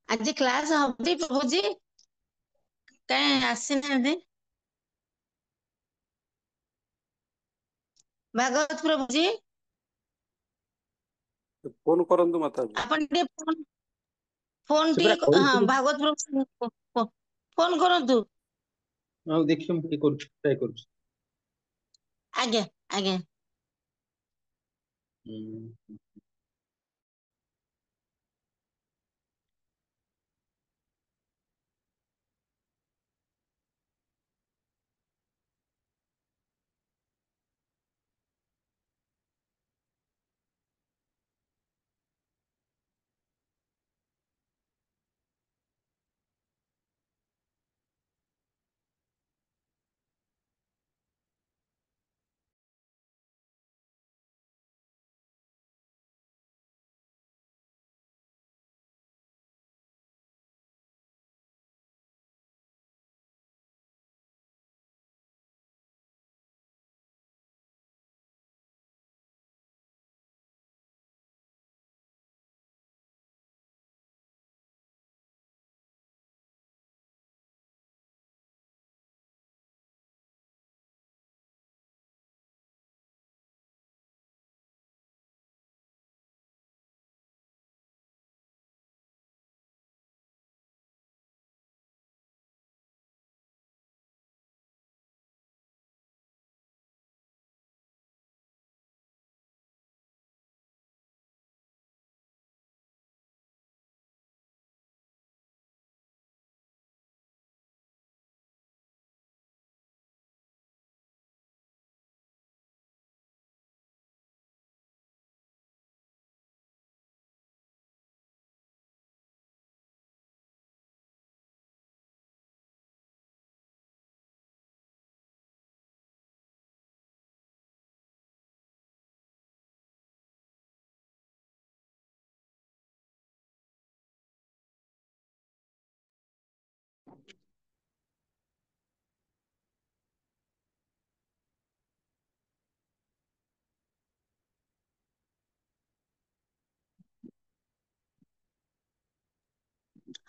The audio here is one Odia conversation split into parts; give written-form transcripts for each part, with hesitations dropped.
ଆଜି କ୍ଲାସ ହଉଛି ପ୍ରଭୁଜି, କାଇଁ ଆସିନାହାନ୍ତି ଭାଗବତ ପ୍ରଭୁଜି? ଫୋନ କରନ୍ତୁ ମାତାजी। ଆପଣ ଟିକେ ଫୋନ ସେ ପରା ଟିକେ, ହଁ କହିଥିଲେ। ଭାଗବତ ପ୍ରଭୁ ଫୋନ କରନ୍ତୁ। ଆଉ ଦେଖିବା ମୁଁ ଟିକେ କରୁଛି, ଟ୍ରାଏ କରୁଛି। ଆଜ୍ଞା ଆଜ୍ଞା। ହୁଁ।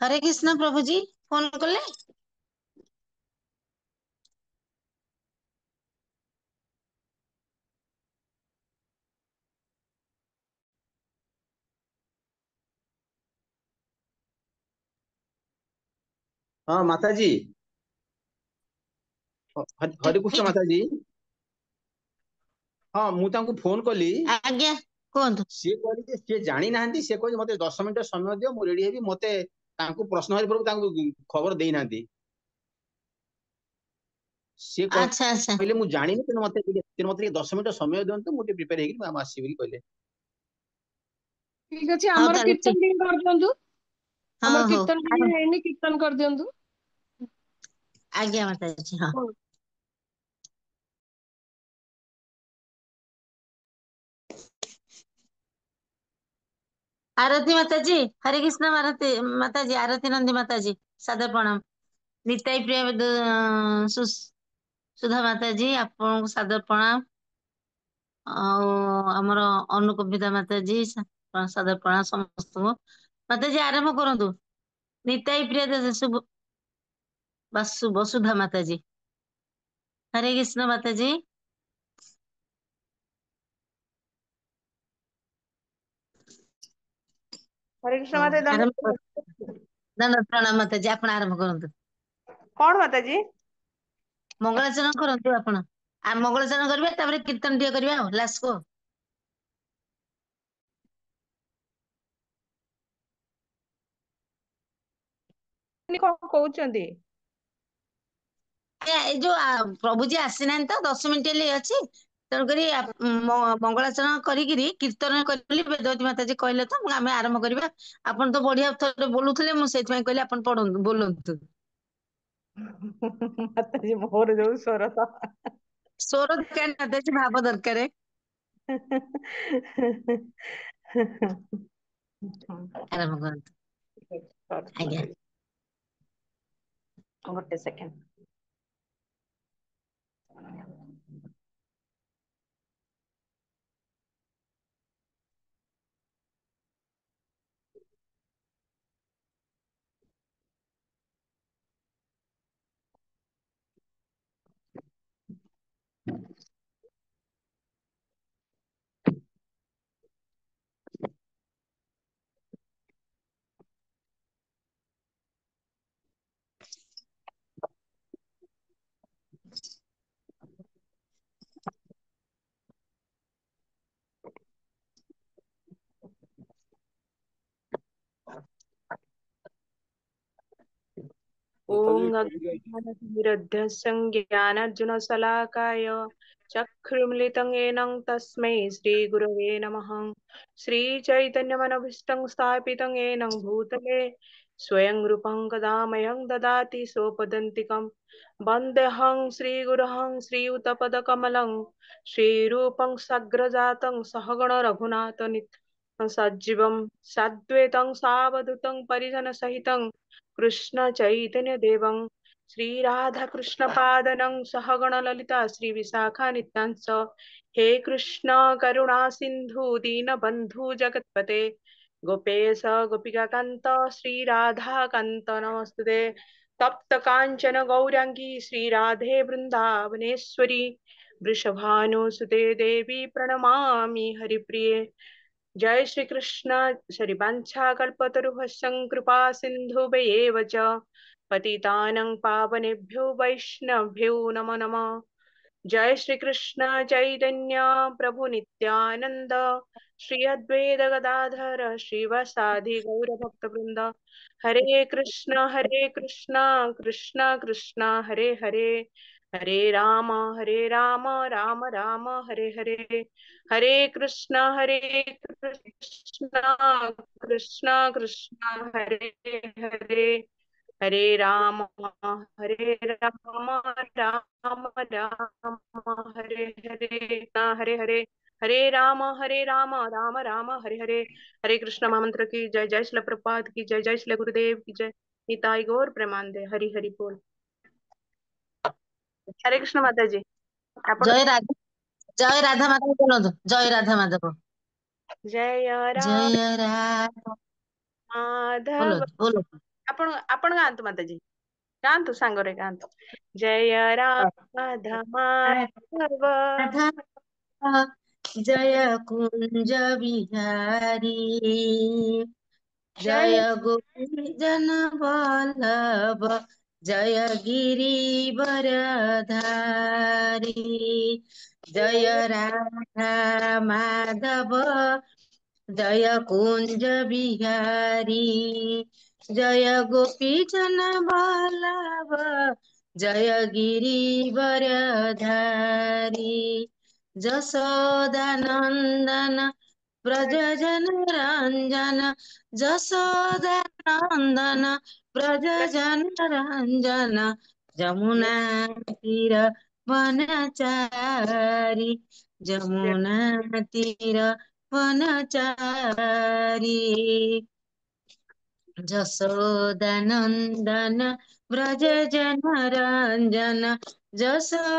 ହରେ କୃଷ୍ଣ ପ୍ରଭୁଜି, ଫୋନ କଲେ? ହଁ ମାତାଜୀ, ହରିକୃଷ୍ଣ ମାତାଜୀ। ହଁ ମୁଁ ତାଙ୍କୁ ଫୋନ କଲି। ଆଜ୍ଞା କୁହନ୍ତୁ। ସିଏ କହିଲେ ଯେ ସିଏ ଜାଣିନାହାନ୍ତି, ସିଏ କହିଲେ ମତେ 10 ମିନିଟ ସମୟ ଦିଅ, ମୁଁ ରେଡି ହେବି। ମତେ ତାଙ୍କୁ ପ୍ରଶ୍ନ ହେବା ପୂର୍ବରୁ ତାଙ୍କୁ ଖବର ଦେଇନାହାନ୍ତି। ସିଏ ଆଚ୍ଛା ଆଚ୍ଛା। କହିଲେ ମୁଁ ଜାଣିନି, ତେଣୁ ମତେ ଟିକେ 10 ମିନିଟ ସମୟ ଦିଅନ୍ତୁ, ମୁଁ ଟିକେ ପ୍ରିପେୟାର ହେଇକି ମୁଁ ଆସିବି ବୋଲି କହିଲେ। ଠିକ ଅଛି, ହଉ ଆମର ତାହେଲେ କୀର୍ତ୍ତନ ଟିକେ କରିଦିଅନ୍ତୁ। ହଉ ଆମର ହଉ କୀର୍ତ୍ତନ ଟିକେ ହେଇନି, କୀର୍ତ୍ତନ କରିଦିଅନ୍ତୁ। ଆଜ୍ଞା ମାତାଜୀ, ହଁ। आरती माताजी, हरे कृष्ण माताजी, आरती नंदी माताजी, सादर प्रणाम। निताई प्रिय सुधा माताजी, आपको सादर प्रणाम। आमर अनुकंपिता माताजी, सादर प्रणाम समस्त को। माताजी आरंभ करंतु। निताई प्रिय वसुधा माताजी, हरे कृष्ण माताजी। हरे कृष्ण माता, आरंभ दंड दंड प्रणाम माताजी, आपण आरंभ करंतु। कौन माता जी? मंगलाचरण करंतु आपण। आ मंगलाचरण करबे, तापर कीर्तन टिके करबा लास्ट को। कौन कहउचंदी? ए जो प्रभुजी आसीनान तो 10 मिनिट ले अछि, तेणुकरी मंगलाचरण करिकिरी कीर्तन करी बोली वेदवती माताजी कहले, तो आमे आरंभ करबा। आपण तो बढ़िया थोड़े बोलुथिले, मु सेति कहले आपण पढନ୍ତୁ बोलନ୍ତୁ। माता जी मोर जो स्वर था। स्वर दरकार माताजी, भाव दरकार। आरंभ करନ୍ତୁ। आज्ञा। गोटे सेकेंड। ज्ञानार्जुनशलाकाय चक्षुर्मिलितं येन तस्मै श्रीगुरवे नमः। श्रीचैतन्यमनभीष्टं स्थापितं येन भूतले स्वयं रूपं कदा मह्यं ददाति स्वपदान्तिकं। वन्देऽहं श्रीगुरुं श्रीयुतपदकमलं श्रीरूपं साग्रजातं सहगण रघुनाथान्वितं सजीवं साद्वैतं सावधूतं परिजनसहितं कृष्ण चैतन्य देवं श्रीराधाकृष्णपादनं सहगण ललिता श्रीविशाखा नित्यांश। हे कृष्ण करुणा सिंधु दीनबंधु जगत्पते गोपेश गोपिकाकांत श्रीराधाकांत नमस्ते। तप्त कांचन गौरांगी श्रीराधे वृंदावनेश्वरी वृषभानुसुते देवी प्रणमामि हरिप्रिये। जय श्री कृष्ण। श्री वाञ्छा कल्पतरुभ्यश्च कृपा सिन्धुभ्येव च पतितानं पावनेभ्यो वैष्णवेभ्यो नमो नमः। जय श्री कृष्ण चैतन्य प्रभु नित्यानंद श्री अद्वैत गदाधर श्रीवासादि गौर भक्त वृंद। हरे कृष्ण कृष्ण कृष्ण हरे हरे हरे राम राम राम हरे हरे। हरे कृष्ण कृष्ण कृष्ण हरे हरे हरे राम राम राम हरे हरे हरे हरे हरे राम राम राम हरे हरे। हरे कृष्ण महामंत्र की जय। जय श्री प्रभुपाद की जय। जय श्री गुरुदेव की जय। निताई गौर प्रेमानंदे। हरि हरि बोल। हरे कृष्ण माता जी आपण जय राधा, जय राधा माधव बोलନ୍ତୁ। जय राधा माधव। जय जय राधा माधव। बोलନ୍ତୁ बोलନ୍ତୁ। आपण आपण गांतु माता जी गांतु सांगरे गांतु। जय राधा माधव राधा जय कुंज बिहारी जय जय गोपी जन वल्लभ जय गिरिवरधारी जय राधा माधव जय कुंज बिहारी जय गोपी जन वल्लभ जय गिरिवरधारी जसोदानंदन व्रज जन रंजन जसोदानंदन व्रज जन रंजन जमुना तीर वनचारी जमुना तीर वनचारी जसोदानंदन व्रज जन रंजन जसोदानंदन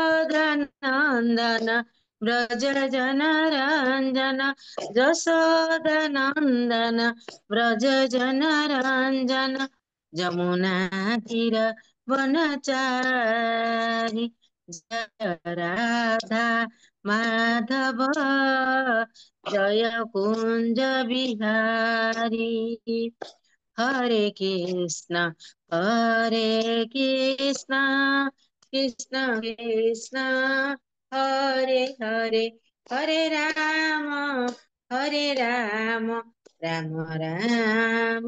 व्रज जन रंजन जसोदानंदन व्रज जन रंजन जमुना तीर वनचारी जय राधा माधव जय कुंज बिहारी हरे कृष्ण कृष्ण कृष्ण हरे हरे हरे राम राम राम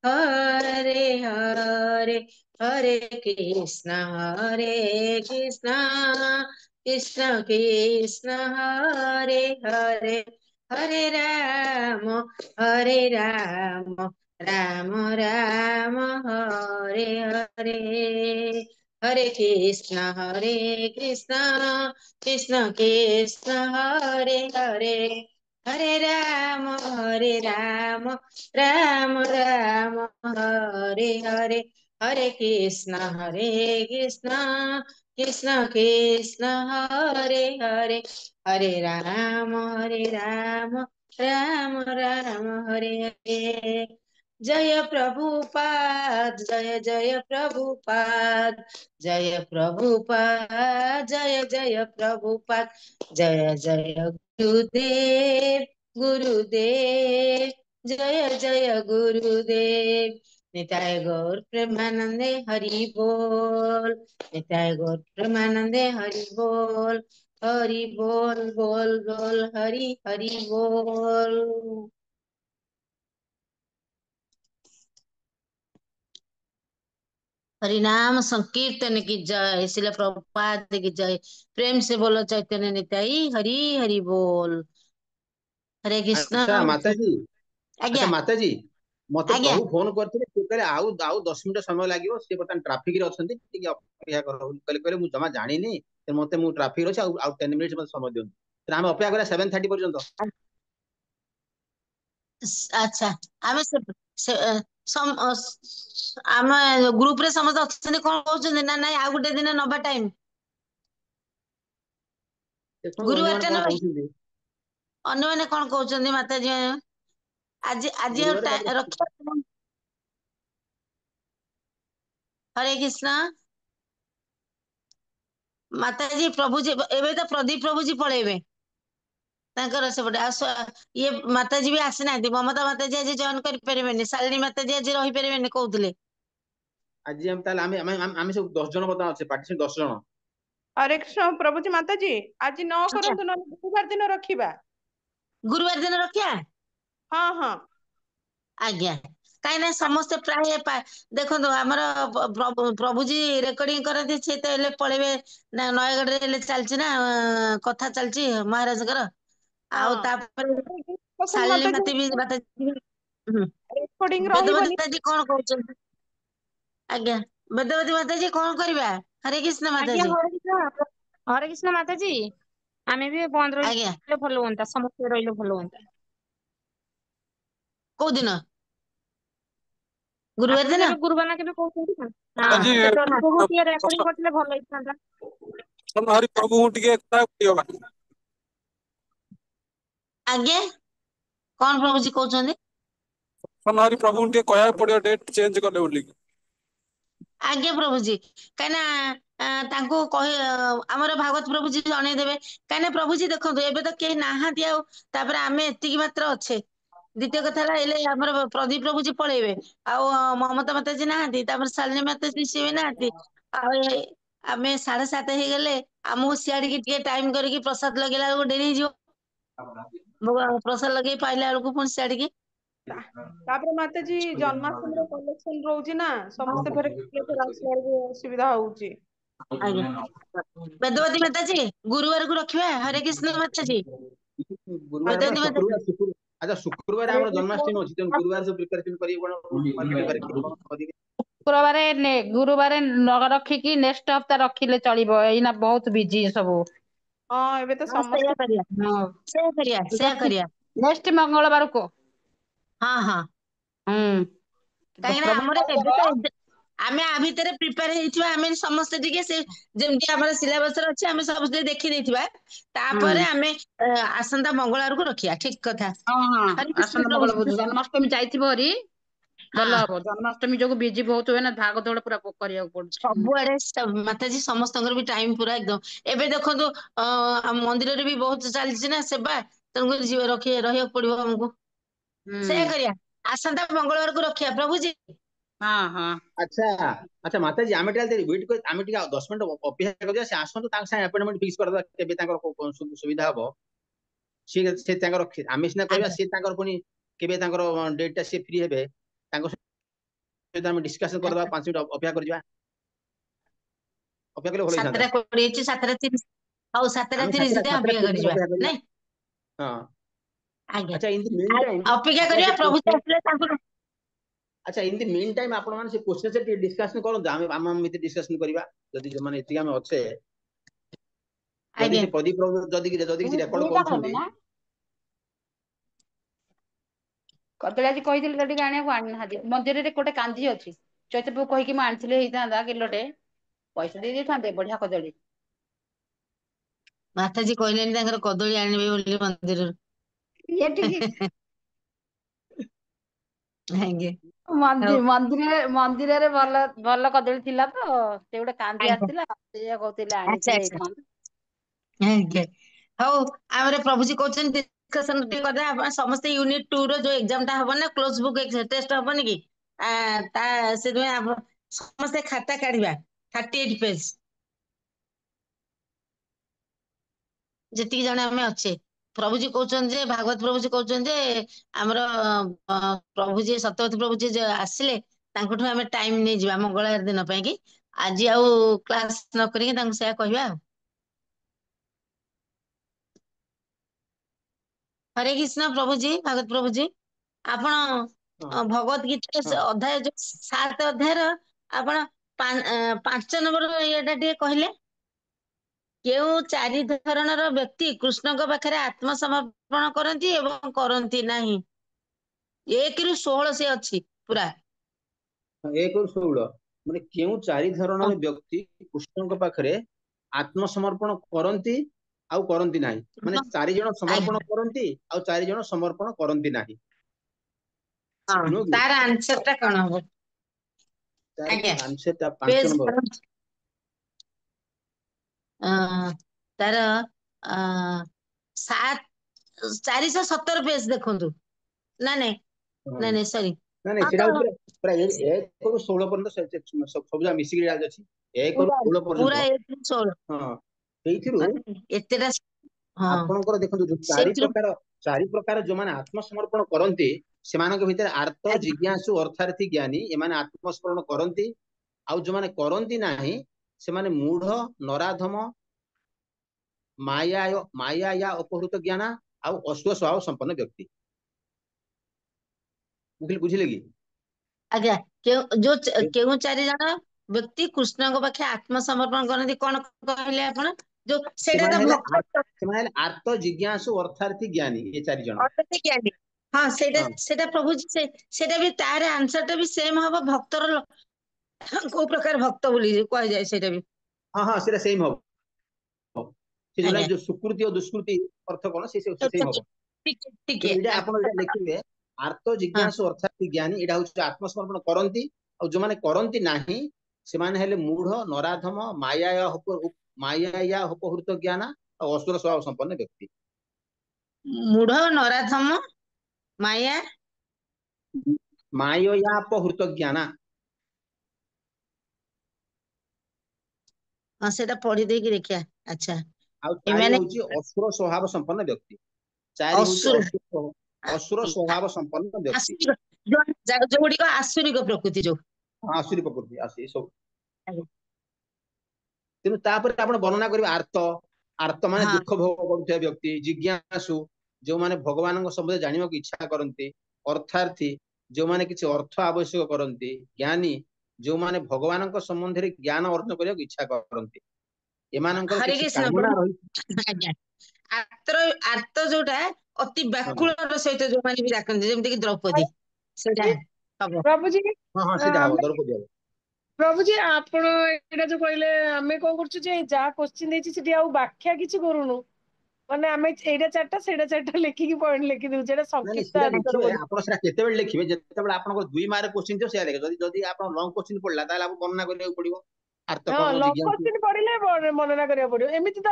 हरे हरे हरे कृष्ण कृष्ण कृष्ण हरे हरे हरे राम राम राम हरे हरे हरे कृष्ण कृष्ण कृष्ण हरे हरे हरे राम राम राम हरे हरे हरे कृष्ण कृष्ण कृष्ण हरे हरे हरे राम राम राम हरे हरे जय प्रभुपाद जय प्रभुपाद जय प्रभुपाद जय प्रभुपाद जय गुरुदेव जय गुरुदेव निताय गौर प्रेमानंदे हरि बोल निताय गौर प्रेमानंदे हरि बोल बोल बोल हरि हरि बोल। हरिनाम संकीर्तन की जय, शिल प्रभुपाद की जय। प्रेम से बोलो चैतन्य नित्याई, हरि हरि बोल। हरे कृष्ण। ଆଚ୍ଛା ମାତାଜୀ आज्ञा ଆଚ୍ଛା ମାତାଜୀ ମତେ आज्ञा। ପ୍ରଭୁ ଫୋନ କରିଥିଲେ ସେ କହିଲେ ଆଉ ଆଉ 10 ମିନିଟ ସମୟ ଲାଗିବ ସେ ବର୍ତ୍ତମାନ ଟ୍ରାଫିକ ରେ ଅଛନ୍ତି ଟିକେ ଅପେକ୍ଷା କର କହିଲେ କହିଲେ ମୁଁ ଜମା ଜାଣିନି ମତେ ମୁଁ ଟ୍ରାଫିକ ରେ ଅଛି ଆଉ ଆଉ 10 ମିନିଟ ମତେ ସମୟ ଦିଅନ୍ତୁ ତେଣୁ ଆମେ ଅପେକ୍ଷା କରିବା 7:30 ପର୍ଯ୍ୟନ୍ତ अच्छा आमे से सम आमे ग्रुप रे समस्त अछंती कोन कहउछंती ना नाइ आ गुटे दिन नबा टाइम ଦେଖନ୍ତୁ गुरुवार ଅନ୍ୟମାନେ टा କଣ नबा କହୁଛନ୍ତି अन्य माने कोन कहउछंती माताजी आज आज ଗୁରୁବାରେ ତାପରେ रखिया। हरे कृष्ण। माताजी प्रभु जी एबे तो प्रदीप प्रभु जी पळेबे तांकर सेपटे ये माताजी भी आसी नांती ममता माताजी आज जॉइन करि परिबेनी शालिनी माताजी आज रहि परिबेनी कहउतले। ଆଜି ଆମେ ତାହେଲେ ଆମେ ସବୁ 10 ଜଣ ବର୍ତ୍ତମାନ ଅଛେ ପାର୍ଟିସିପେଣ୍ଟ 10 ଜଣ हरे कृष्ण प्रभुजी माताजी आज न अच्छा करंतु न गुरुवार दिन रखिबा। गुरुवार दिन रखिया। हाँ हाँ आज्ञा कहीं ना समस्त प्राय देखो आमर प्रभुजी रेकर्डिंग करते से तो एले पळेबे ना नयगढ़ रे चलची ना कथा चलची महाराजकर आउ हाँ तापर डिस्कशन शालिनी माताजी माता भी माताजी रेकर्डिंग वेदवती रहिबनी। माताजी कौन कहउछंती। आज्ञा वेदवती माताजी कौन करबा। हरे कृष्ण आज्ञा माताजी। हरे कृष्ण माताजी आमे भी बंद आज्ञा रहिले भल हुंता समस्त रहिले भल हुंता। को दिन गुरुवार ଆପଣ दिन। ଯେବେ ଗୁରୁବାର ନା କେବେ କହୁଛନ୍ତି ନା ହଁ ମାତାଜୀ ସେ ପ୍ରଦୀପକୁ ଟିକେ ରେକର୍ଡିଂ କରିଥିଲେ ଭଲ ହେଇଥାନ୍ତା। ହରି ପ୍ରଭୁଙ୍କୁ ଟିକେ କହିବାକୁ ପଡିବ। आज्ञा कौन प्रभुजी कहउछंती। ହରି ପ୍ରଭୁଙ୍କୁ ଟିକେ କହିବାକୁ ପଡିବ ଡେଟ୍ ଚେଞ୍ଜ କଲେ ବୋଲି। आज्ञा प्रभुजी कहना तांको कहि हमर भागवत प्रभुजी जणै देबे कहना प्रभुजी देखंतु एबे तो केही नाहांती आउ तापर आमे एतिकी मात्र अच्छे द्वितीय कथा एले हमर प्रदीप प्रभुजी पळेबे आउ ममता माताजी नाहांती तापर शालिनी माताजी सिए भी नाहांती आउ आमे 7:30 ହେଇଗଲେ ଆମକୁ सियाडी की ଟିକେ टाइम କରିକି प्रसाद लगेला बेलକୁ डेरी ହେଇଯିବ प्रसाद लगेई पाइला बेलକୁ पुଣି सियाडी की ତାପରେ ମାତାଜୀ ଜନ୍ମାଷ୍ଟମୀର କଲେକ୍ସନ ରହୁଛି ନା ସମସ୍ତେ ଫେରେ ଫେରେ ଆସିଲା ବେଳକୁ ଅସୁବିଧା ହଉଛି। ଆଜ୍ଞା ବେଦବତୀ ମାତାଜୀ ଗୁରୁବାରକୁ ରଖିବା ହରେ କୃଷ୍ଣ ମାତାଜୀ ଗୁରୁବାର ବେଦବତୀ ମାତାଜୀ ଆଚ୍ଛା ଶୁକ୍ରବାର ଆମର ଜନ୍ମାଷ୍ଟମୀ ଅଛି ତେଣୁ ଗୁରୁବାର ସବୁ ପ୍ରିପାରେସନ କରିକି କଣ କରିବେ କଣ କରିବେ ଗୁରୁବାରେ ନ ରଖିକି ନେକ୍ସଟ ହପ୍ତା ରଖିଲେ ଚଳିବ ଏଇନା ବହୁତ ବିଜି ସବୁ। ହଁ ଏବେ ତ ହଁ ସେଇଆ ସମସ୍ତେ କରିବା ହଁ ସେଇଆ କରିବା ନେକ୍ସଟ ମଙ୍ଗଳବାରକୁ ହଁ ହଁ ହୁଁ କାହିଁକି ନା ଆମର ଏବେ ପ୍ରଭୁଙ୍କର ତ ଆମେ ଆ ଭିତରେ ପ୍ରିପେୟାର ହେଇଥିବା ଆମେ ସମସ୍ତେ ଟିକେ ସେ ଯେମିତି ଆମର ସିଲାବସରେ ଅଛି ଆମେ ସମସ୍ତେ ଦେଖି ଦେଇଥିବା ହୁଁ ତାପରେ ଆମେ ଆସନ୍ତା ମଙ୍ଗଳବାରକୁ ରଖିବା ଠିକ କଥା। ହଁ ହଁ ହରେ କୃଷ୍ଣ ଆସନ୍ତା ପ୍ରଭୁ ମଙ୍ଗଳବାର ଜନ୍ମାଷ୍ଟମୀ ଯାଇଥିବ ହେରି ହଁ ଭଲ ହବ ଜନ୍ମାଷ୍ଟମୀ ଯୋଗୁ ବିଜି ବହୁତ ହୁଏ ନା ଭାଗ ଦୌଡ ପୁରା କରିବାକୁ ପଡୁଛି। ସବୁଆଡେ ମାତାଜୀ ସମସ୍ତଙ୍କର ବି ଟାଇମ ପୁରା ଏକଦମ ଏବେ ଦେଖନ୍ତୁ ମନ୍ଦିରରେ ବି ବହୁତ ଚାଲିଛି ନା ସେବା ତେଣୁକରି ରହିବାକୁ ପଡିବ ଆମକୁ ହୁଁ ସେଇଆ କରିବା ଆସନ୍ତା ମଙ୍ଗଳବାରକୁ ରଖିବା ପ୍ରଭୁଜୀ। ହଁ ହଁ ଆଚ୍ଛା ଆଚ୍ଛା ମାତାଜୀ ଆମେ ଟିକେ ୱେଟ୍ କରି ଆମେ ଟିକେ 10 ମିନିଟ ଅପେକ୍ଷା କରିବା ସେ ଆସନ୍ତୁ ତାଙ୍କ ସାଙ୍ଗେ ଆପଏଣ୍ଟମେଣ୍ଟ ଫିକ୍ସ କରିଦବା କେବେ ତାଙ୍କର ସୁବିଧା ହବ ସେ ତାଙ୍କର ଆମେ ସିନା କହିବା ଆଜ୍ଞା ସେ ତାଙ୍କର ପୁଣି କେବେ ତାଙ୍କର ଡେଟ୍ ଟା ସେ ଫ୍ରି ହେବେ ତାଙ୍କ ସହିତ ଆମେ ଡିସକସନ କରିଦବା 5 ମିନିଟ ଅପେକ୍ଷା କରିଯିବା ଅପେକ୍ଷା କଲେ ଭଲ ହେଇଥାନ୍ତା 7:20 ହେଇଛି 7:30 ହଉ ଆମେ 7:30 ସାତଟା ଯାଏଁ ସାତଟା ଅପେକ୍ଷା 30 କରିଯିବା ଅପେକ୍ଷା କରିବା ନାଇଁ ହଁ ଆଜ୍ଞା ଆଚ୍ଛା ଇନ୍ ଦି ମିନ୍ ଟାଇମ୍ ଅପେକ୍ଷା ଆପଣ କରିବା ସେ ପ୍ରଭୁ କୋଶ୍ଚିନ୍ ଆସିଲେ ତାଙ୍କୁ ଆଚ୍ଛା ଇନ୍ ଦି ମିନ୍ ଟାଇମ୍ ଆପଣ ମାନେ ସେ କୋଶ୍ଚିନ୍ ଟିକେ ଡିସକସନ କରନ୍ତୁ ଆମେ ଆମ ଭିତରେ ଡିସକସନ କରିବା ଯଦି ମାନେ ଏତିକି ଆମେ ଅଛେ ଯଦି ଆଜ୍ଞା ସେ ପ୍ରଦୀପ ଯଦି କିଛି ରେକର୍ଡ ଦିଟା ଖାଇବେ କରୁଛନ୍ତି ନା କଦଳୀ ଆଜି କହିଥିଲି ତ ଟିକେ ଆଣିବାକୁ ଆଣିନାହାନ୍ତି ମନ୍ଦିରରେ ଗୋଟେ କାନ୍ଧି ଅଛି ଚୈତନ୍ୟକୁ କହିକି ମୁଁ ଆଣିଥିଲେ ହେଇଥାନ୍ତା କିଲୋଟେ ପଇସା ଦେଇ ଦେଇଥାନ୍ତେ ବଢିଆ କଦଳୀ ମାତାଜୀ କହିଲେନି ତାଙ୍କର କଦଳୀ ଆଣିବେ ବୋଲି ଇଏ ଟିକେ ମନ୍ଦିରରୁ ଆଜ୍ଞା ହଉ ମନ୍ଦିରରେ ଭଲ ଭଲ କଦଳୀ ଥିଲା ତ ସେ ଗୋଟେ କାନ୍ଦି ଆଜ୍ଞା ଆସିଥିଲା ସେଇଆ କହୁଥିଲେ ଆଚ୍ଛା ଆଣିଥିଲେ ଆଚ୍ଛା ହେଇଥାନ୍ତା ଆଜ୍ଞା ହଉ ଆମର ପ୍ରଭୁଜୀ କହୁଛନ୍ତି ଡିସ୍କସନ ଟିକେ କରିଦେବା ସମସ୍ତେ ୟୁନିଟ 2 ର ଯୋଉ ଏକ୍ସାମ ଟା ହବ ନା କ୍ଲୋଜ ବୁକ୍ ଟେଷ୍ଟ ହବନି କି ତା ସେଥିପାଇଁ ସମସ୍ତେ ଖାତା କାଢିବା 38 ପେଜ ଯେତିକି ଜଣ ଆମେ ଅଛେ ପ୍ରଭୁଜୀ କହୁଛନ୍ତି ଯେ ଭାଗବତ ପ୍ରଭୁଜୀ କହୁଛନ୍ତି ଯେ ଆମର ପ୍ରଭୁଜୀ ସତ୍ୟବତୀ ପ୍ରଭୁଜୀ ଆସିଲେ ତାଙ୍କଠୁ ଆମେ ଟାଇମ ନେଇଯିବା ମଙ୍ଗଳବାର ଦିନ ପାଇଁ କି ଆଜି ଆଉ କ୍ଲାସ ନ କରିକି ତାଙ୍କୁ ସେୟା କହିବା ଆଉ। ହରେ କୃଷ୍ଣ ପ୍ରଭୁଜୀ, ଭାଗବତ ପ୍ରଭୁଜୀ, ଆପଣ ହଁ ଭଗବତ ଗୀତା ହଁ ଅଧ୍ୟାୟ ଯୋଉ 7 ଅଧ୍ୟାୟର ଆପଣ 5 ନମ୍ବର ଇଏଟା ଟିକେ କହିଲେ। କେଉଁ 4 ଧରଣର ବ୍ୟକ୍ତି କୃଷ୍ଣଙ୍କ ପାଖରେ ଆତ୍ମସମର୍ପଣ କରନ୍ତି ଏବଂ କରନ୍ତି ନାହିଁ? 1ରୁ 16 ସେ ଅଛି ପୁରା। 1ରୁ 16 ମାନେ କେଉଁ 4 ଧରଣର ବ୍ୟକ୍ତି କୃଷ୍ଣଙ୍କ ପାଖରେ ଆତ୍ମସମର୍ପଣ କରନ୍ତି ଆଉ କରନ୍ତି ନାହିଁ, ମାନେ 4 ଜଣ ସମର୍ପଣ ଆଜ୍ଞା, କରନ୍ତି ଆଉ 4 ଜଣ ସମର୍ପଣ କରନ୍ତି ନାହିଁ, ହଁ, ନୁହଁ କି? ତାର ଆନ୍ସର ଟା କଣ ହବ? ତାର ଆଜ୍ଞା, ଆନ୍ସରଟା 5 ପେଜ ନମ୍ବର। ତାର 417 ପେଜ ଦେଖନ୍ତୁ। ନା ନାଇଁ, ହଁ ନାଇଁ ନାଇଁ, ସରି। ନାଇଁ ନାଇଁ, ହଁ ସେଟା ତ ଉପରେ ପୁରା 1ରୁ 16 ପର୍ଯ୍ୟନ୍ତ ସବୁ ଯାକ ମିଶିକି ଅଛି। 1ରୁ ପୁରା 16 ପୁରା ପର୍ଯ୍ୟନ୍ତ। 1ରୁ 16 ହଁ, ସେଇଥିରୁ ଏତେଟା। ହଁ, ଆପଣଙ୍କର ଦେଖନ୍ତୁ ଯୋଉ ସେଇଥିରୁ। 4 ପ୍ରକାର ଯୋଉମାନେ ଆତ୍ମସମର୍ପଣ କରନ୍ତି ସେମାନଙ୍କ ଭିତରେ ଆର୍ତ, ଆଜ୍ଞା, ଜିଜ୍ଞାସୁ, ଅର୍ଥାର୍ଥୀ, ଜ୍ଞାନୀ ଏମାନେ ଆତ୍ମସମର୍ପଣ କରନ୍ତି। ଆଉ ଯୋଉମାନେ କରନ୍ତି ନାହିଁ ସେମାନେ ମୂଢ, ନରାଧମ, ମାୟା ଅପହୃତ ଜ୍ଞାନ ଆଉ ଅସୁର ସ୍ୱଭାବ ସମ୍ପନ୍ନ ବ୍ୟକ୍ତି। ବୁଝିଲେ କି? ଆଜ୍ଞା, କେଉଁ 4 ଜଣ ବ୍ୟକ୍ତି କୃଷ୍ଣଙ୍କ ପାଖେ ଆତ୍ମସମର୍ପଣ କରନ୍ତି, କଣ କହିଲେ ଆପଣ? ଯୋଉ ସେଇଟା ସେମାନେ ତ ହେଲେ ଭକ୍ତ ସେମାନେ ହେଲେ ଆର୍ତ, ଜିଜ୍ଞାସୁ, ଅର୍ଥାର୍ଥୀ, ଜ୍ଞାନୀ, ଏ 4 ଜଣ। ଅଟନ୍ତି ଜ୍ଞାନୀ। ହଁ, ସେଇଟା ହଁ ସେଇଟା ପ୍ରଭୁ ସେଇଟା ବି ତାର ଆନ୍ସର ଟା ବି ସେମ ହବ। ଭକ୍ତର କୋଉ ପ୍ରକାର ଭକ୍ତ ବୋଲି କୁହାଯାଏ ସେଇଟା ବି। ହଁ ହଁ, ସେଟା ସେମ୍ ହବ। ସେ ଯୋଉଟା ଆଜ୍ଞା, ଯୋଉ ସୁକୃତି ଓ ଦୁଷ୍କୃତି ଅର୍ଥ କଣ ସେ ସେମ୍ ହବ। ଟିକେ ଟିକେ କିନ୍ତୁ ଏଇଟା ଆପଣ ଏଇଟା ଲେଖିବେ ଆର୍ତ, ହଁ, ଜିଜ୍ଞାସୁ, ଅର୍ଥାର୍ଥୀ, ଜ୍ଞାନୀ, ଏଇଟା ହଉଛି ଆତ୍ମସମର୍ପଣ କରନ୍ତି। ଆଉ ଯୋଉମାନେ କରନ୍ତି ନାହିଁ ସେମାନେ ହେଲେ ମୂଢ, ନରାଧମ, ମାୟା ଅପହୃତ ଜ୍ଞାନ ଆଉ ଅସୁର ସ୍ୱଭାବ ସମ୍ପନ୍ନ ବ୍ୟକ୍ତି। ମୂଢ, ନରାଧମ, ମାୟା ମାୟା ଅପହୃତ ଜ୍ଞାନ। ହଁ, ସେଇଟା ପଢି ଦେଇକି ଦେଖିଆ। ଆଚ୍ଛା, ଆଉ 4 ଏମାନେ ହଉଛି ଅସୁର ସ୍ୱଭାବ ସମ୍ପନ୍ନ ବ୍ୟକ୍ତି। 4 ହଉଛି ଅସୁର ଅସୁର ସ୍ୱଭାବ ସମ୍ପନ୍ନ ବ୍ୟକ୍ତି। ଆସୁରିକ, ଯୋଉଗୁଡିକ ଆସୁରିକ ପ୍ରକୃତି ଯୋଉ। ହଁ, ଆସୁରୀ ପ୍ରକୃତି ଆସେ ସବୁ। ଆଜ୍ଞା, ତେଣୁ ତାପରେ ଆପଣ ବର୍ଣ୍ଣନା କରିବେ ଆର୍ତ ମାନେ ହଁ, ଦୁଃଖ ଭୋଗ କରୁଥିବା ବ୍ୟକ୍ତି, ଜିଜ୍ଞାସୁ ଯୋଉମାନେ ଭଗବାନଙ୍କ ସମ୍ବନ୍ଧରେ ଜାଣିବାକୁ ଇଚ୍ଛା କରନ୍ତି, ଅର୍ଥାର୍ଥୀ ଯୋଉମାନେ କିଛି ଅର୍ଥ ଆବଶ୍ୟକ କରନ୍ତି, ଜ୍ଞାନୀ ଯୋଉମାନେ ଭଗବାନଙ୍କ ସମ୍ବନ୍ଧରେ ଜ୍ଞାନ ଅର୍ଜନ କରିବାକୁ ଇଚ୍ଛା କରନ୍ତି। ଏମାନଙ୍କର ହରେ କିଛି କୃଷ୍ଣ କାମନା ପ୍ରଭୁ। ରହିଛି। ଆଜ୍ଞା, ଆର୍ତ ଯୋଉଟା ଅତି ହଁ ବ୍ୟାକୁଳର ସହିତ ଯୋଉମାନେ ବି ଡାକନ୍ତି, ଯେମିତି କି ଦ୍ରୌପଦୀ, ସେଇଟା ହବ। ପ୍ରଭୁଜୀ ହଁ ହଁ, ସେଇଟା ହବ, ଆମେ ଦ୍ରୌପଦୀ ହବ। ପ୍ରଭୁଜୀ ଆପଣ ଏଇଟା ଯୋଉ କହିଲେ ଆମେ କଣ କରୁଛୁ ଯେ ଯାହା କୋଶ୍ଚିନ୍ ଦେଇଛି ସେଠି ଆଉ ବ୍ୟାଖ୍ୟା କିଛି କରୁନୁ, ମାନେ ଆମେ ଏଇଟା 4ଟା ସେଇଟା 4ଟା ଲେଖିକି ପଏଣ୍ଟ ଲେଖି ଦଉଛୁ। ଏଇଟା ନାଇଁ ନାଇଁ, ସଂକ୍ଷିପ୍ତ ସେଟା ଆନ୍ସର ଲେଖିବେ ବୋଲି। ଆପଣ, ସେଟା କେତେବେଳେ ଲେଖିବେ ଯେତେବେଳେ ଆପଣଙ୍କର 2 ମାର୍କ କୋଶ୍ଚିନ୍ ଥିବ ସେଇଆ ଲେଖିବେ। ଯଦି ଆପଣ ଲଙ୍ଗ କୋଶ୍ଚିନ୍ ପଡିଲା ତାହେଲେ ଆପଣଙ୍କୁ ବର୍ଣ୍ଣନା କରିବାକୁ ପଡିବ। ଆର୍ତ ହଁ, କଣ, ଲଙ୍ଗ ଜିଜ୍ଞାସୁ। କୋଶ୍ଚିନ୍ ପଢିଲେ ବର୍ଣ୍ଣନା କରିବାକୁ ପଡିବ। ଏମିତି ତ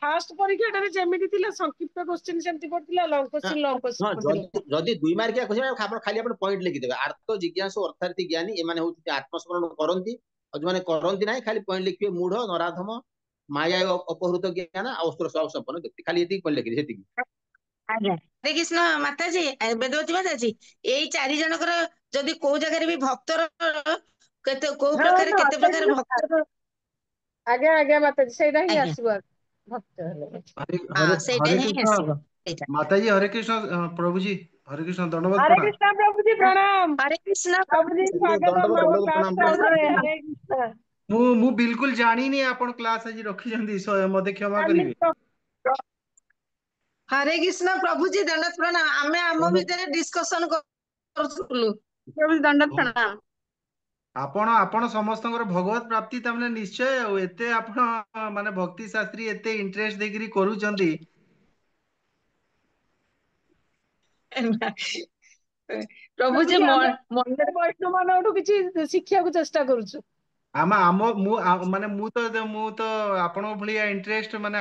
ଫାଷ୍ଟ ପରୀକ୍ଷାଟାରେ ଯେମିତି ଥିଲା ସଂକ୍ଷିପ୍ତ କୋଶ୍ଚିନ୍ ସେମିତି ପଡିଥିଲା, ଲଙ୍ଗ ହଁ କୋଶ୍ଚିନ୍ ଲଙ୍ଗ ହଁ, କୋଶ୍ଚିନ୍ ଯଦି ପଡିଥିଲା। ଯଦି 2 ମାର୍କିଆ କୋଶ୍ଚିନ୍ ଆପଣ ଖାଲି ପଏଣ୍ଟ ଲେଖିଦେବେ। ଆର୍ତ, ଜିଜ୍ଞାସୁ, ଅର୍ଥାର୍ଥୀ, ଜ୍ଞାନୀ ଏମାନେ ହଉଛନ୍ତି ଆତ୍ମସ୍ମରଣ କରନ୍ତି। ଆଉ ଯୋଉମାନେ କରନ୍ତି ନାହିଁ ଖାଲି ପଏଣ୍ଟ ଲେଖିବେ ମୂଢ, ନରାଧମ, ମାୟା ଅପହୃତ ଜ୍ଞାନ ଆଉ ଅସୁର ସ୍ୱଭାବ ସମ୍ପନ୍ନ ବ୍ୟକ୍ତି। ଖାଲି ଏତିକି ପଏଣ୍ଟ ଲେଖିବେ, ସେତିକି। ଆଜ୍ଞା, ହରେ କୃଷ୍ଣ ମାତାଜୀ, ବେଦବତୀ ମାତାଜୀ, ଏଇ 4 ଜଣଙ୍କର ଯଦି କୋଉ ଜାଗାରେ ବି ଭକ୍ତର କୋଉ ହଁ ପ୍ରକାର ହଁ କେତେ ପ୍ରକାର ଭକ୍ତ। ଆଜ୍ଞା ଆଜ୍ଞା ମାତାଜୀ, ସେଇଟା ହିଁ ଆଜ୍ଞା, ଆସିବ ଭକ୍ତ ହେଲେ। हरे हरे ହଁ, ସେଇଟା हरे ହିଁ कृष्ण ଆସିବ ସେଇଟା। माता जी हरे कृष्ण प्रभु जी हरे कृष्ण दंडवत हरे प्रणाम। कृष्णा प्रभुजी प्रणाम। हरे कृष्ण प्रभुजी स्वागतम ଦଣ୍ଡବତ ଆମ ଦଣ୍ଡବତ ପ୍ରଣାମ କ୍ଲାସ ପ୍ରଣାମ। ରେ। हरे कृष्णा। ମୁଁ ବିଲକୁଲ ଜାଣିନି ଆପଣ କ୍ଲାସ ଆଜି ରଖିଛନ୍ତି, ମତେ କ୍ଷମା କାଲି କରିବେ। ହରେ କୃଷ୍ଣ ପ୍ରଭୁଜୀ ଦଣ୍ଡ ପ୍ରଣାମ। ଆମେ ଆମ ଭିତରେ ଡିସ୍କସନ କରୁଥିଲୁ। ପ୍ରଭୁଜି ଦଣ୍ଡ ପ୍ରଣାମ। ଆପଣ ସମସ୍ତଙ୍କର ଭଗବତ ପ୍ରାପ୍ତି ତାମାନେ ନିଶ୍ଚୟ, ଆଉ ଏତେ ଆପଣ ମାନେ ଭକ୍ତି ଶାସ୍ତ୍ରୀ ଏତେ ଇଣ୍ଟରେଷ୍ଟ ଦେଇକିରି କରୁଛନ୍ତି। ପ୍ରଭୁଜୀ ପ୍ରଭୁଜି ଆମେ ମନ ବୈଷ୍ଣବ ମାନଙ୍କଠୁ କିଛି ଶିଖିବାକୁ ଚେଷ୍ଟା କରୁଛୁ। ମାନେ ମୁଁ ତ ଆପଣଙ୍କ ଭଳିଆ ଇଣ୍ଟରେଷ୍ଟ ମାନେ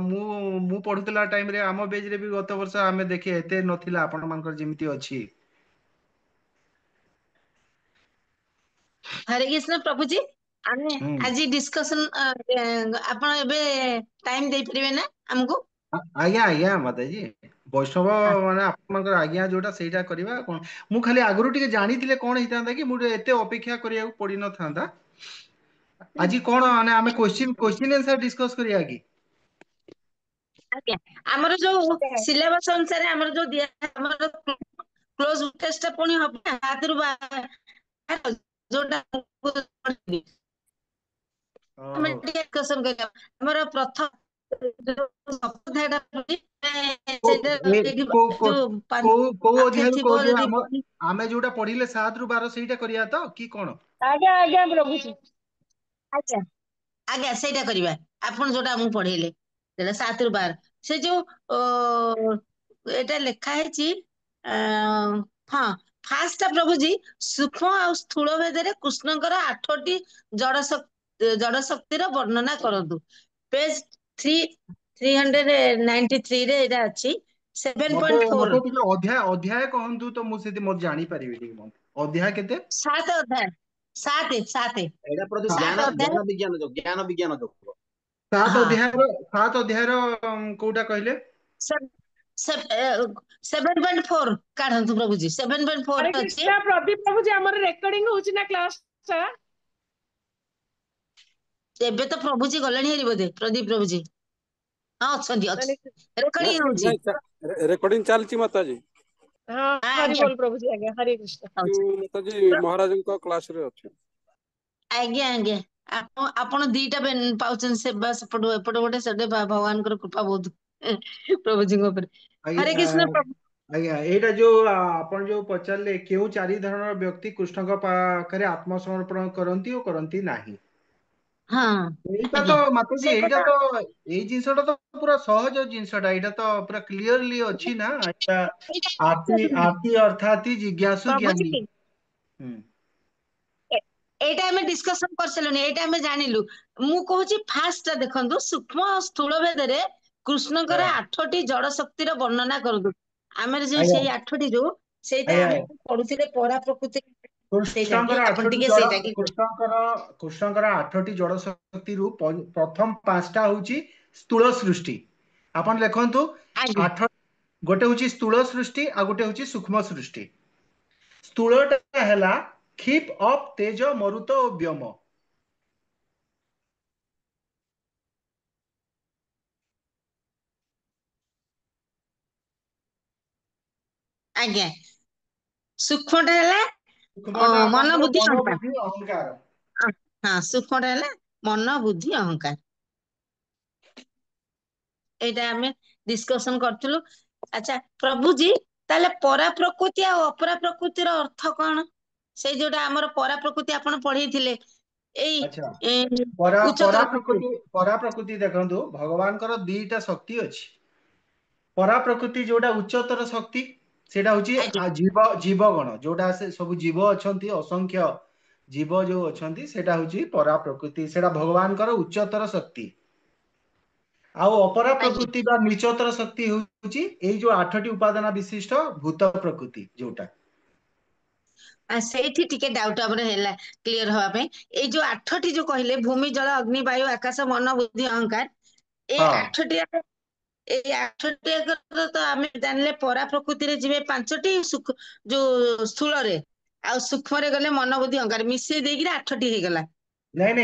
ମୁଁ ପଢୁଥିଲା ଟାଇମରେ ଆମ ବେଜରେ ବି ଗତ ବର୍ଷ ଆମେ ଦେଖେ ଏତେ ନଥିଲା ଆପଣ ମାନଙ୍କର ଯେମିତି ଅଛି। ହରେ କୃଷ୍ଣ ପ୍ରଭୁଜୀ, ଆମେ ହୁଁ ଆଜି ଡିସ୍କସନ ଆପଣ ଏବେ ଟାଇମ ଦେଇପାରିବେ ନା ଆମକୁ? ଆଜ୍ଞା ଆଜ୍ଞା ମାତାଜୀ ବୈଷ୍ଣବ ମାନେ ଆପଣଙ୍କର ଆଜ୍ଞା ଯୋଉଟା ସେଇଟା କରିବା କଣ ମୁଁ ଖାଲି ଆଗରୁ ଟିକେ ଜାଣିଥିଲେ କଣ ହେଇଥାନ୍ତା କି ମୁଁ ଟିକେ ଏତେ ଅପେକ୍ଷା କରିବାକୁ ପଡିନଥାନ୍ତା। ଆଜି କଣ ମାନେ ଆମେ କ୍ୱେଶ୍ଚିନ୍ ଆନ୍ସର ଡିସ୍କସ କରିବା କି? ଆଜ୍ଞା ଆମର ଯୋଉ ସିଲେବସ ଅନୁସାରେ ଆମର ଯୋଉ ଦିଆ ଆମର କ୍ଲୋଜ ଟେଷ୍ଟ ପୁଣି ହବ ନା 7 ରୁ 12 ଯୋଉଟା ଆମେ ଓହୋ ଟିକେ ଡିସ୍କସନ କରିବା ଆମର ପ୍ରଥମ ଯୋଉ ସପ୍ତାହଟା ସେଇଟା କୋଉ କୋଉ ଯୋଉ କୋଉ କୋଉ ପାଖେ ଅଧ୍ୟାୟରୁ ଥିବ କୋଉ ଯଦି ଆମ ବହି ଆମେ ଯୋଉଟା ପଢିଲେ 7 ରୁ 12 ସେଇଟା କରିବା ତ କି କଣ? ଆଜ୍ଞା ଆଜ୍ଞା ପ୍ରଭୁଜୀ। ଆଜ୍ଞା ଆଜ୍ଞା ସେଇଟା କରିବା ଆପଣ ଯୋଉଟା ଆମକୁ ପଢେଇଲେ ସେଇଟା 7 ରୁ 12 ସେ ଯୋଉ ଏଇଟା ଲେଖା ହେଇଛି ଆ, ହଁ ଫାଷ୍ଟ ପ୍ରଭୁଜୀ ସୂକ୍ଷ୍ମ ଆଉ ସ୍ଥୂଳ ଭେଦରେ କୃଷ୍ଣଙ୍କର 8ଟି ଜଡ ଶକ୍ତିର ବର୍ଣ୍ଣନା କରନ୍ତୁ। ପେଜ 393 ରେ ଏଇଟା ଅଛି ମତେ 7.4 ମତେ ଟିକେ ଅଧ୍ୟାୟ କହନ୍ତୁ ତ ମୁଁ ସେଠି ମୁଁ ଜାଣିପାରିବି ଟିକେ ମତେ ଅଧ୍ୟାୟ କେତେ? 7 ଅଧ୍ୟାୟ 7 ଏଇଟା ପ୍ରତି ଜ୍ଞାନ 7 ଅଧ୍ୟାୟ ଜ୍ଞାନ ବିଜ୍ଞାନ ଯୋଗ। ସାତ ହଁ ଅଧ୍ୟାୟର କୋଉଟା କହିଲେ? 7.4 କାଢନ୍ତୁ ପ୍ରଭୁଜୀ 7.4 ହରେ ଅଛି। କୃଷ୍ଣ ପ୍ରଦୀପ ପ୍ରଭୁଜୀ ଆମର ରେକର୍ଡିଂ ହଉଛି ନା କ୍ଲାସ ଟା? ଏବେ ତ ପ୍ରଭୁଜୀ ଗଲେଣି ହେରି ବୋଧେ ପ୍ରଦୀପ ପ୍ରଭୁଜୀ ହଁ ଅଛନ୍ତି ମାନେ ଅଛି ରେକର୍ଡିଂ ହଉଛି। ନାଇଁ ରେକର୍ଡିଂ ଚାଲିଛି ମାତାଜୀ। ହଁ ହରି ଆଜ୍ଞା ବୋଲ ପ୍ରଭୁଜୀ ଆଜ୍ଞା ହରେ କୃଷ୍ଣ। ହଉଛି ମାତାଜୀ ମହାରାଜଙ୍କ କ୍ଲାସ ରେ ଅଛି। ଆଜ୍ଞା ଆଜ୍ଞା ଆପଣ ଦିଟା ପାଉଛନ୍ତି ସେବା ସେପଟୁ ଏପଟ ଗୋଟେ ସେଟେ ଭଗବାନଙ୍କର କୃପା ବହୁତ ପ୍ରଭୁଜୀଙ୍କ ଉପରେ। ହରେ ଆଜ୍ଞା କୃଷ୍ଣ ପ୍ରଭୁ ଆଜ୍ଞା ଏଇଟା ଯୋଉ ଆପଣ ଯୋଉ ପଚାରିଲେ କେଉଁ 4 ଧରଣର ବ୍ୟକ୍ତି କୃଷ୍ଣଙ୍କ ପାଖରେ ଆତ୍ମସମର୍ପଣ କରନ୍ତି ଓ କରନ୍ତି ନାହିଁ। ହଁ ଏଇଟା ତ ଆଜ୍ଞା ମାତାଜୀ ସେଇଟା ଏଇଟା ତ ଏଇ ଜିନିଷଟା ତ ପୁରା ସହଜ ଜିନିଷଟା ଏଇଟା ତ ପୁରା କ୍ଲିୟରଲି ଅଛି ନା ଏଇଟା ଆର୍ତି ଅର୍ଥାତ୍ ଜିଜ୍ଞାସୁ ଜ୍ଞାନୀ। ପ୍ରଭୁଜୀ ହୁଁ। ଏ- ଏଇଟା ଆମେ ଡିସ୍କସନ କରିସାରିଲୁଣି ଏଇଟା ଆମେ ଜାଣିଲୁ। ମୁଁ କହୁଛି ଫାଷ୍ଟ ଟା ଦେଖନ୍ତୁ ସୂକ୍ଷ୍ମ ଆଉ ସ୍ଥୂଳ ଭେଦରେ କୃଷ୍ଣଙ୍କର ଆଜ୍ଞା 8ଟି ଜଡ ଶକ୍ତିର ବର୍ଣ୍ଣନା କରନ୍ତୁ। ଆମର ଯୋଉ ଆଜ୍ଞା ସେଇ 8ଟି ଯୋଉ ସେଇଟା ଆଜ୍ଞା ଆମେ ପଢୁଥିଲେ ପରା ପ୍ରକୃତି ସେଇଟା କି କୃଷ୍ଣଙ୍କର ଆପଣ 8ଟି ଟିକେ ଜଡ ସେଇଟା କି କୃଷ୍ଣଙ୍କର 8ଟି ଜଡ ଶକ୍ତିରୁ ପ୍ରଥମ 5ଟା ହଉଛି ସ୍ଥୂଳ ସୃଷ୍ଟି। ଆପଣ ଲେଖନ୍ତୁ ଆଜ୍ଞା 8 ଗୋଟେ ହଉଛି ସ୍ଥୂଳ ସୃଷ୍ଟି ଆଉ ଗୋଟେ ହଉଛି ସୂକ୍ଷ୍ମ ସୃଷ୍ଟି। ସ୍ଥୂଳଟା ହେଲା କ୍ଷିପ୍ ଅପ୍ ତେଜ ମରୁତ ଓ ବ୍ଯୋମ। ଆଜ୍ଞା ସୂକ୍ଷ୍ମ ଟା ହେଲା ସୂକ୍ଷ୍ମଟା ମନ ଆପଣଙ୍କର ବୁଦ୍ଧି ମନ ଅହଙ୍କାର। ବୁଦ୍ଧି ଅହଙ୍କାର। ହଁ ସୂକ୍ଷ୍ମଟା ହେଲା ମନ ବୁଦ୍ଧି ଅହଙ୍କାର। ଏଇଟା ଆମେ ଡିସ୍କସନ କରିଥିଲୁ। ଆଚ୍ଛା ପ୍ରଭୁଜୀ ତାହେଲେ ପରା ପ୍ରକୃତି ଆଉ ଅପରା ପ୍ରକୃତିର ଅର୍ଥ କଣ? ସେଇ ଯୋଉଟା ଆମର ପରା ପ୍ରକୃତି ଆପଣ ପଢେଇଥିଲେ ଏଇ ଆଚ୍ଛା ଉଚ୍ଚତର ଶକ୍ତି। ପରା ପ୍ରକୃତି ଦେଖନ୍ତୁ ଭଗବାନଙ୍କର 2ଟା ଶକ୍ତି ଅଛି। ପରା ପ୍ରକୃତି ଯୋଉଟା ଉଚ୍ଚତର ଶକ୍ତି ସେଇଟା ଆଜ୍ଞା ହଉଛି ଜୀବଗଣ ଯୋଉଟା ସେ ସବୁ ଜୀବ ଅଛନ୍ତି ଅସଂଖ୍ୟ ଜୀବ ଯୋଉ ଅଛନ୍ତି ସେଇଟା ହଉଛି ପରା ପ୍ରକୃତି ସେଇଟା ଭଗବାନଙ୍କର ଉଚ୍ଚତର ଶକ୍ତି। ଆଉ ଅପରା ଆଜ୍ଞା ପ୍ରକୃତି ବା ନିଚତର ଶକ୍ତି ହଉଛି ଏଇ ଯୋଉ 8ଟି ଉପାଦାନ ବିଶିଷ୍ଟ ଭୂତ ପ୍ରକୃତି ଯୋଉଟା। ସେଇଠି ଟିକେ ଡାଉଟ ଆମର ହେଲା କ୍ଲିୟର ହବା ପାଇଁ ଏଇ ଯୋଉ 8ଟି ଯୋଉ କହିଲେ ଭୂମି ଜଳ ଅଗ୍ନି ବାୟୁ ଆକାଶ ମନ ବୁଦ୍ଧି ଅହଙ୍କାର ଏଇ ହଁ 8ଟି ଏଇ 8ଟି ତ ଆମେ ଜାଣିଲେ ପରା ପ୍ରକୃତିରେ ଯିବେ 5ଟି ଯୋଉ ସ୍ଥୂଳରେ ଆଉ ସୂକ୍ଷ୍ମରେ ଗଲେ ମନ ବୁଦ୍ଧି ଅହଙ୍କାର ମିଶେଇ ଦେଇକିରି 8ଟି ହେଇଗଲା। ନାଇଁ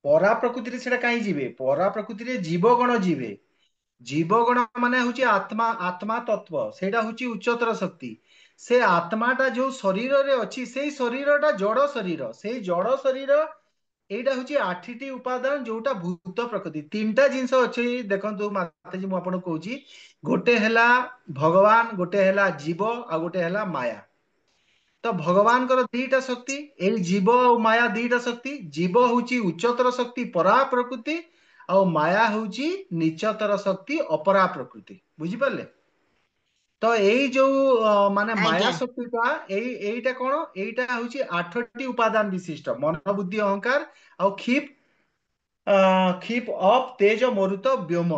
ପରା ପ୍ରକୃତିରେ ସେଇଟା କାହିଁ ଯିବେ ପରା ପ୍ରକୃତିରେ ଜୀବ ଗଣ ଯିବେ। ଜୀବଗଣ ମାନେ ହଉଛି ଆତ୍ମା ତତ୍ଵ ସେଇଟା ହଉଛି ଉଚ୍ଚତର ଶକ୍ତି। ସେ ଆତ୍ମାଟା ଯୋଉ ଶରୀରରେ ଅଛି ସେଇ ଶରୀରଟା ଜଡ ଶରୀର ସେଇ ଜଡ ଶରୀର ଏଇଟା ହଉଛି 8ଟି ଉପାଦାନ ଯୋଉଟା ଭୂତ ପ୍ରକୃତି 3ଟା ଜିନିଷ ଅଛି ଦେଖନ୍ତୁ ମାତାଜୀ ମୁଁ ଆପଣଙ୍କୁ କହୁଛି ଗୋଟେ ହେଲା ଭଗବାନ ଗୋଟେ ହେଲା ଜୀବ ଆଉ ଗୋଟେ ହେଲା ମାୟା। ତ ଭଗବାନଙ୍କର 2ଟା ଶକ୍ତି ଏଇ ଜୀବ ଆଉ ମାୟା 2ଟା ଶକ୍ତି ଜୀବ ହଉଛି ଉଚ୍ଚତର ଶକ୍ତି ପରା ପ୍ରକୃତି ଆଉ ମାୟା ହଉଛି ନିଚତର ଶକ୍ତି ଅପରା ପ୍ରକୃତି ବୁଝିପାରିଲେ। ତ ଏଇ ଯୋଉ ମାନେ ମାୟା ଆଜ୍ଞା ଶକ୍ତି ଟା ଏଇଟା କଣ ଏଇଟା ହଉଛି 8ଟି ଉପାଦାନ ବିଶିଷ୍ଟ ମନ ବୁଦ୍ଧି ଅହଙ୍କାର ଆଉ କ୍ଷିପ୍ ଅପ୍ ତେଜ ମରୁତ ବ୍ଯୋମ।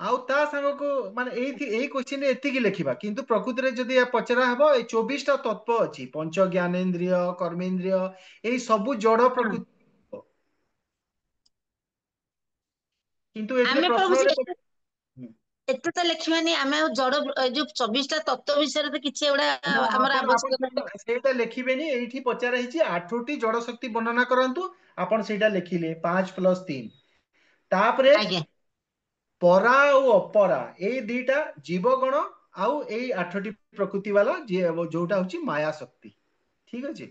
ଆଉ ତା ସାଙ୍ଗକୁ ମାନେ ଏଇ କୋଶ୍ଚିନ୍ ରେ ଏତିକି ଲେଖିବା କିନ୍ତୁ ପ୍ରକୃତିରେ ଯଦି ପଚରା ହବ ଏଇ 24ଟା ତତ୍ଵ ଅଛି ପଞ୍ଚ ଜ୍ଞାନେନ୍ଦ୍ରିୟ କର୍ମେନ୍ଦ୍ରିୟ ଏଇ ସବୁ ଜଡ ହଁ ପ୍ରକୃତି କିନ୍ତୁ ଏଥିରେ ଆମେ ପ୍ରଭୁଜୀ ପ୍ରଶ୍ନରେ ଏତେ ଏତେ ତ ଲେଖିବାନି ଆମେ ଆଉ ଜଡ ଯୋଉ 24ଟା ତତ୍ତ୍ୱ ବିଷୟରେ ତ କିଛି ଏଗୁଡା ନା ଆମର ଆପଣ ଆପଣ ଆବଶ୍ୟକତା ନାହିଁ। ସେଇଟା ଲେଖିବେନି। ଏଇଠି ପଚରା ହେଇଛି 8ଟି ଜଡ ଶକ୍ତି ବର୍ଣ୍ଣନା କରନ୍ତୁ। ଆପଣ ସେଇଟା ଲେଖିଲେ 5 + 3। ତାପରେ ଆଜ୍ଞା ପରା ଆଉ ଅପରା ଏଇ ଦିଟା ଜୀବଗଣ ଆଉ ଏଇ 8ଟି ପ୍ରକୃତି ବାଲା ଯୋଉଟା ହଉଛି ମାୟା ଶକ୍ତି। ଠିକ ଅଛି।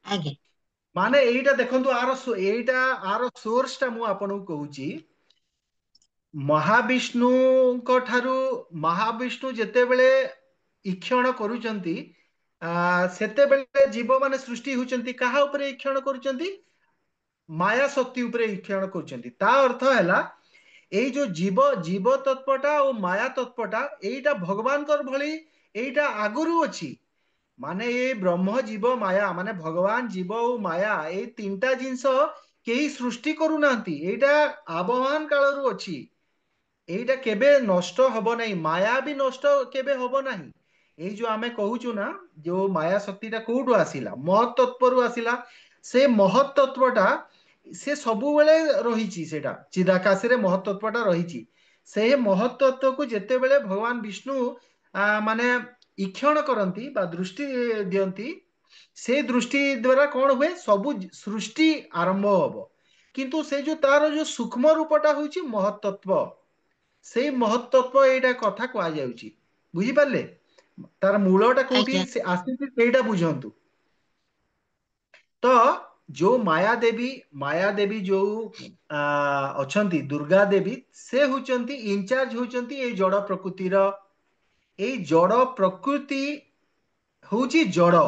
ଆଜ୍ଞା ମାନେ ଏଇଟା ଦେଖନ୍ତୁ ଆର ସୋର୍ସ ଟା ମୁଁ ଆପଣଙ୍କୁ କହୁଛି। ମହାବିଷ୍ଣୁଙ୍କ ଠାରୁ ମହାବିଷ୍ଣୁ ଯେତେବେଳେ ଇକ୍ଷଣ କରୁଛନ୍ତି, ସେତେବେଳେ ଜୀବ ମାନେ ସୃଷ୍ଟି ହଉଛନ୍ତି କାହା ଉପରେ ଇକ୍ଷଣ କରୁଛନ୍ତି? ମାୟା ଶକ୍ତି ଉପରେ ଇକ୍ଷଣ କରୁଛନ୍ତି। ତା ଅର୍ଥ ହେଲା ଏଇ ଯୋଉ ଜୀବ ତତ୍ଵଟା ଆଉ ମାୟା ତତ୍ଵଟା ଏଇଟା ଭଗବାନଙ୍କର ଭଳି ଏଇଟା ଆଗରୁ ଅଛି। ମାନେ ଏଇ ବ୍ରହ୍ମ ଜୀବ ମାୟା ମାନେ ଭଗବାନ ଜୀବ ଆଉ ମାୟା ଏଇ ତିନିଟା ଜିନିଷ କେହି ସୃଷ୍ଟି କରୁନାହାନ୍ତି। ଏଇଟା ଆବହାନ କାଳରୁ ଅଛି। ଏଇଟା କେବେ ନଷ୍ଟ ହବ ନାହିଁ। ମାୟା ବି ନଷ୍ଟ କେବେ ହବ ନାହିଁ। ଏଇ ଯୋଉ ଆମେ କହୁଛୁ ନା ଯୋଉ ମାୟା ଶକ୍ତିଟା କୋଉଠୁ ଆସିଲା? ମହତ୍ ତତ୍ଵରୁ ଆସିଲା। ସେ ମହତ୍ ତତ୍ଵଟା ସେ ସବୁବେଳେ ରହିଛି। ସେଇଟା ଚିଦାକାଶରେ ମହତ୍ ତତ୍ଵଟା ରହିଛି। ସେହି ମହତ୍ ତତ୍ଵକୁ ଯେତେବେଳେ ଭଗବାନ ବିଷ୍ଣୁ ମାନେ ଇକ୍ଷଣ କରନ୍ତି ବା ଦୃଷ୍ଟି ଦିଅନ୍ତି, ସେ ଦୃଷ୍ଟି ଦ୍ଵାରା କଣ ହୁଏ? ସବୁ ସୃଷ୍ଟି ଆରମ୍ଭ ହବ। କିନ୍ତୁ ସେ ଯୋଉ ତାର ଯୋଉ ସୂକ୍ଷ୍ମ ରୂପଟା ହଉଛି ମହତ୍ ତତ୍ଵ। ସେଇ ମହତ୍ ତତ୍ଵ ଏଇଟା କଥା କୁହାଯାଉଛି। ବୁଝିପାରିଲେ? ତାର ମୂଳ ଟା କୋଉଠି ଆଜ୍ଞା ସେ ଆସିଛି ସେଇଟା ବୁଝନ୍ତୁ। ତ ଯୋଉ ମାୟା ଦେବୀ ଯୋଉ ଅଛନ୍ତି ଦୁର୍ଗା ଦେବୀ, ସେ ହଉଛନ୍ତି ଇନଚାର୍ଜ ହଉଛନ୍ତି ଏଇ ଜଡ ପ୍ରକୃତିର। ଏଇ ଜଡ ପ୍ରକୃତି ହଉଛି ଜଡ।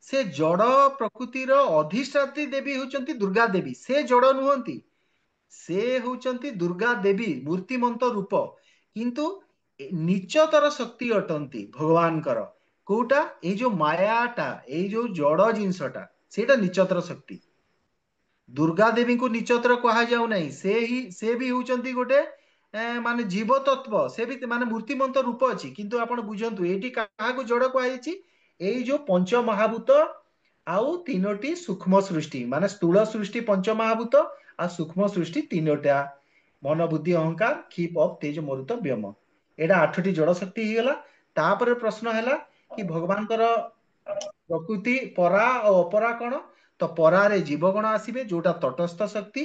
ସେ ଜଡ ପ୍ରକୃତିର ଅଧିଷ୍ଠାତ୍ରୀ ଦେବୀ ହଉଛନ୍ତି ଦୁର୍ଗା ଦେବୀ। ସେ ଜଡ ନୁହନ୍ତି। ସେ ହଉଛନ୍ତି ଦୁର୍ଗା ଦେବୀ ମୂର୍ତ୍ତିମନ୍ତ ରୂପ। କିନ୍ତୁ ନିଚତର ଶକ୍ତି ଅଟନ୍ତି ଭଗବାନଙ୍କର। କୋଉଟା? ଏଇ ଯୋଉ ମାୟାଟା ଏଇ ଯୋଉ ଜଡ ଜିନିଷଟା ସେଇଟା ନିଚତର ଶକ୍ତି। ଦୁର୍ଗା ଦେବୀଙ୍କୁ ନିଚତର କୁହାଯାଉ ନାହିଁ। ସେ ବି ହଉଛନ୍ତି ଗୋଟେ ମାନେ ଜୀବ ତତ୍ଵ। ସେ ବି ମାନେ ମୂର୍ତ୍ତିମନ୍ତ ରୂପ ଅଛି। କିନ୍ତୁ ଆପଣ ବୁଝନ୍ତୁ ଏଇଠି କାହାକୁ ଜଡ କୁହାଯାଇଛି? ଏଇ ଯୋଉ ପଞ୍ଚ ମହାଭୂତ ଆଉ 3ଟି ସୂକ୍ଷ୍ମ ସୃଷ୍ଟି ମାନେ ସ୍ଥୂଳ ସୃଷ୍ଟି ପଞ୍ଚମହାଭୂତ ଆଉ ସୂକ୍ଷ୍ମ ସୃଷ୍ଟି 3ଟା ମନ ବୁଦ୍ଧି ଅହଙ୍କାର କ୍ଷିପ ତେଜ ମରୁତ ବ୍ୟମ। ଏଇଟା 8ଟି ଜଡ ଶକ୍ତି ହେଇଗଲା। ତାପରେ ପ୍ରଶ୍ନ ହେଲା କି ଭଗବାନଙ୍କର ପ୍ରକୃତି ପରା ଆଉ ଅପରା କଣ? ତ ପରାରେ ଜୀବଗଣ ଆସିବେ ଯୋଉଟା ତଟସ୍ଥ ଶକ୍ତି,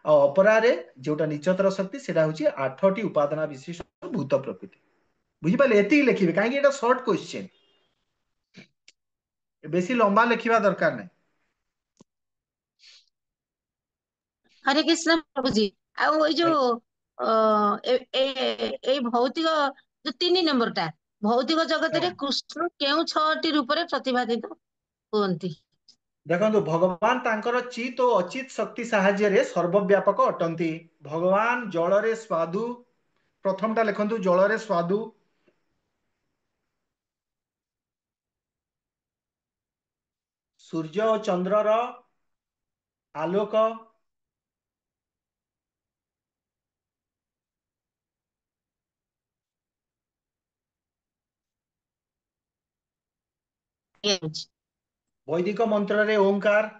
ଆଉ ଅପରାରେ ଯୋଉଟା ନିଚତର ଶକ୍ତି ସେଇଟା ହଉଛି 8ଟି ଉପାଦାନ ବିଶିଷ୍ଟ ଭୂତ ପ୍ରକୃତି। ବୁଝିପାରିଲେ? ଏତିକି ଲେଖିବେ କାହିଁକି ଏଇଟା ସର୍ଟ କୋଶ୍ଚେନ୍। ବେଶୀ ଲମ୍ବା ଲେଖିବା ଦରକାର ନାହିଁ। ହରେ କୃଷ୍ଣ ପ୍ରଭୁଜୀ। ଆଉ ଏଇ ଯୋଉ ଅ ଏଇ ଭୌତିକ ଯୋଉ 3 ନମ୍ବରଟା ଭୌତିକ ଜଗତରେ କୃଷ୍ଣ କେଉଁ 6ଟି ରୂପରେ ପ୍ରତିପାଦିତ ହୁଅନ୍ତି? ଦେଖନ୍ତୁ ଭଗବାନ ତାଙ୍କର ଚିତ୍ ଓ ଅଚିତ୍ ଶକ୍ତି ସାହାଯ୍ୟରେ ସର୍ବବ୍ୟାପକ ଅଟନ୍ତି। ଭଗବାନ ଜଳରେ ସ୍ୱାଦୁ। ପ୍ରଥମଟା ଲେଖନ୍ତୁ ଜଳରେ ସ୍ୱାଦୁ। ସୂର୍ଯ୍ୟ ଓ ଚନ୍ଦ୍ରର ଆଲୋକ। ବୈଦିକ ମନ୍ତ୍ରରେ ଓଙ୍କାର।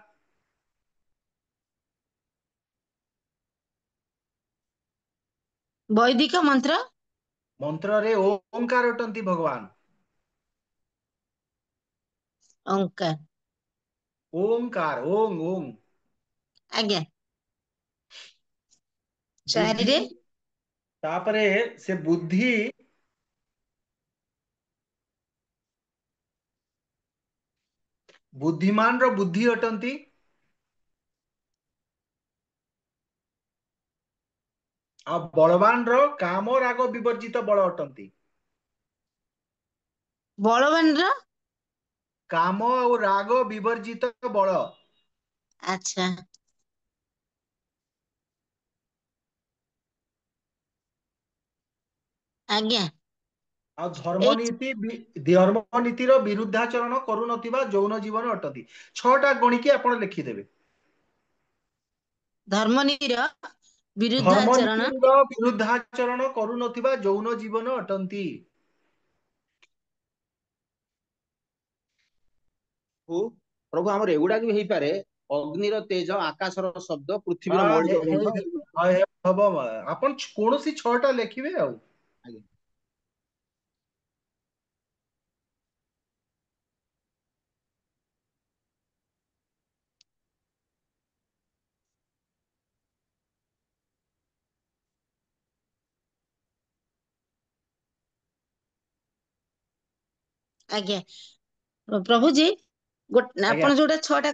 ବୈଦିକ ମନ୍ତ୍ର ମନ୍ତ୍ରରେ ଓଙ୍କାର ଅଟନ୍ତି ଭଗବାନ। ଓଙ୍କାର। ଓଙ୍କାର ଓଂ ଓଂ। ଆଜ୍ଞା। ବୁଦ୍ଧି 4ରେ ତାପରେ ସେ ବୁଦ୍ଧି ବୁଦ୍ଧିମାନର ବୁଦ୍ଧି ଅଟନ୍ତି। ଆଉ ବଳବାନର କାମ ରାଗ ବିବର୍ଜିତ ବଳ ଅଟନ୍ତି। ବଳବାନର କାମ ଆଉ ରାଗ ବିବର୍ଜିତ ବଳ। ଆଚ୍ଛା। ଆଜ୍ଞା। ଆଉ ଏଇ ଧର୍ମନୀତିର ବିରୁଦ୍ଧାଚରଣ କରୁନଥିବା ଯୌନ ଜୀବନ ଅଟନ୍ତି। 6ଟା ଗଣିକି ଆପଣ ଲେଖିଦେବେ। ଧର୍ମନୀତିର ବିରୁଦ୍ଧାଚରଣ ଧର୍ମନୀତିର ବିରୁଦ୍ଧାଚରଣ କରୁନଥିବା ଯୌନ ଜୀବନ ଅଟନ୍ତି। ପ୍ରଭୁ ଆମର ଏଗୁଡା ବି ହେଇପାରେ। ଅଗ୍ନିର ତେଜ, ଆକାଶର ଶବ୍ଦ, ହଁ ପୃଥିବୀର ମୌଳିକ ବନ୍ଧ। ହବ ଆପଣ କୌଣସି 6ଟା ଲେଖିବେ ଆଉ। ଆଜ୍ଞା ଆଜ୍ଞା ପ୍ରଭୁଜୀ ଆଜ୍ଞା ଆପଣ ଯୋଉଟା 6ଟା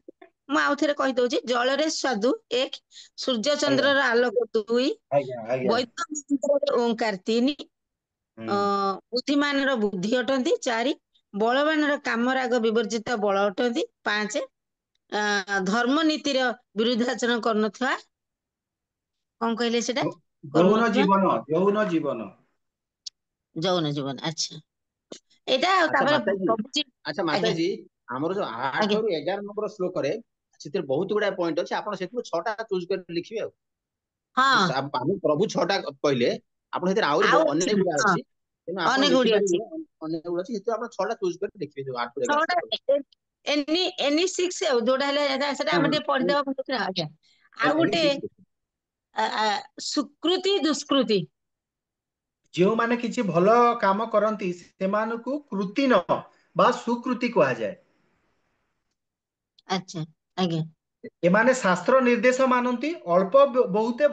ମୁଁ ଆଉ ଥରେ କହିଦଉଛି। ଜଳରେ ସ୍ୱାଦୁ 1, ସୂର୍ଯ୍ୟ ଆଜ୍ଞା ଚନ୍ଦ୍ରର ଆଲୋକ 2, ଆଜ୍ଞା ଆଜ୍ଞା ବୈଦିକ ମନ୍ତ୍ରର ଓଙ୍କାର 3, ହୁଁ ବୁଦ୍ଧିମାନର ବୁଦ୍ଧି ଅଟନ୍ତି 4, ବଳବାନର କାମରାଗ ବିବର୍ଜିତ ବଳ ଅଟନ୍ତି 5, ଧର୍ମ ନୀତିର ବିରୁଦ୍ଧାଚରଣ କରୁନଥିବା, କଣ କହିଲେ ସେଟା ଯୌନ କରୁନଥିବା ଜୀବନ ଯୌନ ଜୀବନ। ଯୌନ ଜୀବନ। ଆଚ୍ଛା ଏଇଟା ଆଉ ଆଚ୍ଛା ତାପରେ ମାତାଜୀ ପ୍ରଭୁଜୀ ଆଚ୍ଛା ଆଜ୍ଞା ମାତାଜୀ ଆମର ଯୋଉ ଆଜ୍ଞା 8ରୁ 11 ନମ୍ବର ଶ୍ଲୋକରେ ସେଥିରେ ବହୁତ ଗୁଡାଏ ପଏଣ୍ଟ ଅଛି। ଆପଣ ସେଥିରୁ 6ଟା ଚୁଜ କରି ଲେଖିବେ ଆଉ ହଁ ଆମେ ପ୍ରଭୁ 6ଟା କହିଲେ ଆପଣ ସେଥିରେ ଆହୁରି ଆଉ ଅଛି ଅନେକ ଗୁଡା ହଁ ଅଛି। ତେଣୁ ଆପଣ ଅନେକ ଗୁଡିଏ ଅଛି ଲେଖିପାରିବେ ଅନେକ ଗୁଡା ଅଛି ସେଥିରୁ ଆପଣ 6ଟା ଚୁଜ କରି ଲେଖିବେ ଯୋଉ 8ରୁ 11 ଛଅଟା ଶ୍ଲୋକ। ଏନି 6 ଆଉ ଯୋଉଟା ହେଲେ ସେଟା ଆମେ ଟିକେ ପଢିଦେବା ଭଲ ଆଜ୍ଞା। ଆଉ ଏନି ଗୋଟେ ସିକ୍ସ ସୁକୃତି ଦୁଷ୍କୃତି। ଯେଉଁମାନେ କିଛି ଭଲ କାମ କରନ୍ତି ସେମାନଙ୍କୁ କୃତିନ ବା ସୁକୃତି କୁହାଯାଏ। ଆଚ୍ଛା ଆଜ୍ଞା ଏମାନେ ଶାସ୍ତ୍ର ନିର୍ଦ୍ଦେଶ ମାନନ୍ତି, ଅଳ୍ପ ବହୁତେ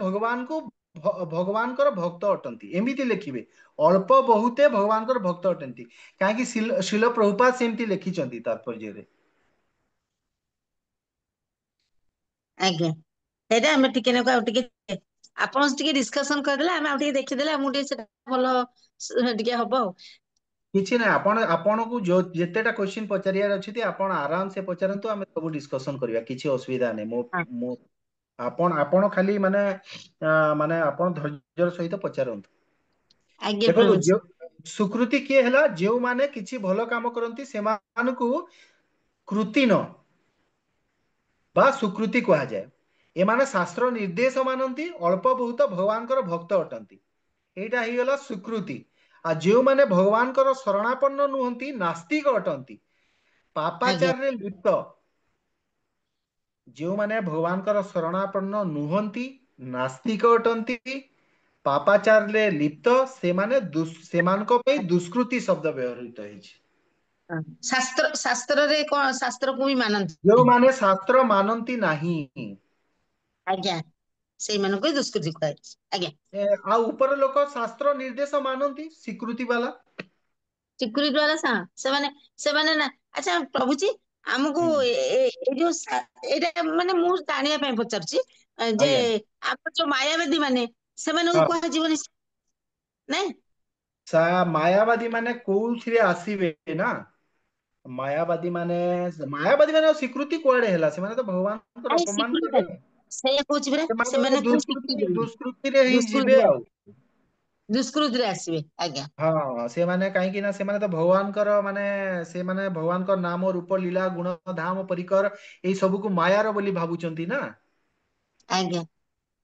ଭଗବାନଙ୍କର ଭକ୍ତ ଅଟନ୍ତି। ଏମିତି ଲେଖିବେ, ଅଳ୍ପ ବହୁତେ ଭଗବାନଙ୍କର ଭକ୍ତ ଅଟନ୍ତି। କାହିଁକି ଶିଲ ପ୍ରଭୁପାଦ ସେମିତି ଲେଖିଛନ୍ତି ତାତ୍ପର୍ଯ୍ୟରେ। ଆଜ୍ଞା ସେଇଟା ଆମେ ଟିକେ ନାକୁ ଆଉ ଟିକେ ଆପଣ ଟିକେ ଡିସକସନ କରିଦେଲେ ଆମେ ଆଉ ଟିକେ ଦେଖିଦେଲେ ଆମକୁ ଟିକେ ସେଟା ଭଲ ଟିକେ ହବ ଆଉ। କିଛି ନାହିଁ, ଆପଣଙ୍କୁ ଯେତେଟା କ୍ୱେଶ୍ଚିନ୍ ପଚାରିବାର ଅଛି ଆପଣ ଆରାମ ସେ ପଚାରନ୍ତୁ, ଆମେ ସବୁ ଡିସ୍କସନ କରିବା, କିଛି ଅସୁବିଧା ନାହିଁ। ହଁ ମୁଁ ଆପଣ ଖାଲି ମାନେ ଆପଣ ଧୈର୍ଯ୍ୟର ସହିତ ପଚାରନ୍ତୁ। ଆଜ୍ଞା ଦେଖନ୍ତୁ, ପ୍ରଭୁଜୀ ସୁକୃତି କିଏ ହେଲା? ଯେଉଁମାନେ କିଛି ଭଲ କାମ କରନ୍ତି ସେମାନଙ୍କୁ କୃତିନ ବା ସୁକୃତି କୁହାଯାଏ। ଏମାନେ ଶାସ୍ତ୍ର ନିର୍ଦ୍ଦେଶ ମାନନ୍ତି, ଅଳ୍ପ ବହୁତ ଭଗବାନଙ୍କର ଭକ୍ତ ଅଟନ୍ତି। ଏଇଟା ହେଇଗଲା ସୁକୃତି। ଆଉ ଯେଉଁମାନେ ଭଗବାନଙ୍କର ଶରଣାପନ୍ନ ନୁହନ୍ତି ନାସ୍ତିକ ଅଟନ୍ତି। ଆଜ୍ଞା ପାପାଚାରରେ ଲିପ୍ତ, ଯେଉଁମାନେ ଭଗବାନଙ୍କର ଶରଣାପନ୍ନ ନୁହନ୍ତି ନାସ୍ତିକ ଅଟନ୍ତି, ପାପାଚାରରେ ଲିପ୍ତ, ସେମାନଙ୍କ ପାଇଁ ଦୁଷ୍କୃତି ଶବ୍ଦ ବ୍ୟବହୃତ ହେଇଛି। ଶାସ୍ତ୍ରରେ କଣ ଶାସ୍ତ୍ରକୁ ବି ମାନନ୍ତି ନାହିଁ। ଯେଉଁମାନେ ଶାସ୍ତ୍ର ମାନନ୍ତି ନାହିଁ। ଆଜ୍ଞା ସେଇମାନଙ୍କୁ ହିଁ ଦୁଷ୍କୃତି କୁହାଯାଇଛି। ଆଜ୍ଞା ଆଉ ଉପର ଲୋକ ଶାସ୍ତ୍ର ନିର୍ଦ୍ଦେଶ ମାନନ୍ତି, ସ୍ୱୀକୃତି ବାଲା। ଚିକୁରି ଦ୍ଵାରା ସେମାନେ ସେମାନେ ନା ଆଚ୍ଛା ପ୍ରଭୁଜୀ ଆମକୁ ହୁଁ, ଏଇ ଯୋଉ ଏଇଟା ମାନେ ମୁଁ ଜାଣିବା ପାଇଁ ପଚାରୁଛି ଯେ ଆଜ୍ଞା ଆମର ଯୋଉ ମାୟାବାଦୀ ମାନେ ସେମାନଙ୍କୁ ହଁ। କୁହାଯିବନି ନାଇଁ। ମାୟାବାଦୀ ମାନେ କୋଉଥିରେ ଆସିବେ ନା? ମାୟାବାଦୀ ମାନେ ସ୍ୱୀକୃତି କୁଆଡେ ହେଲା? ସେମାନେ ତ ଭଗବାନଙ୍କର ନାଇଁ ଅପମାନ ସ୍ୱୀକୃତି କଲେ। ନାହିଁ ସେଇଆ କହୁଛି ପରା ସେମାନେ ସେମାନଙ୍କୁ ସ୍ୱୀକୃତି ଦୁଷ୍କୃତିରେ ହିଁ ଯିବେ ଦୁଷ୍କୃତିରେ ଆଉ। ଦୁଷ୍କୃତିରେ ଆସିବେ। ଆଜ୍ଞା ହଁ ସେମାନେ କାହିଁକି ନା ସେମାନେ ତ ଭଗବାନଙ୍କର ସେମାନେ ଭଗବାନଙ୍କ ନାମ ରୂପ ଲୀଳା ଗୁଣ ଧାମ ପରିକର ଏଇ ସବୁକୁ ମାୟାର ବୋଲି ଭାବୁଛନ୍ତି ନା। ଆଜ୍ଞା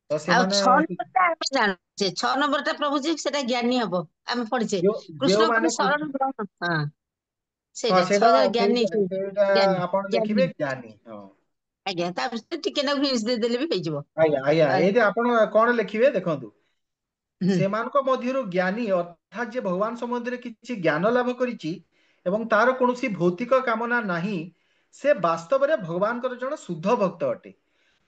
ତ ଆଉ ସେମାନେ 6 ନମ୍ବରଟା ଆମେ ଜାଣୁଛେ 6 ନମ୍ବରଟା ପ୍ରଭୁଜୀ ସେଟା ଜ୍ଞାନୀ ହବ ଆମେ ପଢିଛେ କୃଷ୍ଣ ଯେଉଁମାନେ କବି ଶରଣ ଗ୍ରହଣ ହଁ ହଁ ସେଇଟା ସେଇଟା 6 ଜ୍ଞାନୀ ସେଇଟା ସେଇଟା ଜ୍ଞାନୀ ଆପଣ ଜ୍ଞାନୀ ଲେଖିବେ ଜ୍ଞାନୀ। ହଁ ଆଜ୍ଞା ତା ଭିତରେ ଟିକେ ନାକୁ ହିଣ୍ଟସ ଦେଇଦେଲେ ବି ହେଇଯିବ। ଆଜ୍ଞା ଆଜ୍ଞା ଆ, ଏଇଠି ଆପଣ କଣ ଲେଖିବେ ଦେଖନ୍ତୁ, ହୁଁ, ସେମାନଙ୍କ ମଧ୍ୟରୁ ଜ୍ଞାନୀ ଅର୍ଥାତ୍ ଯେ ଭଗବାନ ସମ୍ବନ୍ଧରେ କିଛି ଜ୍ଞାନ ଲାଭ କରିଛି ଏବଂ ତାର କୌଣସି ଭୌତିକ କାମନା ନାହିଁ, ସେ ବାସ୍ତବରେ ଭଗବାନଙ୍କର ଜଣେ ଶୁଦ୍ଧ ଭକ୍ତ ଅଟେ।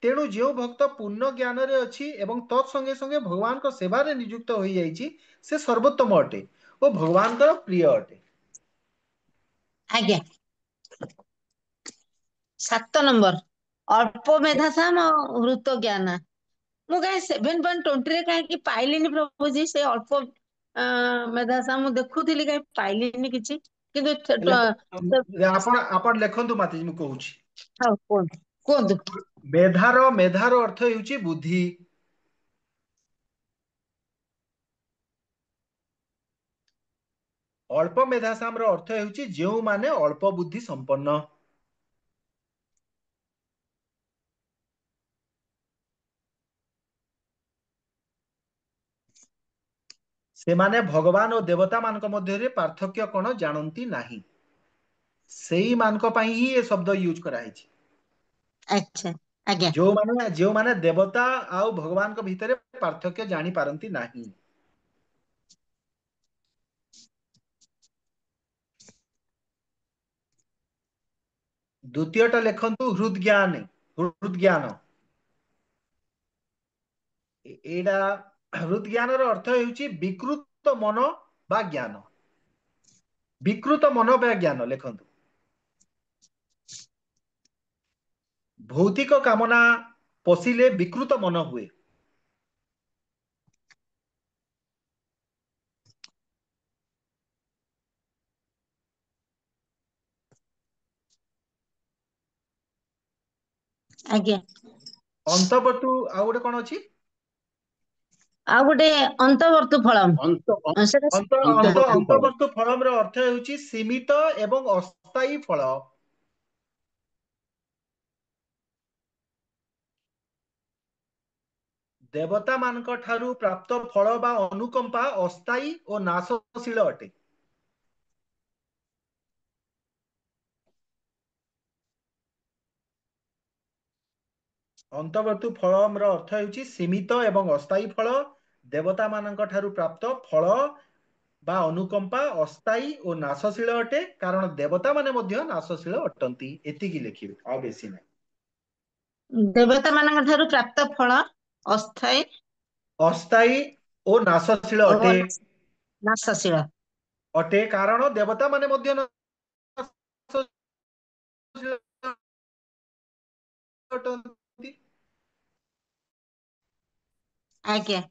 ତେଣୁ ଯେଉଁ ଭକ୍ତ ପୂର୍ଣ୍ଣ ଜ୍ଞାନରେ ଅଛି ଏବଂ ତତ୍ ସଙ୍ଗେ ସଙ୍ଗେ ଭଗବାନଙ୍କ ସେବାରେ ନିଯୁକ୍ତ ହୋଇଯାଇଛି, ସେ ସର୍ବୋତ୍ତମ ଅଟେ ଓ ଭଗବାନଙ୍କର ପ୍ରିୟ ଅଟେ। ଆଜ୍ଞା 7 ନମ୍ବର ଅଳ୍ପ ମେଧା ସାମ ହୃତ ଜ୍ଞାନ। ମୁଁ କାହିଁ 7.20ରେ କାହିଁକି ପାଇଲିନି ପ୍ରଭୁଜୀ ସେ ଅଳ୍ପ ମେଧାସ ମୁଁ ଦେଖୁଥିଲି କାହିଁ ପାଇଲିନି କିଛି କିନ୍ତୁ ହେଲେ ଆପଣ ଲେଖନ୍ତୁ ମାତାଜୀ, ମୁଁ କହୁଛି। ହଉ କୁହନ୍ତୁ କୁହନ୍ତୁ। ମେଧାର ଅର୍ଥ ହେଉଛି ବୁଦ୍ଧି। ଅଳ୍ପ ମେଧାସାମର ଅର୍ଥ ହେଉଛି ଯେଉଁମାନେ ଅଳ୍ପ ବୁଦ୍ଧି ସମ୍ପନ୍ନ। ସେମାନେ ଭଗବାନ ଓ ଦେବତା ମାନଙ୍କ ମଧ୍ୟରେ ପାର୍ଥକ୍ୟ କଣ ଜାଣନ୍ତି ନାହିଁ। ସେଇମାନଙ୍କ ପାଇଁ ହିଁ ଏ ଶବ୍ଦ ୟୁଜ କରାହେଇଛି। ଆଚ୍ଛା ଆଜ୍ଞା ଯେଉଁମାନେ ଦେବତା ଆଉ ଭଗବାନଙ୍କ ଭିତରେ ପାର୍ଥକ୍ୟ ଜାଣି ପାରନ୍ତି ନାହିଁ। द्वितीयटा लिखंतु हृदज्ञान। हृदज्ञान एडा हृदज्ञान रो अर्थ हेउची विकृत मन बा ज्ञान। विकृत मन बा ज्ञान लिखंतु। भौतिक कामना पशिले विकृत मन हुए। आज्ञा अंतवर्तु आ गोटे कोन अछि? ଆଉ ଗୋଟେ ଅନ୍ତବର୍ତ୍ତୁ ଫଳ अंत ସେଟା अंत अंत अंतवर्तु फल। अंतवर्तु फलम रो अर्थ हेउची सीमित एवं अस्थायी फल। देवता मानक ठारू प्राप्त फल बा अनुकंपा अस्थायी और नाशशील अटे। अंतवर्तु फलम रो अर्थ हेउची सीमित एवं अस्थायी फल। देवता मानक ठारू प्राप्त फल बा अनुकंपा अस्थायी और नाशशील अटे, कारण देवता माने मध्य नाशशील अटंती। एतिकी लिखिबे आ बेसी नै। ଦେବତା ମାନଙ୍କ ଠାରୁ ପ୍ରାପ୍ତ ଫଳ ଅସ୍ଥାୟୀ अस्थायी और नाशशील ଓ अटे। ନାଶଶୀଳ। अटे कारण देवता माने मध्य नाशशील अटंती। ଆଜ୍ଞା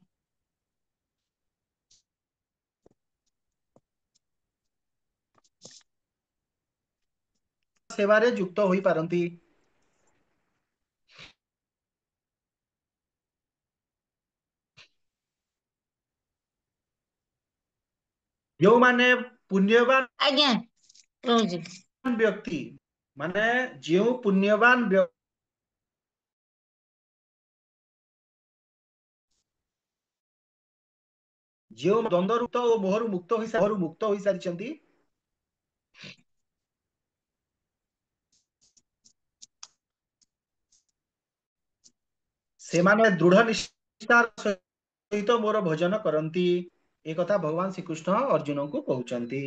सेवारे युक्त होई पारंती। जो माने पुण्यवान ଆଜ୍ଞା ରହୁଛି। व्यक्ति माने जो पुण्यवान जो द्वंद्वरुक्त और मोहरु मुक्त होई सारिचंती, से माने दृढ़ निष्ठार सहित मोर भजन करंती। एक कथा भगवान श्री कृष्ण अर्जुन को कहउचंती।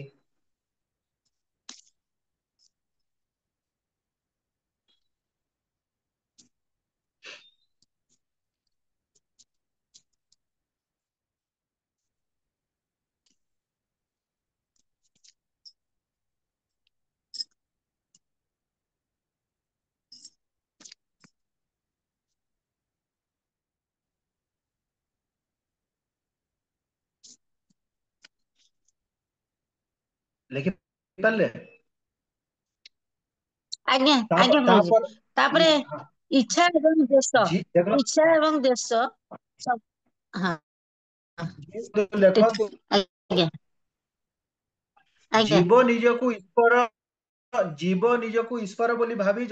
लेकिन पल्ले ଆଜ୍ଞା तापर ଆଜ୍ଞା ରହୁଛି। तापर ତାପରେ ଇଚ୍ଛା ଏବଂ ଦେଶ देखो ଇଚ୍ଛା ଏବଂ ଦେଶ ହଁ लेख ଆଜ୍ଞା ଆଜ୍ଞା जीव निजକୁ ईश्वर जीव निजକୁ ईश्वर बोली भावी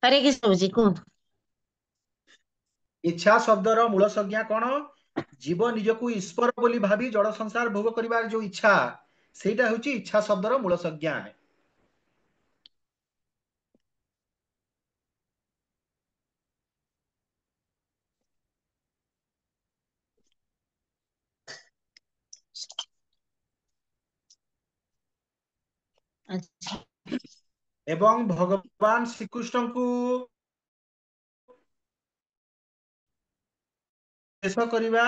ହରେ କୃଷ୍ଣ ରହୁଛି କୁହନ୍ତୁ। इच्छा शब्दर मूल संज्ञा कौन? जीव निजକୁ ईश्वर बोली भावी जड़ संसार भोग करिवार जो इच्छा सेटा होची इच्छा शब्दर मूल संज्ञा। ଆଚ୍ଛା एवं भगवान श्रीकृष्ण को शेष करिवा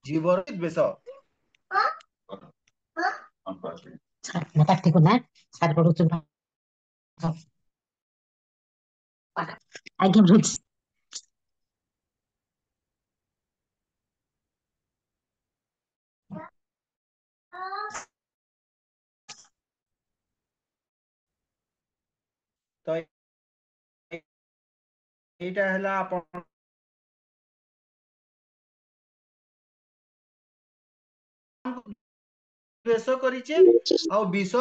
जीवर द्वेष। ଛାଡ କାଟିକୁ ନା ଛାଡ ପଡୁଛୁ ଆଜ୍ଞା ରହୁଛି। तो एटा हला अपन द्वेष करिचे आ विष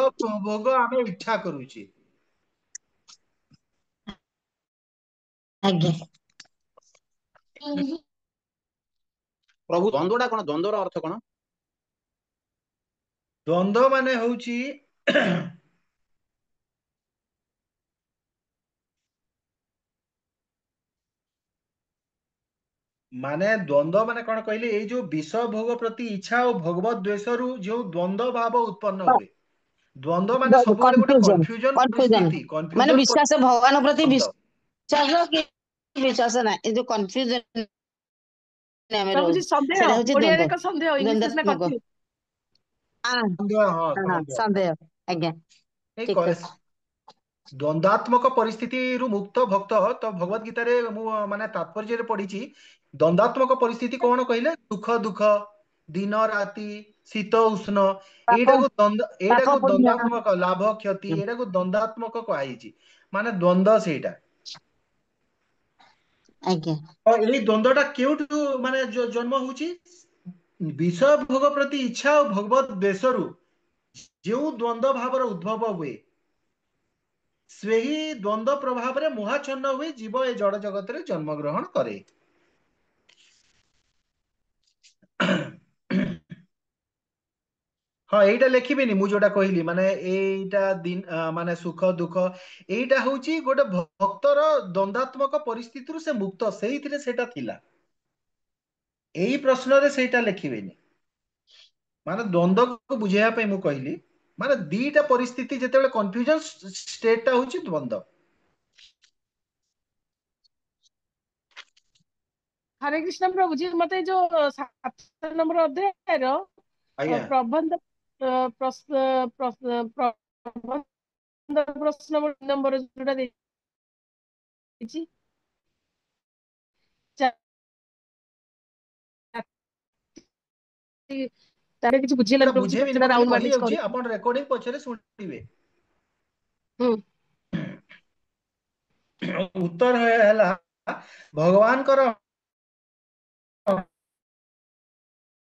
भोग आमे इच्छा करूचे। ଆଜ୍ଞା प्रभु द्वंद्वटा कौन? द्वंद्वर अर्थ कौन? ଦ୍ୱନ୍ଦ୍ୱ ମାନେ ହଉଛି ମାନେ ଦ୍ୱନ୍ଦ୍ୱ ମାନେ କଣ କହିଲେ, ଏଇ ଯୋଉ ବିଷୟ ଭୋଗ ପ୍ରତି ଇଚ୍ଛା ଆଉ ଭଗବତ ଦ୍ୱେଷରୁ ଯୋଉ ଦ୍ୱନ୍ଦ୍ୱ ଭାବ ଉତ୍ପନ୍ନ ହୁଏ। ଦ୍ୱନ୍ଦ୍ୱ ମାନେ ସବୁବେଳେ ଗୋଟେ କନଫ୍ୟୁଜନ କନଫ୍ୟୁଜନ କନଫ୍ୟୁଜନ ସ୍ଥିତି, ମାନେ କନଫ୍ୟୁଜନ ବିଶ୍ୱାସ ଭଗବାନ ପ୍ରତି ଦ୍ୱନ୍ଦ୍ୱ। ବିଶ୍ୱାସ କି ବିଶ୍ୱାସ ନାହିଁ, ଏ ଯୋଉ କନଫ୍ୟୁଜନ ଆମେ ପ୍ରଭୁଜୀ ରହୁଛୁ ସନ୍ଦେହ, ସେଇଟା ହଉଛି ଓଡିଆରେ ଦ୍ୱନ୍ଦ୍ୱ ଏକ ସନ୍ଦେହ, ଇଂଲିଶରେ ସିନା ଦ୍ୱନ୍ଦ୍ୱାତ୍ମକ। କନଫ୍ୟୁଜ। ହଁ ସନ୍ଦେହ, ହଁ ହଁ ସନ୍ଦେହ। ସନ୍ଦେହ। ଆଜ୍ଞା ଏଇ ଠିକ କଥା। ଦ୍ୱନ୍ଦ୍ୱାତ୍ମକ ପରିସ୍ଥିତିରୁ ମୁକ୍ତ ଭକ୍ତ, ତ ଭଗବତ ଗୀତାରେ ମୁଁ ମାନେ ତାତ୍ପର୍ଯ୍ୟରେ ପଢିଛି, ଦ୍ୱନ୍ଦ୍ୱାତ୍ମକ ପରିସ୍ଥିତି କଣ କହିଲେ, ସୁଖ ଦୁଃଖ, ଦିନ ରାତି, ଶୀତ ଉଷ୍ଣ, ପାପ ପାପ ଏଇଟାକୁ ପୁଣ୍ୟ। ଦ୍ୱନ୍ଦ୍ୱାତ୍ମକ, ଲାଭ କ୍ଷତି, ଏଇଟାକୁ ଦ୍ୱନ୍ଦ୍ୱାତ୍ମକ କୁହାଯାଇଛି। ମାନେ ଦ୍ୱନ୍ଦ୍ୱ ସେଇଟା। ଆଜ୍ଞା ତ ଏଇ ଦ୍ୱନ୍ଦ୍ୱଟା କେଉଠୁ ମାନେ ଜନ୍ମ ହଉଛି, ବିଷୟ ଭୋଗ ପ୍ରତି ଇଚ୍ଛା ଆଉ ଭଗବତ ଦେଶରୁ ଯେଉଁ ଦ୍ୱନ୍ଦ୍ୱ ଭାବର ଉଦ୍ଭବ ହୁଏ, ସେହି ଦ୍ୱନ୍ଦ୍ୱ ପ୍ରଭାବରେ ମୋହାଚ୍ଛନ୍ନ ହୋଇ ଜୀବ ଏ ଜଡ ଜଗତରେ ଜନ୍ମଗ୍ରହଣ କରେ। ହଁ ଏଇଟା ଲେଖିବିନି, ମୁଁ ଯୋଉଟା କହିଲି, ମାନେ ଏଇଟା ମାନେ ସୁଖ ଦୁଃଖ, ଏଇଟା ହଉଛି ଗୋଟେ ଭକ୍ତର ଦ୍ୱନ୍ଦ୍ୱାତ୍ମକ ପରିସ୍ଥିତିରୁ ସେ ମୁକ୍ତ, ସେଇଥିରେ ସେଇଟା ଥିଲା। ଏଇ ପ୍ରଶ୍ନରେ ସେଇଟା ଲେଖିବେନି, ମାନେ ଦ୍ୱନ୍ଦ୍ୱକୁ ବୁଝେଇବା ପାଇଁ ମୁଁ କହିଲି। ମାନେ ଦିଟା ପରିସ୍ଥିତି ଯେତେବେଳେ କନଫ୍ୟୁଜନ ଷ୍ଟେଟଟା ହଉଛି ଦ୍ୱନ୍ଦ୍ୱ। ହରେ କୃଷ୍ଣ ପ୍ରଭୁଜୀ, ମତେ ଏଇ ଯୋଉ 7 ନମ୍ବର ଅଧ୍ୟାୟର ଆଜ୍ଞା ପ୍ରବନ୍ଧ ପ୍ରବନ୍ଧ ପ୍ରଶ୍ନ ନମ୍ବର ଯୋଉଟା ଦେଇଛି, ତାର କିଛି ସେଟା ବୁଝିହେଲାନି ପ୍ରଭୁଜୀ, ତ ବୁଝେଇବିନି, ସେଟା ମୁଁ ଖାଲି ରାଉଣ୍ଡ ମାରିଲେ କିଛି କହିଯାଉଛି, କରିବି। ଆପଣ ରେକର୍ଡିଂ ପଛରେ ଶୁଣିବେ। ହୁଁ। ଉତ୍ତର ହେଲା, ଭଗବାନଙ୍କର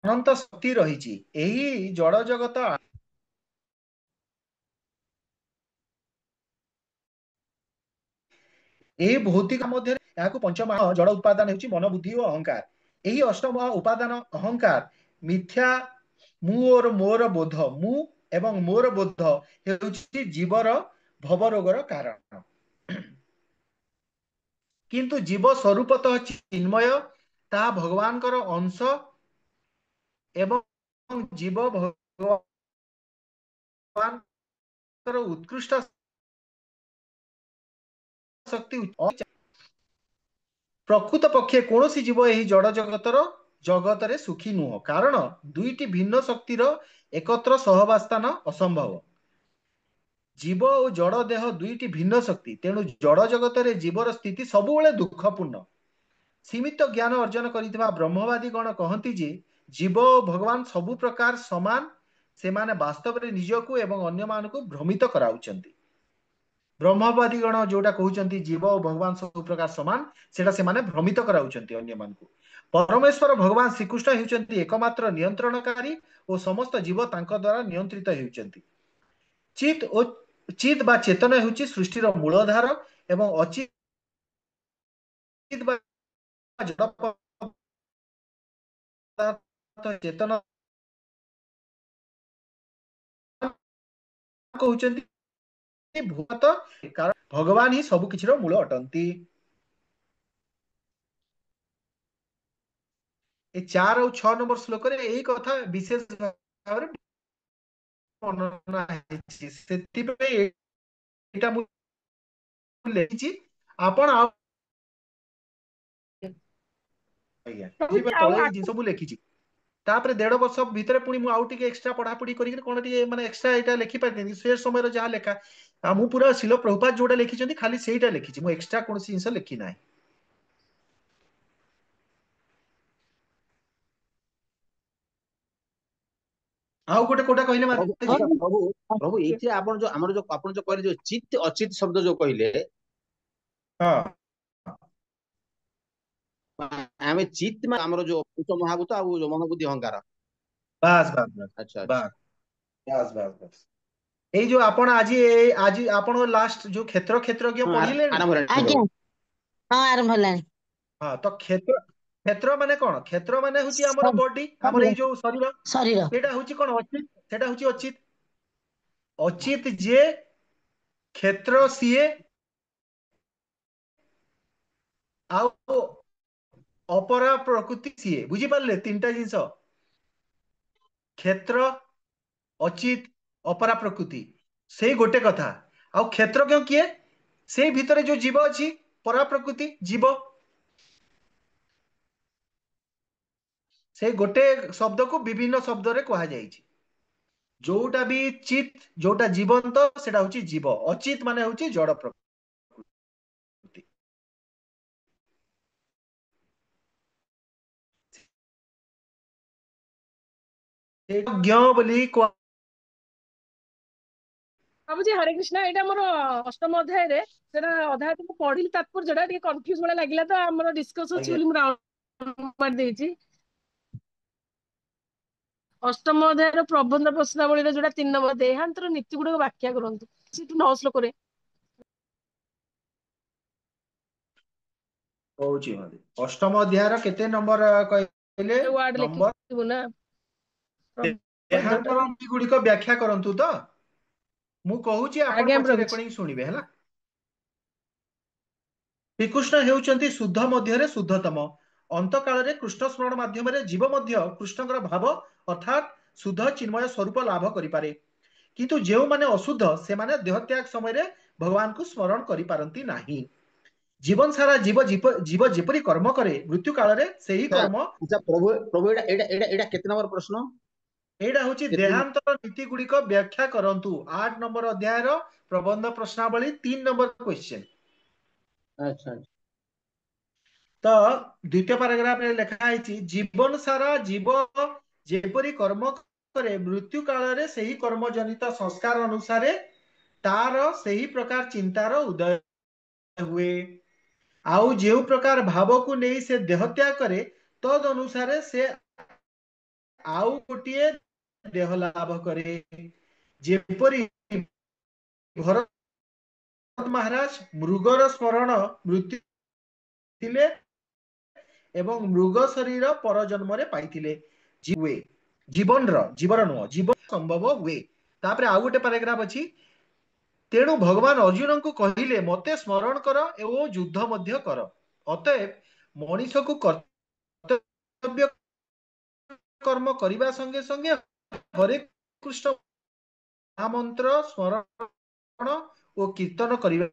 ଅନନ୍ତ ଶକ୍ତି ରହିଛି। ଏହି ଜଡ ଜଗତ ଏହି ଭୌତିକ ମଧ୍ୟରେ ଏହାକୁ ପଞ୍ଚମହା ଜଡ ଉପାଦାନ ହେଉଛି ମନ, ବୁଦ୍ଧି ଓ ଅହଙ୍କାର। ଏହି ଅଷ୍ଟମ ଉପାଦାନ ଅହଙ୍କାର, ମିଥ୍ୟା, ମୁଁ ଓର ମୋର ବୋଧ, ମୁଁ ଏବଂ ମୋର ବୋଧ ହେଉଛି ଜୀବର ଭବରୋଗର କାରଣ। କିନ୍ତୁ ଜୀବ ସ୍ୱରୂପତଃ ଚିନ୍ମୟ, ତାହା ଭଗବାନଙ୍କର ଅଂଶ ଏବଂ ଜୀବ ଭଗବାନଙ୍କର ଉତ୍କୃଷ୍ଟ ଶକ୍ତି। ପ୍ରକୃତ ପକ୍ଷେ କୌଣସି ଜୀବ ଏହି ଜଗତରେ ସୁଖୀ ନୁହଁ, କାରଣ ଦୁଇଟି ଭିନ୍ନ ଶକ୍ତିର ଏକତ୍ର ସହବାସ୍ଥାନ ଅସମ୍ଭବ। ଜୀବ ଓ ଜଡ ଦେହ ଦୁଇଟି ଭିନ୍ନ ଶକ୍ତି, ତେଣୁ ଜଡ ଜଗତରେ ଜୀବର ସ୍ଥିତି ସବୁବେଳେ ଦୁଃଖପୂର୍ଣ୍ଣ। ସୀମିତ ଜ୍ଞାନ ଅର୍ଜନ କରିଥିବା ବ୍ରହ୍ମବାଦୀ ଗଣ କହନ୍ତି ଯେ ଜୀବ ଓ ଭଗବାନ ସବୁ ପ୍ରକାର ସମାନ, ସେମାନେ ବାସ୍ତବରେ ନିଜକୁ ଏବଂ ଅନ୍ୟମାନଙ୍କୁ ଭ୍ରମିତ କରାଉଛନ୍ତି। ବ୍ରହ୍ମବାଦୀ ଗଣ ଯୋଉଟା କହୁଛନ୍ତି ଜୀବ ଓ ଭଗବାନ ସବୁ ପ୍ରକାର ସମାନ, ସେଟା ସେମାନେ ଭ୍ରମିତ କରାଉଛନ୍ତି ଅନ୍ୟମାନଙ୍କୁ। ପରମେଶ୍ୱର ଭଗବାନ ଶ୍ରୀକୃଷ୍ଣ ହେଉଛନ୍ତି ଏକମାତ୍ର ନିୟନ୍ତ୍ରଣକାରୀ ଓ ସମସ୍ତ ଜୀବ ତାଙ୍କ ଦ୍ୱାରା ନିୟନ୍ତ୍ରିତ ହେଉଛନ୍ତି। ଚିତ୍ ବା ଚେତନ ହେଉଛି ସୃଷ୍ଟିର ମୂଳଧାର ଏବଂ ଅଚିତ୍ ବା ଜଡ଼ ପଦାର୍ଥ ଚେତନ କହୁଛନ୍ତି ଭୂତ, କାରଣ ଭଗବାନ ହିଁ ସବୁ କିଛିର ମୂଳ ଅଟନ୍ତି। ଏ 4 ଆଉ 6 ନମ୍ବର ଶ୍ଲୋକରେ ଏଇ କଥା ବିଶେଷ ଭାବରେ ବର୍ଣ୍ଣନା ହେଇଛି, ସେଥିପାଇଁ ଏଇଟା ମୁଁ ଲେଖିଛି। ଆପଣ ଆଉ ଆଜ୍ଞା ପ୍ରଭୁଜୀ ଆଉ ତଳେ ଏଇ ଜିନିଷ ମୁଁ ଲେଖିଛି। ତାପରେ 1.5 ବର୍ଷ ଭିତରେ ପୁଣି ମୁଁ ଆଉ ଟିକେ ଏକ୍ସଟ୍ରା ପଢାପଢି କରିକି କଣ ଟିକେ ମାନେ ଏକ୍ସଟ୍ରା ଏଇଟା ଲେଖିପାରିନି, ସେ ସମୟରେ ଯାହା ଲେଖା, ମୁଁ ପୁରା ଶିଲ ପ୍ରଭୁପାଦ ଯୋଉଟା ଲେଖିଛନ୍ତି ଖାଲି ସେଇଟା ଲେଖିଛି, ମୁଁ ଏକ୍ସଟ୍ରା କୌଣସି ଜିନିଷ ଲେଖି ନାହିଁ। ଆଉ ଗୋଟେ କୋଉଟା କହିଲେ ପ୍ରଭୁ, ମାତାଜୀ? ଆଚ୍ଛା ପ୍ରଭୁ, ପ୍ରଭୁ ଏଇଥିରେ ଆପଣ ଯୋଉ କହିଲେ, ଯୋଉ ଚିତ୍ ଅଚିତ୍ ଶବ୍ଦ ଯୋଉ କହିଲେ, ହଁ ଆମେ ଚିତ୍ ଆମର ଯୋଉ ପଞ୍ଚ ମହାଭୂତ ଆଉ ଯୋଉ ମନୋବୁଦ୍ଧି ଅହଙ୍କାର। ବାସ୍ ବାସ୍ ବାସ୍ ଆଚ୍ଛା ଆଚ୍ଛା। ବାସ୍ ବାସ୍ ବାସ୍ ବାସ୍। ଏଇ ଯୋଉ ଆପଣ ଆଜି ଆପଣ ଲାଷ୍ଟ ଯୋଉ କ୍ଷେତ୍ରଜ୍ଞ ହଁ ପଢିଲେଣି? ଆରମ୍ଭ ହେଲାଣି ଆଜ୍ଞା ପ୍ରଭୁ। ହଁ ଆରମ୍ଭ ହେଲାଣି। ହଁ ତ କ୍ଷେତ୍ର क्षेत्र माने कौन क्षेत्र माने हुची हमर बॉडी हमर शरीर एई जो शरीर शरीर सेटा हुची कौन अचित सेटा हुची अचित अचित जे क्षेत्र सीए आउ अपरा प्रकृति सीए बुझी पारले तीनटा जिंस क्षेत्र अचित अपरा प्रकृति से गोटे कथा आउ क्षेत्र क्यों किए से भितरे जो जीव अछि परा प्रकृति जीव से गोटे शब्द को विभिन्न शब्द रे कहा जाइछि जोटा भी चित जोटा जीवंत सेटा होची जीव अचित माने होची जड़ प्रकृति ज्ञ बोली बाबूजी हरे कृष्ण एटा मोर अष्टम अध्याय रे सेटा अध्याय तो पढ़िली तात्पर्यटा ଟିକେ कंफ्यूज वाला लागिला तो हमर डिस्कस होची बोली मार देछि अष्टम अध्याय प्रबंध प्रश्नावली जोटा 3 नंबर देहांतर नीति गुडक व्याख्या करंतु सिटु 9 श्लोक रे कहूची मते अष्टम अध्याय केते नंबर कहले वर्ड नंबर लिखिबु ना देहांतर नीति गुडिक व्याख्या करंतु तो मु कहूची आपण आज्ञा पछरे प्रभु कोनी सुनिबे हला श्रीकृष्ण हेउचंती शुद्ध मध्यरे शुद्धतम अंत काल रे कृष्ण स्मरण माध्यम रे जीव मध्य कृष्णकर भाव अर्थात शुद्ध चिन्मय स्वरूप लाभ करि पारे किंतु जेउ माने अशुद्ध से माने देह त्याग समय रे भगवान को स्मरण करि पारंती नाही जीवन सारा जीव जीव जेपरि कर्म करे मृत्यु काल रे सेही कर्म अच्छा प्रभु प्रभु एटा केते नंबर प्रश्न एटा होची देहांतर नीति गुडिक व्याख्या करंतु 8 नंबर अध्याय रो प्रबंध प्रश्नावली 3 नंबर क्वेश्चन अच्छा तो द्वितीय पैराग्राफ रे लिखा है जीवन सारा जीव जेपरि कर्म करे मृत्यु काल रे सही कर्म जनित संस्कार अनुसार तार सही प्रकार चिंतार उदय हुए आउ जे प्रकार भाव को नहीं से देह त्याग करे तद अनुसार से आउ गोटे देह लाभ करे जेपरि भरत महाराज मृगर स्मरण मृत्यु थिले एवं मृग शरीर पर जन्म रे पाइथिले हुए जीवन नुह जीवन संभव हुए तापर आउ गोटे पैराग्राफ अछि तेणु भगवान अर्जुन को कहिले मते स्मरण कर एवं युद्ध मध्य कर अतएव मनीष को कर्तव्य कर्म करने संगे संगे हरे कृष्ण महामंत्र स्मरण और कीर्तन करने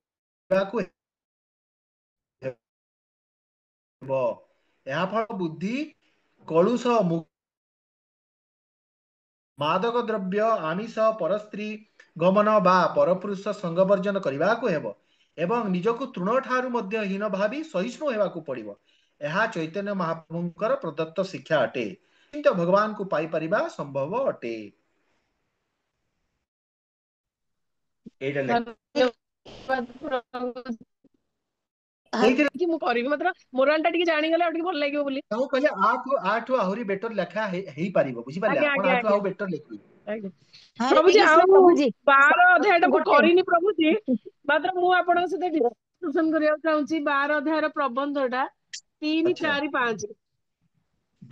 बुद्धि कलुष मादक द्रव्य आमिष परस्त्री गमन बा परपुरुष संगवर्जन करने को हेबो एवं निजको तृण ठारू मध्य हीन भावी सहिष्णु हेबाकू पड़िबो यह चैतन्य महाप्रभुंकर प्रदत्त शिक्षा अटे किंतु भगवान को पाई परिबा संभव अटे एटा कि मु करबी मात्र मोराल टा टिके जानि गले टिके भल लागियो बोली ताऊ कहले आठु आहुरी बेटर लेखा हेई पारिबो बुझि पाले आज्ञा आपण आज्ञा आठु आज्ञा आउ बेटर लेखि आज्ञा हरे प्रभु जी कृष्ण आउ प्रभु जी 12 अध्याय टा मु गोटे करिनी प्रभु जी मात्र मु आपण सहित डिस्कशन करिया चाहूची 12 अध्याय रो प्रबंध टा 3 अच्छा 4 5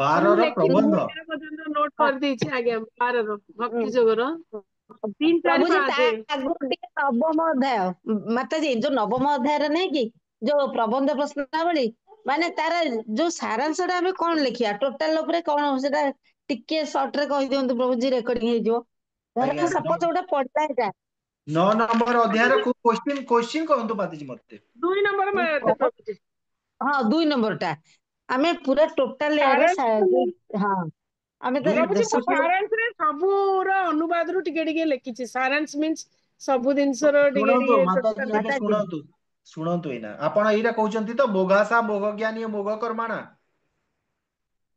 12 मु रो लेखि प्रबंध 13 पर्यंत नोट कर देछि आज्ञा 12 रो भक्ति जोगर 3 4 प्रभु जी 5 आगु ଟିକେ नवम अध्याय माताजी जो नवम अध्याय रे नहीं कि जो प्रबंध प्रश्नावली माने तार जो सारांश टा हमें कौन लिखिया टोटल ऊपर कौन सेटा टिके शॉर्ट रे कहि दियंतु प्रभु जी रेकॉर्डिंग हे जो आज्ञा धर सपोज गोटा पढ़ला एटा 9 नंबर अध्याय रो क्वेश्चन कहंतु पाती मते 2 नंबर में प्रभु जी हाँ 2 नंबर टा हमें पूरा टोटल सारांश हाँ हमें तो दुई प्रभु जी मु सपोज सारांश रे सबूर अनुवाद रु टिके टिके लिखिछि सारांश मीन्स सब जिंस रो टिके शुणंतु टिके माताजी टोटल एटा शुणंतु एना आपण एटा कहउचंती तो मोगासा मोग ज्ञानी मोग कर्माणा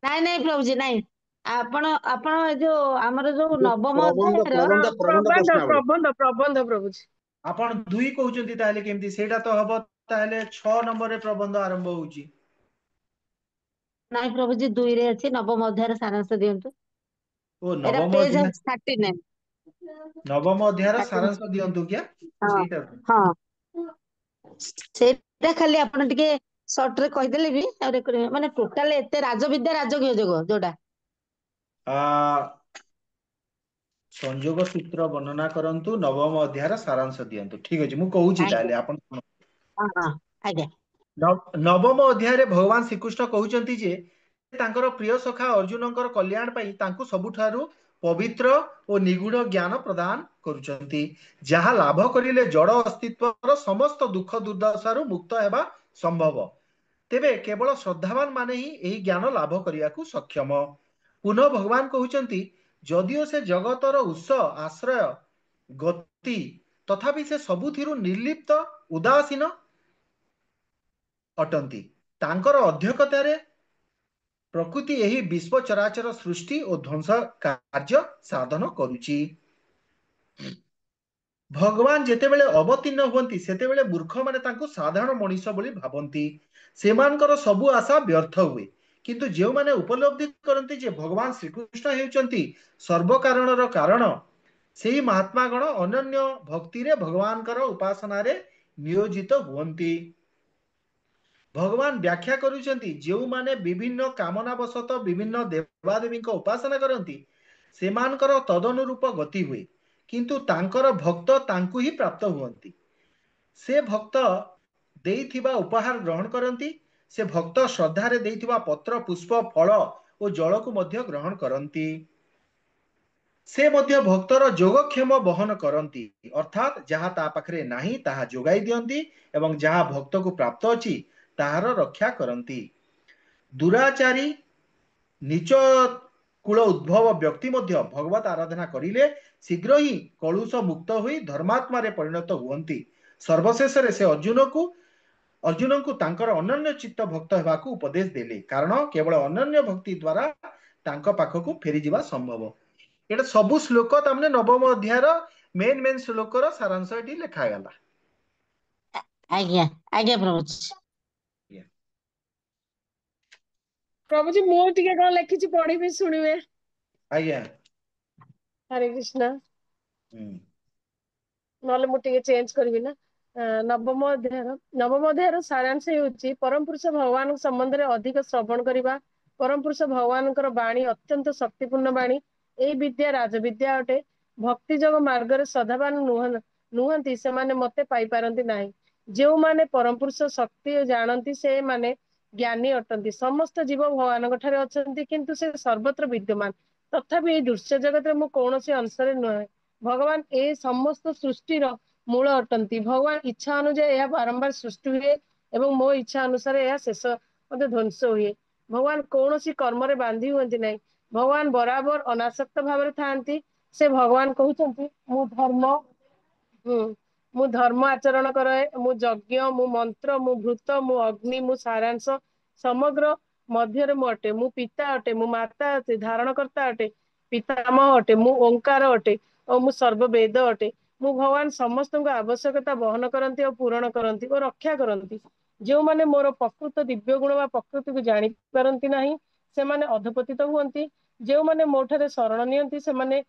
नाଇଁ ନାଇଁ ପ୍ରଭୁଜୀ ନାଇଁ ଆପଣ ଯୋଉ ଆମର ଯୋଉ ନବମ प्रबंध ଅଧ୍ୟାୟର प्रबंध प्रबंध प्रश्नावली प्रबंध प्रभु जी आपण दुई कहउचंती ताले केमती सेटा तो हबो ताले 6 नंबर रे प्रबंध आरंभ होउची ନାଇଁ ପ୍ରଭୁଜୀ 2 ରେ ଅଛି ନବମ ଅଧ୍ୟାୟର ସାରାଂଶ ଦିଅନ୍ତୁ ओ ଏଟା नवम ପେଜ अध्याय 39 नवम अध्याय रो 39 सारांश दियंतु क्या ହଁ सेटा ହଁ ସେଇଟା ଖାଲି ଆପଣ ଟିକେ ସର୍ଟ ରେ କହିଦେଲେ ବି ଆଉ ମାନେ ଟୋଟାଲ ଏତେ ରାଜବିଦ୍ୟା ରାଜକୀୟ ଯୋଗ ଯୋଉଟା ସଂଯୋଗ ସୂତ୍ର ବର୍ଣ୍ଣନା କରନ୍ତୁ, ନବମ ଅଧ୍ୟାୟର ସାରାଂଶ ଦିଅନ୍ତୁ। ଠିକ ଅଛି, ମୁଁ କହୁଛି ଆଜ୍ଞା ତାହେଲେ ଆପଣ ଶୁଣନ୍ତୁ। ହଁ ହଁ ଆଜ୍ଞା ନବମ ଅଧ୍ୟାୟରେ ଭଗବାନ ଶ୍ରୀକୃଷ୍ଣ କହୁଛନ୍ତି ଯେ ତାଙ୍କର ପ୍ରିୟ ସଖା ଅର୍ଜୁନଙ୍କର କଲ୍ୟାଣ ପାଇଁ ତାଙ୍କୁ ସବୁଠାରୁ ପବିତ୍ର ଓ ନିଗୁଢ ଜ୍ଞାନ ପ୍ରଦାନ କରୁଛନ୍ତି, ଯାହା ଲାଭ କରିଲେ ଜଡ ଅସ୍ତିତ୍ୱର ସମସ୍ତ ଦୁଃଖ ଦୁର୍ଦଶାରୁ ମୁକ୍ତ ହେବା ସମ୍ଭବ। ତେବେ କେବଳ ଶ୍ରଦ୍ଧାବାନ ମାନେ ହିଁ ଏହି ଜ୍ଞାନ ଲାଭ କରିବାକୁ ସକ୍ଷମ। ପୁନଃ ଭଗବାନ କହୁଛନ୍ତି, ଯଦିଓ ସେ ଜଗତର ଉତ୍ସ, ଆଶ୍ରୟ, ଗତି, ତଥାପି ସେ ସବୁଥିରୁ ନିର୍ଲିପ୍ତ, ଉଦାସୀନ ଅଟନ୍ତି। ତାଙ୍କର ଅଧ୍ୟକ୍ଷତାରେ ପ୍ରକୃତି ଏହି ବିଶ୍ୱ ଚରାଚର ସୃଷ୍ଟି ଓ ଧ୍ୱଂସ କାର୍ଯ୍ୟ ସାଧନ କରୁଛି। ଭଗବାନ ଯେତେବେଳେ ଅବତୀର୍ଣ୍ଣ ହୁଅନ୍ତି ସେତେବେଳେ ମୂର୍ଖମାନେ ତାଙ୍କୁ ସାଧାରଣ ମଣିଷ ବୋଲି ଭାବନ୍ତି। ସେମାନଙ୍କର ସବୁ ଆଶା ବ୍ୟର୍ଥ ହୁଏ। କିନ୍ତୁ ଯେଉଁମାନେ ଉପଲବ୍ଧି କରନ୍ତି ଯେ ଭଗବାନ ଶ୍ରୀକୃଷ୍ଣ ହେଉଛନ୍ତି ସର୍ବକାରଣର କାରଣ, ସେହି ମହାତ୍ମାଗଣ ଅନନ୍ୟ ଭକ୍ତିରେ ଭଗବାନଙ୍କର ଉପାସନାରେ ନିୟୋଜିତ ହୁଅନ୍ତି। ଭଗବାନ ବ୍ୟାଖ୍ୟା କରୁଛନ୍ତି, ଯେଉଁମାନେ ବିଭିନ୍ନ କାମନାବଶତଃ ବିଭିନ୍ନ ଦେବାଦେବୀଙ୍କ ଉପାସନା କରନ୍ତି ସେମାନଙ୍କର ତଦନୁରୂପ ଗତି ହୁଏ, କିନ୍ତୁ ତାଙ୍କର ଭକ୍ତ ତାଙ୍କୁ ହିଁ ପ୍ରାପ୍ତ ହୁଅନ୍ତି। ସେ ଭକ୍ତ ଦେଇଥିବା ଉପହାର ଗ୍ରହଣ କରନ୍ତି। ସେ ଭକ୍ତ ଶ୍ରଦ୍ଧାରେ ଦେଇଥିବା ପତ୍ର, ପୁଷ୍ପ, ଫଳ ଓ ଜଳକୁ ମଧ୍ୟ ଗ୍ରହଣ କରନ୍ତି। ସେ ମଧ୍ୟ ଭକ୍ତର ଯୋଗକ୍ଷେମ ବହନ କରନ୍ତି, ଅର୍ଥାତ୍ ଯାହା ତା ପାଖରେ ନାହିଁ ତାହା ଯୋଗାଇ ଦିଅନ୍ତି ଏବଂ ଯାହା ଭକ୍ତକୁ ପ୍ରାପ୍ତ ଅଛି ତାହାର ରକ୍ଷା କରନ୍ତି। ଦୁରାଚାରୀ ନିଚ କୂଳ ଉଦ୍ଭବ ବ୍ୟକ୍ତି ମଧ୍ୟ ଭଗବତ ଆରାଧନା କରିଲେ ଶୀଘ୍ର ହିଁ କଳୁଷ ମୁକ୍ତ ହୋଇ ଧର୍ମାତ୍ମାରେ ପରିଣତ ହୁଅନ୍ତି। ସର୍ବଶେଷରେ ସେ ଅର୍ଜୁନଙ୍କୁ ତାଙ୍କର ଅନନ୍ୟ ଚିତ୍ତ ଭକ୍ତ ହେବାକୁ ଉପଦେଶ ଦେଲେ, କାରଣ କେବଳ ଅନନ୍ୟ ଭକ୍ତି ଦ୍ୱାରା ତାଙ୍କ ପାଖକୁ ଫେରିଯିବା ସମ୍ଭବ। ଏଇଟା ସବୁ ଶ୍ଲୋକ ତାମାନେ ନବମ ଅଧ୍ୟାୟର ମେନ୍ ଶ୍ଲୋକର ସାରାଂଶ ଏଠି ଲେଖାଗଲା। ଆଜ୍ଞା ଆଜ୍ଞା ପ୍ରଭୁଜୀ। ପ୍ରଭୁଜୀ ମୁଁ ଟିକେ କଣ ଲେଖିଛି ପଢିବି, ଶୁଣିବେ? ଆଜ୍ଞା। ହରେ କୃଷ୍ଣ। ହୁଁ। ନହେଲେ ମୁଁ ଟିକେ ଚେଞ୍ଜ କରିବି ନା। ନବମ ଅଧ୍ୟାୟର ସାରାଂଶ ହେଉଛି ପରମ ପୁରୁଷ ଭଗବାନଙ୍କ ସମ୍ବନ୍ଧରେ ଅଧିକ ଶ୍ରବଣ କରିବା। ପରମ ପୁରୁଷ ଭଗବାନଙ୍କର ବାଣୀ ଅତ୍ୟନ୍ତ ଶକ୍ତିପୂର୍ଣ୍ଣ ବାଣୀ। ଏଇ ବିଦ୍ୟା ରାଜବିଦ୍ୟା ଅଟେ। ଭକ୍ତି ଯୋଗ ମାର୍ଗରେ ସଦାବାନ ନୁହନ୍ତି ସେମାନେ ମତେ ପାଇପାରନ୍ତି ନାହିଁ। ଯେଉଁମାନେ ପରମ ପୁରୁଷ ଶକ୍ତି ଜାଣନ୍ତି ସେମାନେ ଜ୍ଞାନୀ ଅଟନ୍ତି। ସମସ୍ତ ଜୀବ ଭଗବାନଙ୍କ ଠାରେ ଅଛନ୍ତି, କିନ୍ତୁ ସେ ସର୍ବତ୍ର ବିଦ୍ୟମାନ। ତଥାପି ଏଇ ଦୃଶ୍ୟ ଜଗତରେ ମୁଁ କୌଣସି ଅଂଶରେ ନୁହେଁ। ଭଗବାନ ଏ ସମସ୍ତ ସୃଷ୍ଟିର ମୂଳ ଅଟନ୍ତି। ଭଗବାନ ଇଚ୍ଛା ଅନୁଯାୟୀ ଏହା ବାରମ୍ବାର ସୃଷ୍ଟି ହୁଏ ଏବଂ ମୋ ଇଚ୍ଛା ଅନୁସାରେ ଏହା ଶେଷ ମଧ୍ୟ ଧ୍ୱଂସ ହୁଏ। ଭଗବାନ କୌଣସି କର୍ମରେ ବାନ୍ଧି ହୁଅନ୍ତି ନାହିଁ। ଭଗବାନ ବରାବର ଅନାସକ୍ତ ଭାବରେ ଥାଆନ୍ତି। ସେ ଭଗବାନ କହୁଛନ୍ତି, ମୁଁ ଧର୍ମ ଆଚରଣ କରେ, ମୁଁ ଯଜ୍ଞ, ମୁଁ ମନ୍ତ୍ର, ମୁଁ ଭୃତ, ମୁଁ ଅଗ୍ନି, ମୁଁ ସାରାଂଶ, ସମଗ୍ର ମଧ୍ୟରେ ମୁଁ ଅଟେ। ମୁଁ ପିତା ଅଟେ, ମୁଁ ମାତା ଅଟେ, ଧାରଣକର୍ତ୍ତା ଅଟେ, ପିତାମହ ଅଟେ, ମୁଁ ଓଙ୍କାର ଅଟେ ଓ ମୁଁ ସର୍ବବେଦ ଅଟେ। ମୁଁ ଭଗବାନ ସମସ୍ତଙ୍କ ଆବଶ୍ୟକତା ବହନ କରନ୍ତି ଓ ପୂରଣ କରନ୍ତି ଓ ରକ୍ଷା କରନ୍ତି। ଯେଉଁମାନେ ମୋର ପ୍ରକୃତ ଦିବ୍ୟ ଗୁଣ ବା ପ୍ରକୃତିକୁ ଜାଣିପାରନ୍ତି ନାହିଁ ସେମାନେ ଅଧପତିତ ହୁଅନ୍ତି। ଯେଉଁମାନେ ମୋ ଠାରେ ଶରଣ ନିଅନ୍ତି ସେମାନେ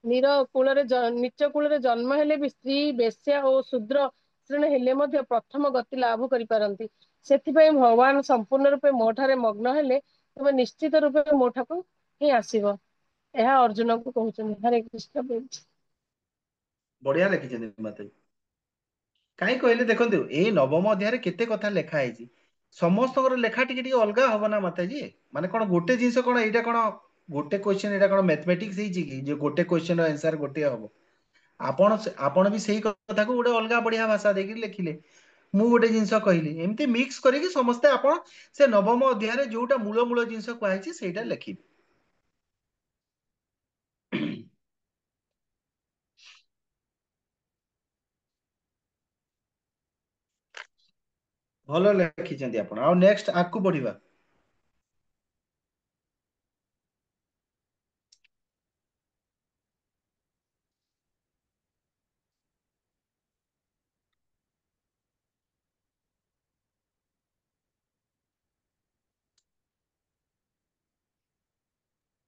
ନିଚ କୂଳରେ ଜନ୍ମ ହେଲେ ବି ସ୍ତ୍ରୀ, ବେଶ୍ୟା ଓ ଶୂଦ୍ର ଶ୍ରେଣୀ ହେଲେ ମଧ୍ୟ ପ୍ରଥମ ଗତି ଲାଭ କରିପାରନ୍ତି। ସେଥିପାଇଁ ଭଗବାନ ସମ୍ପୂର୍ଣ୍ଣ ରୂପେ ମୋ ଠାରେ ମଗ୍ନ ହେଲେ ତୁମେ ନିଶ୍ଚିତ ରୂପେ ମୋ ଠାକୁ ହିଁ ଆସିବ। ଏହା ଅର୍ଜୁନଙ୍କୁ କହୁଛନ୍ତି। ହରେ କୃଷ୍ଣ। ବଢିଆ ଲେଖିଛନ୍ତି ମାତାଜୀ। କାହିଁ କହିଲେ, ଦେଖନ୍ତୁ ଏଇ ନବମ ଅଧ୍ୟାୟରେ କେତେ କଥା ଲେଖା ହେଇଛି। ସମସ୍ତଙ୍କର ଲେଖା ଟିକେ ଟିକେ ଅଲଗା ହବ ନା ମାତାଜୀ। ମାନେ କଣ ଗୋଟେ ଜିନିଷ କଣ ଏଇଟା କଣ ଗୋଟେ କ୍ୱେଶ୍ଚନ, ଏଇଟା କଣ ମ୍ୟାଥମେଟିକ୍ସ ହେଇଛି କି ଯେ ଗୋଟେ କ୍ୱେଶ୍ଚନ ର ଆନ୍ସର ଗୋଟେ ହବ? ଆପଣ ବି ସେଇ କଥାକୁ ଗୋଟେ ଅଲଗା ବଢିଆ ଭାଷା ଦେଇକି ଲେଖିଲେ। ମୁଁ ଗୋଟେ ଜିନିଷ କହିଲି, ଏମିତି ମିକ୍ସ କରିକି ସମସ୍ତେ ଆପଣ ସେ ନବମ ଅଧ୍ୟାୟରେ ଯୋଉଟା ମୂଳ ମୂଳ ଜିନିଷ କୁହାଯାଇଛି ସେଇଟା ଲେଖିବେ। ଭଲ ଲେଖିଛନ୍ତି ଆପଣ। ଆଉ ନେକ୍ସଟ ଆଗକୁ ବଢିବା।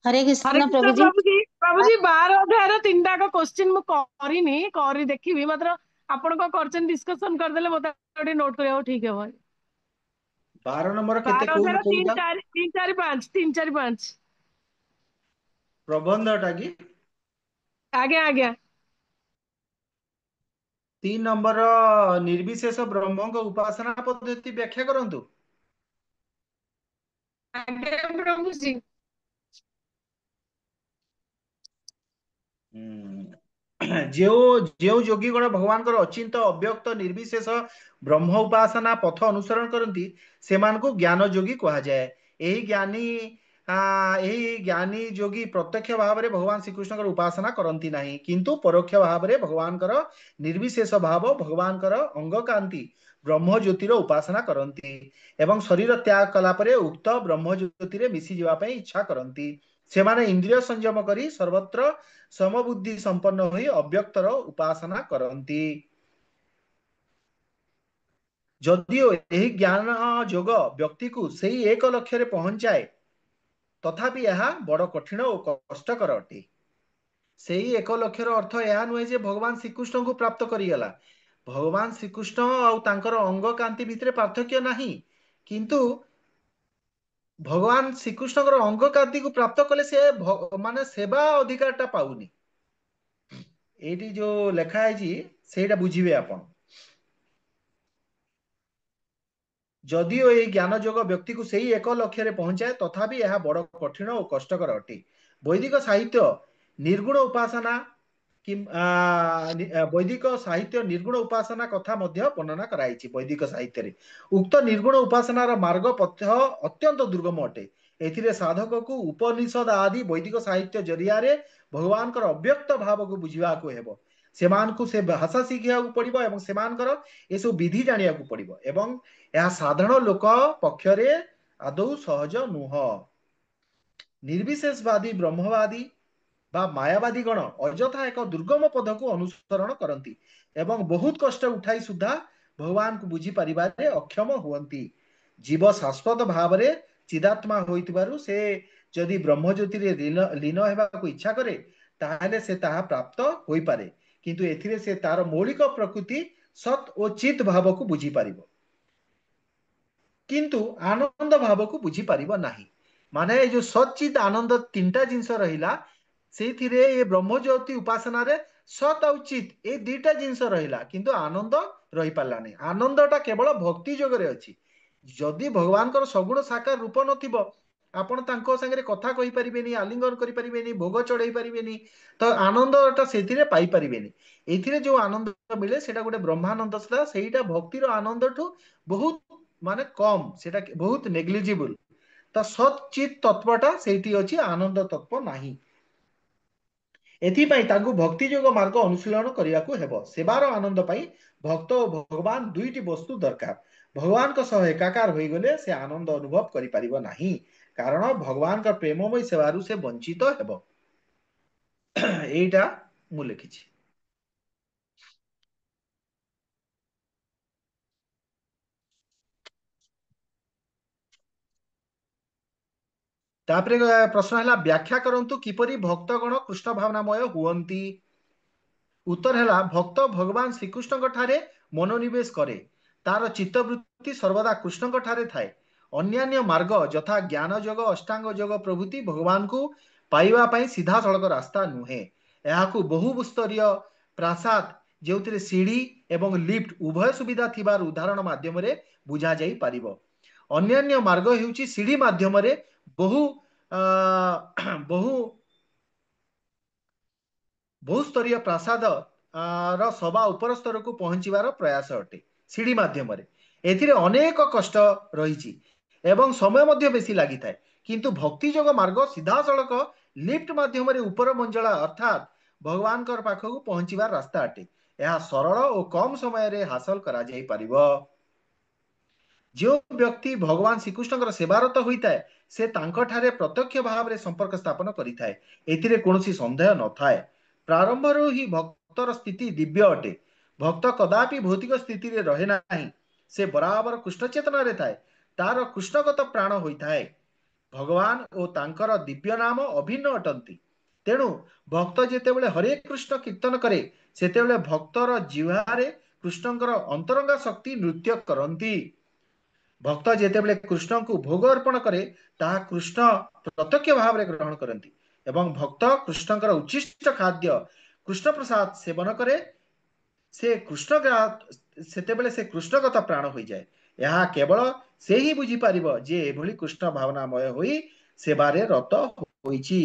ହରେ ହରେ କୃଷ୍ଣ କୃଷ୍ଣ ପ୍ରଭୁଜୀ। ପ୍ରଭୁଜୀ। ପ୍ରଭୁଜୀ 12 ଅଧ୍ୟାୟର 3ଟା କ୍ୱେଶ୍ଚିନ୍ ମୁଁ କରିନି, ଦେଖିବି ମାତ୍ର ଆପଣ କଣ କରୁଛନ୍ତି डिस्कशन करदेले मते गोटे नोट करिया ठीक है भाई 12 नंबर केते 12 कोउ 13 कोउटा 4 3 4 5 3 4 5 प्रबंधटा की आगे आगे 3 नंबर निर्विशेष ब्रह्म को उपासना पद्धति व्याख्या करंतु आगे प्रभु जी जो जो योगी गण भगवान अचिंत अव्यक्त निर्विशेष ब्रह्म उपासना पथ अनुसरण करती से ज्ञान योगी कहा जाए यही ज्ञानी यही ज्ञानी योगी प्रत्यक्ष भाव में भगवान श्रीकृष्ण उपासना करती नहीं किंतु परोक्ष भाव में भगवान निर्विशेष भाव भगवान अंग कांति ब्रह्म ज्योतिर उपासना करती एवं शरीर त्याग कलापर उक्त ब्रह्म ज्योतिर मिसी जावाई इच्छा करती से इंद्रिय संयम करी सर्वत्र समबुद्धि संपन्न हुई अव्यक्तर उपासना करती जदियो यही ज्ञान जोग व्यक्ति को सही एक लक्ष्य पहुंचाए तथापि यह बड़ कठिन और कष्टकर अटे से एक लक्ष्यर अर्थ यह नुहे जे भगवान श्रीकृष्ण को प्राप्त करीगला भगवान श्रीकृष्ण और अंग कांति भितर पार्थक्य नहीं किंतु भगवान श्रीकृष्ण अंग कांति को प्राप्त कले से माने सेवा अधिकार टा पाउनी एटी जो लेखा है सेटा बुझिबे आपण जदियो यही ज्ञान जोग व्यक्ति को सही एक लक्ष्य पहुंचाए तथापि यह बड़ कठिन और कष्टकर अटे वैदिक साहित्य निर्गुण उपासना कि वैदिक साहित्य निर्गुण उपासना कथा मध्य वर्णना कराई वैदिक साहित्य रे उक्त निर्गुण उपासनार मार्ग पथ अत्यंत दुर्गम अटे एथिरे साधक को उपनिषद आदि वैदिक साहित्य जरिया भगवान अव्यक्त भाव को बुझा हेब से भाषा शिखा पड़ो एवं से सब विधि जाना पड़ो एवं यह साधारण लोक पक्षरे आदौ सहज नुह निर्विशेषवादी ब्रह्मवादी बा मायावादी गण अଯଥା एक दुर्गम पद को अनुसरण करती एवं बहुत कष्ट उठाई सुधा भगवान को बुझी पारिबारे अक्षम हुअंती जीव शाश्वत भाव रे चिदात्मा होइतिबारु से जदि ब्रह्म ज्योति रे लीन हेबाकु इच्छा करे ताहले से ताहा प्राप्त होई पारे किंतु एथिरे से तार मौलिक प्रकृति सत और चित भाव को बुझी पारिबो किंतु आनंद भाव को बुझी पारिबो नाही माने जो सचित आनंद तीनटा जिंस रहिला से ये ब्रह्म ज्योति उपासना रे सत और चित ये दुईटा जिनस रहिला किंतु आनंद रही पारला नहीं आनंदटा केवल भक्ति जोगरे अछि जदि भगवान सगुण साकार रूप नथिबो आपण तांको संगे कथा कहि परिबेनी आलिंगन करि परिबेनी भोग चढ़ाई परिबेनी तो आनंदटा सेथिरे पाई परिबेनी एथिरे जो आनंद मिले सेटा गोटे ब्रह्मानंद सेटा भक्तिर आनंद ठू बहुत माने कम सेटा बहुत नेग्लिजिबल तो सचित तत्वटा सेठी अछि आनंद तत्व नाही एथिपाई तांको भक्ति जोग मार्ग अनुशीलन करियाकू हेबो सेवार आनंद पाई भक्त और भगवान दुईटी वस्तु दरकार भगवान को सह एकाकार होई गले से आनंद अनुभव करि परिबो नाही कारण भगवान का प्रेममय सेवारु से वंचित हेबो एटा मु लिखिछि तापरे प्रश्न है व्याख्या करंतु किपरि भक्तगण कृष्ण भावनामय हुअंती उत्तर है भक्त भगवान श्रीकृष्ण ठारे मनोनिवेश करे तार चित्तवृत्ति सर्वदा कृष्ण ठारे थाए अन्यान्य मार्ग यथा ज्ञान जोग अष्टांग जोग प्रभृति भगवान को पाइबा पई सीधा सड़क रास्ता नुहे यहाकू बहुस्तरीय प्रासाद जो सीढ़ी एवं लिफ्ट उभय सुविधा थिबार उदाहरण माध्यम रे बुझा जाई पारिबो अन्यान्य मार्ग हेउची सीढ़ी माध्यम रे बहु बहु बहुस्तरीय प्रासाद सभा उपर स्तर को पहुंचीबार प्रयास अटे सीढ़ी माध्यम एथिरे अनेक कष्ट रही एवं समय मध्य बेसी लगी थाए किंतु भक्ति जोग मार्ग सीधा सड़क लिफ्ट माध्यम ऊपर मंजला अर्थात भगवान पाखक पहुंचीबार रास्ता अटे यह सरल और कम समय रे हासिल करा जाई परिबो जो व्यक्ति भगवान श्रीकृष्ण सेवारत होता है से तांकठारे प्रत्यक्ष भाव में संपर्क स्थापन करिथाए एथिरे कोनोसी संदेह न थाए प्रारंभ ही भक्तर स्थिति दिव्य अटे भक्त कदापि भौतिक स्थिति रे रहे नाही से बराबर कृष्ण चेतना रे थाए तार कृष्णगत प्राण होइथाए भगवान और तांकर दिव्य नाम अभिन्न अटंती तेणु भक्त जेतेबेले हरे कृष्ण कीर्तन करे ସେତେବେଳେ ଭକ୍ତର ଜିହ୍ୱାରେ କୃଷ୍ଣଙ୍କର ଅନ୍ତରଙ୍ଗ ଶକ୍ତି ନୃତ୍ୟ କରନ୍ତି। ଭକ୍ତ ଯେତେବେଳେ କୃଷ୍ଣଙ୍କୁ ଭୋଗ ଅର୍ପଣ କରେ ତାହା କୃଷ୍ଣ ପ୍ରତ୍ୟକ୍ଷ ଭାବରେ ଗ୍ରହଣ କରନ୍ତି ଏବଂ ଭକ୍ତ କୃଷ୍ଣଙ୍କର ଉଚ୍ଛିଷ୍ଟ ଖାଦ୍ୟ କୃଷ୍ଣ ପ୍ରସାଦ ସେବନ କରେ ସେତେବେଳେ ସେ କୃଷ୍ଣଗତ ପ୍ରାଣ ହୋଇଯାଏ। ଏହା କେବଳ ସେ ହିଁ ବୁଝିପାରିବ ଯେ ଏଭଳି କୃଷ୍ଣ ଭାବନାମୟ ହୋଇ ସେବାରେ ରତ ହୋଇଛି।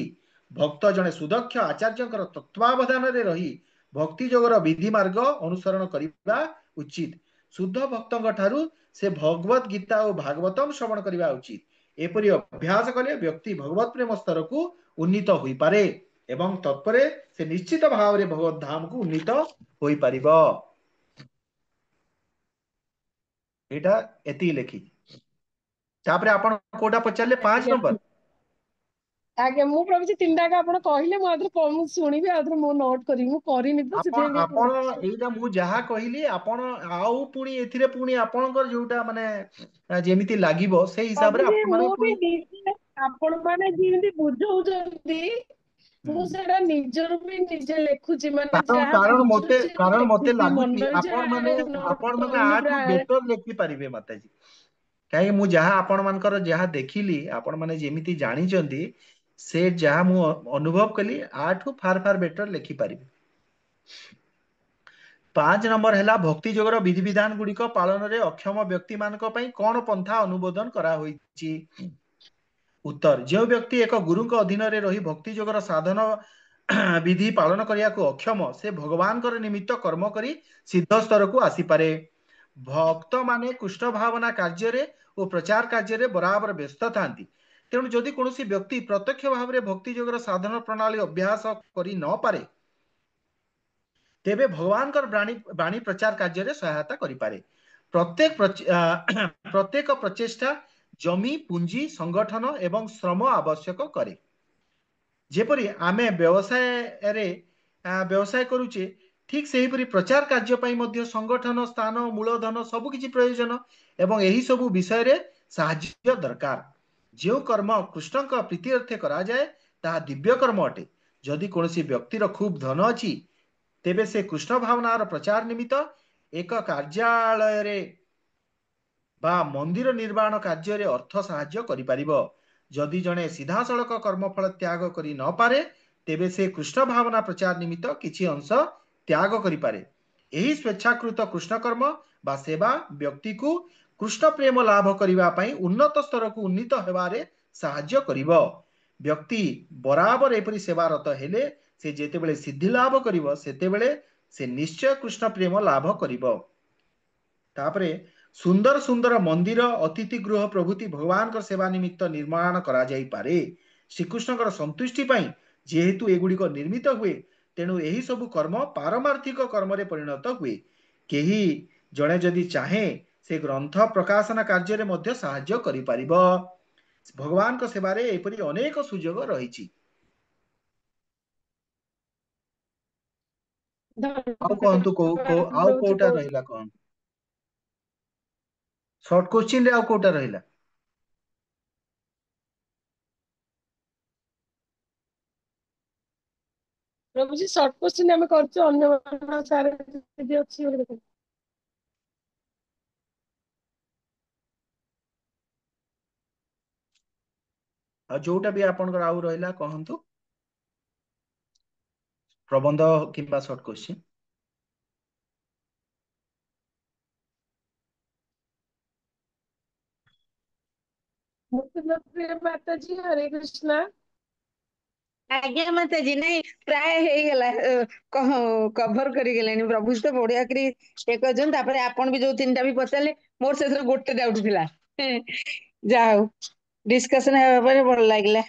ଭକ୍ତ ଜଣେ ସୁଦକ୍ଷ ଆଚାର୍ଯ୍ୟଙ୍କର ତତ୍ତ୍ୱାବଧାନରେ ରହି ଭକ୍ତି ଯୋଗର ବିଧି ମାର୍ଗ ଅନୁସରଣ କରିବା ଉଚିତ। ଶୁଦ୍ଧ ଭକ୍ତଙ୍କ ଠାରୁ ସେ ଭଗବତ ଗୀତା ଓ ଭାଗବତମ ଶ୍ରବଣ କରିବା ଉଚିତ। ଏପରି ଅଭ୍ୟାସ କଲେ ବ୍ୟକ୍ତି ଭଗବତ ପ୍ରେମ ସ୍ତରକୁ ଉନ୍ନୀତ ହୋଇପାରେ ଏବଂ ତତ୍ପରେ ସେ ନିଶ୍ଚିତ ଭାବରେ ଭଗବତ ଧାମକୁ ଉନ୍ନୀତ ହୋଇପାରିବ। ଏଇଟା ଏତିକି ଲେଖିଛି। ତାପରେ ଆପଣ କୋଉଟା ପଚାରିଲେ 5 ନମ୍ବର? ଆଜ୍ଞା ମୁଁ ପ୍ରଭୁଜୀ ତିନିଟା ଆପଣ କହିଲେ ମୁଁ ଆଉଥରେ ମୁଁ ଶୁଣିବି ଆଉଥରେ ମୁଁ ନୋଟ କରିବି। ମୁଁ କରିନି ତ ସେଥିପାଇଁ ଆପଣ ଏଇଟା ମୁଁ ଯାହା କହିଲି ଆପଣ ଆଉ ପୁଣି ଏଥିରେ ପୁଣି ଆପଣଙ୍କର ଯୋଉଟା ମାନେ ଯେମିତି ଲାଗିବ ସେଇ ହିସାବରେ ପ୍ରଭୁଜୀ ଆପଣ ମାନେ ମୁଁ ବି ପୁଣି ନିଜେ ଆପଣ ମାନେ ଯେମିତି ବୁଝଉଛନ୍ତି ମୁଁ ସେଟା ନିଜରୁ ବି ନିଜେ ଲେଖୁଛି ମାନେ ଯାହା ବୁଝୁଛି କାରଣ ମତେ ଲେଖୁଛି ଲାଗୁଛି ମନରେ ଆପଣ ଯାହା ମାନେ note କରୁନି ଆଠୁ ପ୍ରାୟ। ବେଟର ଲେଖିପାରିବେ ମାତାଜୀ। କାହିଁକି ମୁଁ ଯାହା ଆପଣ ମାନଙ୍କର ଯାହା ଦେଖିଲି ଆପଣ ମାନେ ଯେମିତି ଜାଣିଛନ୍ତି ସେ ଯାହା ମୁଁ ଅନୁଭବ କଲି ଆଠୁ ଫାର ଫାର ବେଟର ଲେଖିପାରିବେ। 5 ନମ୍ବର ହେଲା ଭକ୍ତି ଯୋଗର ବିଧିବିଧାନ ଗୁଡିକ ପାଳନରେ ଅକ୍ଷମ ବ୍ୟକ୍ତି ମାନଙ୍କ ପାଇଁ କଣ ପନ୍ଥା ଅନୁମୋଦନ କରାହୋଇଛି? ଉତ୍ତର ଯେଉଁ ବ୍ୟକ୍ତି ଏକ ଗୁରୁଙ୍କ ଅଧୀନରେ ରହି ଭକ୍ତି ଯୋଗର ସାଧନ ବିଧି ପାଳନ କରିବାକୁ ଅକ୍ଷମ ସେ ଭଗବାନଙ୍କର ନିମିତ୍ତ କର୍ମ କରି ସିଦ୍ଧ ସ୍ତରକୁ ଆସିପାରେ। ଭକ୍ତ ମାନେ କୃଷ୍ଣ ଭାବନା କାର୍ଯ୍ୟରେ ଓ ପ୍ରଚାର କାର୍ଯ୍ୟରେ ବରାବର ବ୍ୟସ୍ତ ଥାନ୍ତି। ତେଣୁ ଯଦି କୌଣସି ବ୍ୟକ୍ତି ପ୍ରତ୍ୟକ୍ଷ ଭାବରେ ଭକ୍ତି ଯୋଗର ସାଧନ ପ୍ରଣାଳୀ ଅଭ୍ୟାସ କରି ନ ପାରେ ତେବେ ଭଗବାନଙ୍କର ବାଣୀ ପ୍ରଚାର କାର୍ଯ୍ୟରେ ସହାୟତା କରିପାରେ। ପ୍ରତ୍ୟେକ ପ୍ରଚେଷ୍ଟା ଜମି ପୁଞ୍ଜି ସଂଗଠନ ଏବଂ ଶ୍ରମ ଆବଶ୍ୟକ କରେ। ଯେପରି ଆମେ ବ୍ୟବସାୟ କରୁଛେ ଠିକ ସେହିପରି ପ୍ରଚାର କାର୍ଯ୍ୟ ପାଇଁ ମଧ୍ୟ ସଂଗଠନ ସ୍ଥାନ ମୂଳଧନ ସବୁ କିଛି ପ୍ରୟୋଜନ ଏବଂ ଏହି ସବୁ ବିଷୟରେ ସାହାଯ୍ୟ ଦରକାର। ଯେଉଁ କର୍ମ କୃଷ୍ଣଙ୍କ ପ୍ରୀତିଅର୍ଥେ କରାଯାଏ ତାହା ଦିବ୍ୟ କର୍ମ ଅଟେ। ଯଦି କୌଣସି ବ୍ୟକ୍ତିର ଖୁବ ଧନ ଅଛି ତେବେ ସେ କୃଷ୍ଣ ଭାବନାର ପ୍ରଚାର ନିମିତ୍ତ ଏକ କାର୍ଯ୍ୟାଳୟରେ ବା ମନ୍ଦିର ନିର୍ମାଣ କାର୍ଯ୍ୟରେ ଅର୍ଥ ସାହାଯ୍ୟ କରିପାରିବ। ଯଦି ଜଣେ ସିଧାସଳଖ କର୍ମଫଳ ତ୍ୟାଗ କରି ନପାରେ ତେବେ ସେ କୃଷ୍ଣ ଭାବନା ପ୍ରଚାର ନିମିତ୍ତ କିଛି ଅଂଶ ତ୍ୟାଗ କରିପାରେ। ଏହି ସ୍ୱେଚ୍ଛାକୃତ କୃଷ୍ଣ କର୍ମ ବା ସେବା ବ୍ୟକ୍ତିକୁ କୃଷ୍ଣ ପ୍ରେମ ଲାଭ କରିବା ପାଇଁ ଉନ୍ନତ ସ୍ତରକୁ ଉନ୍ନୀତ ହେବାରେ ସାହାଯ୍ୟ କରିବ। ବ୍ୟକ୍ତି ବରାବର ଏପରି ସେବାରତ ହେଲେ ସେ ଯେତେବେଳେ ସିଦ୍ଧି ଲାଭ କରିବ ସେତେବେଳେ ସେ ନିଶ୍ଚୟ କୃଷ୍ଣ ପ୍ରେମ ଲାଭ କରିବ। ତାପରେ ସୁନ୍ଦର ସୁନ୍ଦର ମନ୍ଦିର ଅତିଥି ଗୃହ ପ୍ରଭୃତି ଭଗବାନଙ୍କ ସେବା ନିମିତ୍ତ ନିର୍ମାଣ କରାଯାଇପାରେ। ଶ୍ରୀକୃଷ୍ଣଙ୍କର ସନ୍ତୁଷ୍ଟି ପାଇଁ ଯେହେତୁ ଏଗୁଡିକ ନିର୍ମିତ ହୁଏ ତେଣୁ ଏହି ସବୁ କର୍ମ ପାରମାର୍ଥିକ କର୍ମରେ ପରିଣତ ହୁଏ। କେହି ଜଣେ ଯଦି ଚାହେଁ ସେ ଗ୍ରନ୍ଥ ପ୍ରକାଶନ କାର୍ଯ୍ୟରେ ମଧ୍ୟ ସାହାଯ୍ୟ କରିପାରିବ। ଭଗବାନଙ୍କ ସେବାରେ ଏପରି ଅନେକ ସୁଯୋଗ ରହିଛି। ଆଉ କହନ୍ତୁ ଆଉ କୋଉଟା ରହିଲା କହନ୍ତୁ? ସର୍ଟ କୋଶ୍ଚିନ୍ ରେ ଆଉ କୋଉଟା ରହିଲା? ପ୍ରଭୁଜୀ ସର୍ଟ କୋଶ୍ଚିନ୍ ଆମେ କରୁଛୁ ଅନ୍ୟମାନଙ୍କ ସାର୍ ଯଦି ଅଛି ବୋଲି ଦେଖନ୍ତୁ। ଆଉ ଯୋଉଟା ବି ଆପଣଙ୍କର ଆଉ ରହିଲା କହନ୍ତୁ। ପ୍ରବନ୍ଧ କିମ୍ବା ସର୍ଟ କୋଶ୍ଚିନ୍। ମୁକୁନ୍ଦ ମାତାଜୀ ହରେ କୃଷ୍ଣ। ଆଜ୍ଞା ମାତାଜୀ ନାଇଁ ପ୍ରାୟ ହେଇଗଲା କଭର କରିଗଲାଣି। ପ୍ରଭୁ ତ ବଢିଆ କରି ଇଏ କରିଛନ୍ତି। ତାପରେ ଆପଣ ବି ଯୋଉ ତିନିଟା ବି ପଚାରିଲେ ମୋର ସେଥିରେ ଗୋଟେ ଡାଉଟ ଥିଲା। ଯାହା ହଉ ଡିସ୍କସନ ହେବା ପରେ ଭଲ ଲାଗିଲା।